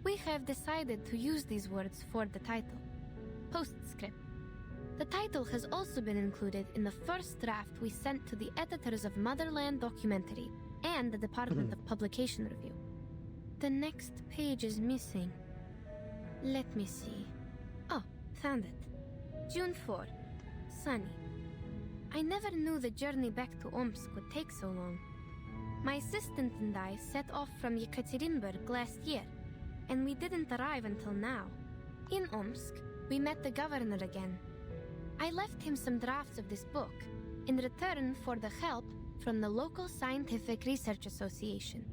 we have decided to use these words for the title. Postscript. The title has also been included in the first draft we sent to the editors of Motherland Documentary and the Department of Publication Review. The next page is missing. Let me see. Oh, found it. June 4. Sunny. I never knew the journey back to Omsk would take so long. My assistant and I set off from Yekaterinburg last year, and we didn't arrive until now. In Omsk, we met the governor again. I left him some drafts of this book in return for the help from the local Scientific Research Association.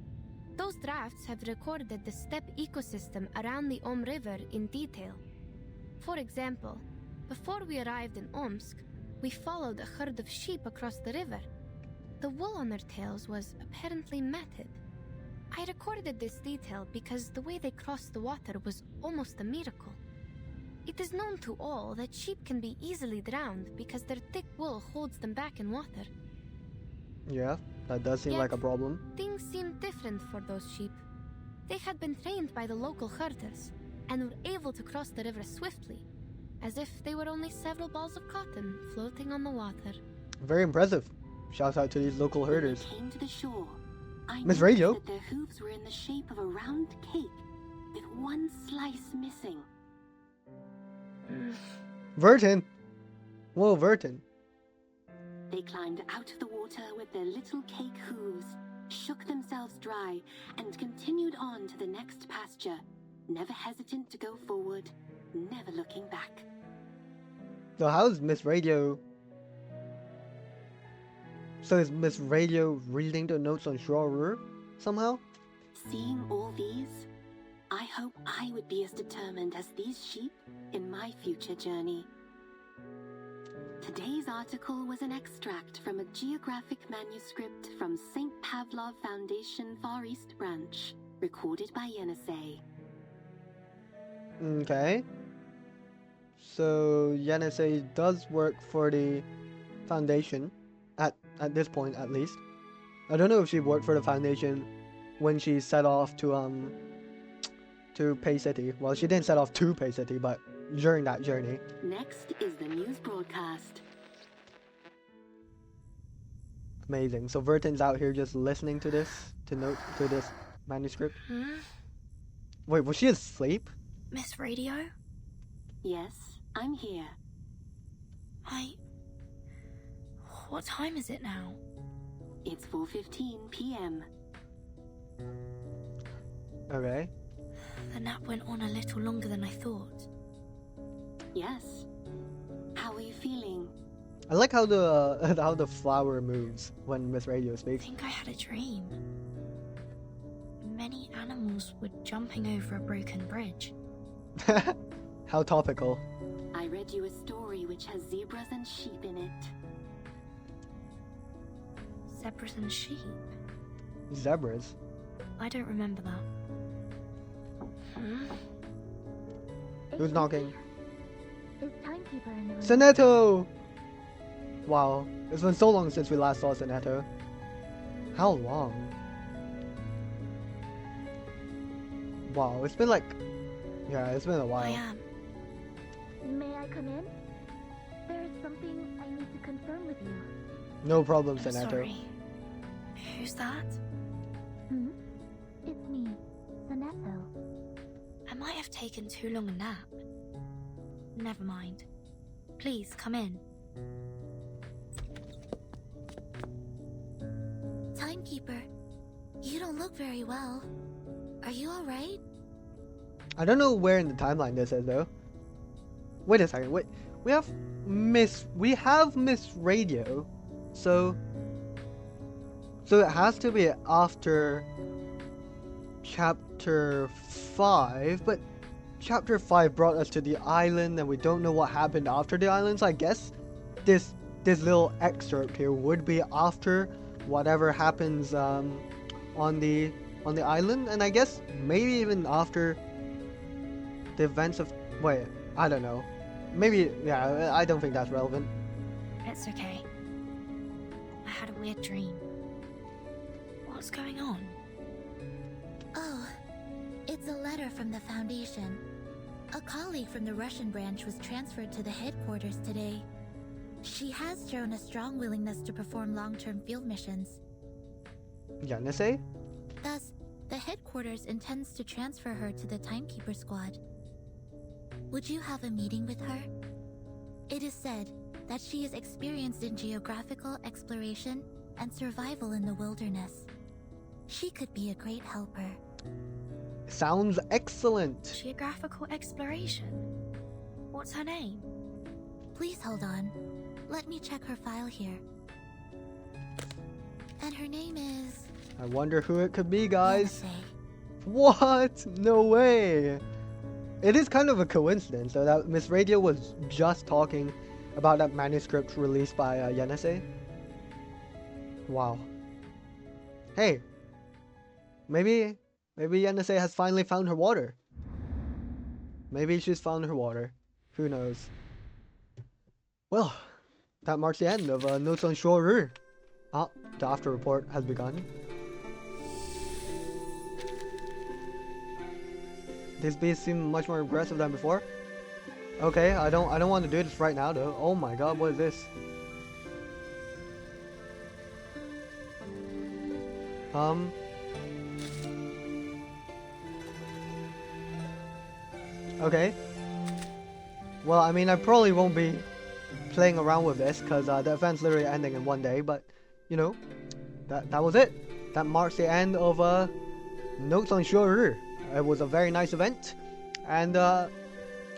Those drafts have recorded the steppe ecosystem around the Om River in detail. For example, before we arrived in Omsk, we followed a herd of sheep across the river. The wool on their tails was apparently matted. I recorded this detail because the way they crossed the water was almost a miracle. It is known to all that sheep can be easily drowned because their thick wool holds them back in water. Yeah, that does seem like a problem. Things seemed different for those sheep. They had been trained by the local herders and were able to cross the river swiftly, as if they were only several balls of cotton floating on the water. Very impressive. Shouts out to these local herders. When they came to the shore, I Miss noticed Radio? that their hooves were in the shape of a round cake, with one slice missing. Vertin! Whoa, Vertin. They climbed out of the water with their little cake hooves, shook themselves dry, and continued on to the next pasture, never hesitant to go forward, never looking back. So how's Miss Radio? So is Miss Radio reading the notes on Shuaru somehow? Seeing all these, I hope I would be as determined as these sheep in my future journey. Today's article was an extract from a geographic manuscript from St. Pavlov Foundation Far East Branch, recorded by Yenisei. Okay. So Yenisei does work for the Foundation, at this point at least. I don't know if she worked for the Foundation when she set off to Pay City. Well, she didn't set off to Pay City, but during that journey. Next is the news broadcast. Amazing. So Vertin's out here just listening to this, to this manuscript. Wait, was she asleep? Miss Radio? Yes, I'm here. What time is it now? It's 4:15 p.m. Okay. The nap went on a little longer than I thought. Yes. How are you feeling? I like how the flower moves when Miss Radio speaks. I think I had a dream. Many animals were jumping over a broken bridge. How topical. I read you a story which has zebras and sheep in it. Zebras and sheep? Zebras? I don't remember that. Who's knocking? Is Timekeeper in the room? Sonetto! Wow, it's been so long since we last saw Sonetto. How long? Wow, it's been like... Yeah, it's been a while. I am. May I come in? There is something I need to confirm with you. No problem, I'm Sonetto. sorry. Who's that? It's me, Sonetto. I might have taken too long a nap. Never mind. Please, come in. Timekeeper, you don't look very well. Are you alright? I don't know where in the timeline this is though. Wait a second, wait. We have Miss Radio. So it has to be after chapter 5, but chapter 5 brought us to the island and we don't know what happened after the island, so I guess this little excerpt here would be after whatever happens on the island, and I guess maybe even after the events of... Wait, I don't know. Maybe, yeah, I don't think that's relevant. It's okay. I had a weird dream. What's going on? Oh, it's a letter from the Foundation. A colleague from the Russian branch was transferred to the headquarters today. She has shown a strong willingness to perform long-term field missions. Yenisei? Thus, the headquarters intends to transfer her to the Timekeeper Squad. Would you have a meeting with her? It is said that she is experienced in geographical exploration and survival in the wilderness. She could be a great helper. Sounds excellent. Geographical exploration? What's her name? Please hold on. Let me check her file here. And her name is... I wonder who it could be, guys. Yenisei. What? No way. It is kind of a coincidence though that Miss Radio was just talking about that manuscript released by Yenisei. Wow. Hey. Maybe Yenisei has finally found her water. Maybe she's found her water. Who knows? Well, that marks the end of Notes on Shore. Ah, the after report has begun. These beasts seem much more aggressive than before. Okay, I don't want to do this right now though. Oh my god, what is this? Okay. Well, I mean, I probably won't be playing around with this because the event's literally ending in one day, but you know, that was it. That marks the end of Notes on Shore. It was a very nice event, and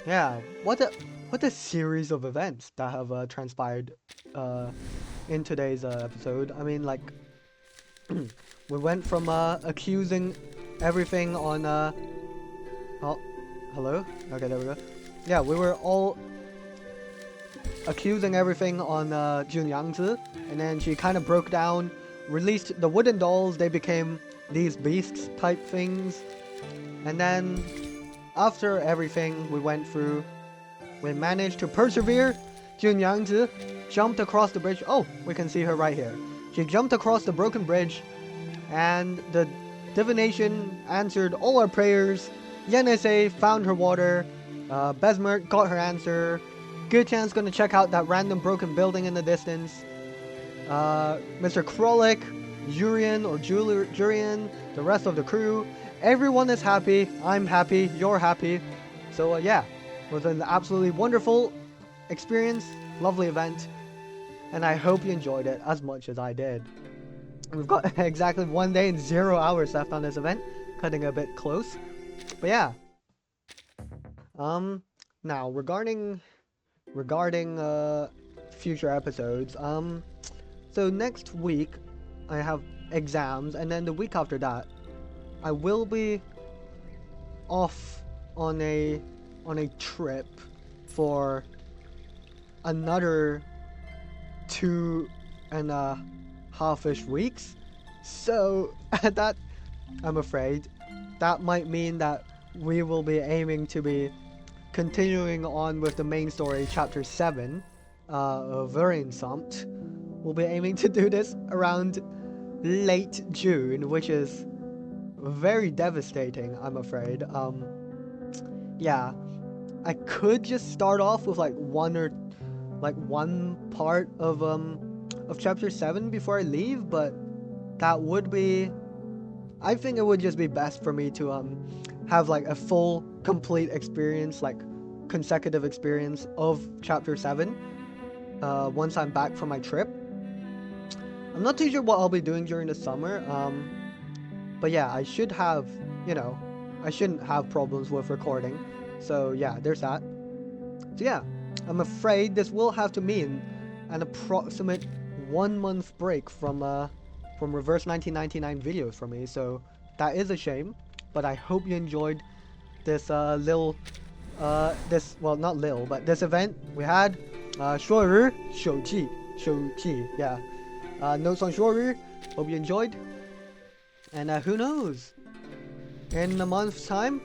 yeah, what a series of events that have transpired in today's episode. I mean, like, we went from accusing everything on oh, hello? Okay, there we go. Yeah, we were all accusing everything on Jun Yangzi, and then she kind of broke down, released the wooden dolls. They became these beasts type things, and then after everything we went through, we managed to persevere. Jun Yangzi jumped across the bridge. Oh, we can see her right here. She jumped across the broken bridge, and the divination answered all our prayers. Yenese found her water. Besmer got her answer. Gutian's gonna check out that random broken building in the distance. Mr. Krolik, Jurian, the rest of the crew, everyone is happy. I'm happy. You're happy. So yeah, it was an absolutely wonderful experience, lovely event, and I hope you enjoyed it as much as I did. We've got exactly 1 day and 0 hours left on this event, cutting a bit close, but yeah. Now regarding future episodes, so next week I have exams, and then the week after that I will be off on a trip for another 2.5-ish weeks. So that, I'm afraid, that might mean that we will be aiming to be continuing on with the main story, chapter 7 of Vereinsamt. We'll be aiming to do this around late June, which is very devastating, I'm afraid. Yeah, I could just start off with like one part of chapter 7 before I leave, but that would be, I think it would just be best for me to have like a full complete experience, like consecutive experience of chapter 7 once I'm back from my trip. I'm not too sure what I'll be doing during the summer, but yeah, I should have, I shouldn't have problems with recording. So yeah, there's that. So yeah, I'm afraid this will have to mean an approximate 1 month break from Reverse 1999 videos for me. So that is a shame, but I hope you enjoyed this this event we had. 说日手记 yeah. Notes on 说日. Hope you enjoyed. And who knows? In a month's time,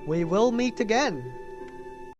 we will meet again.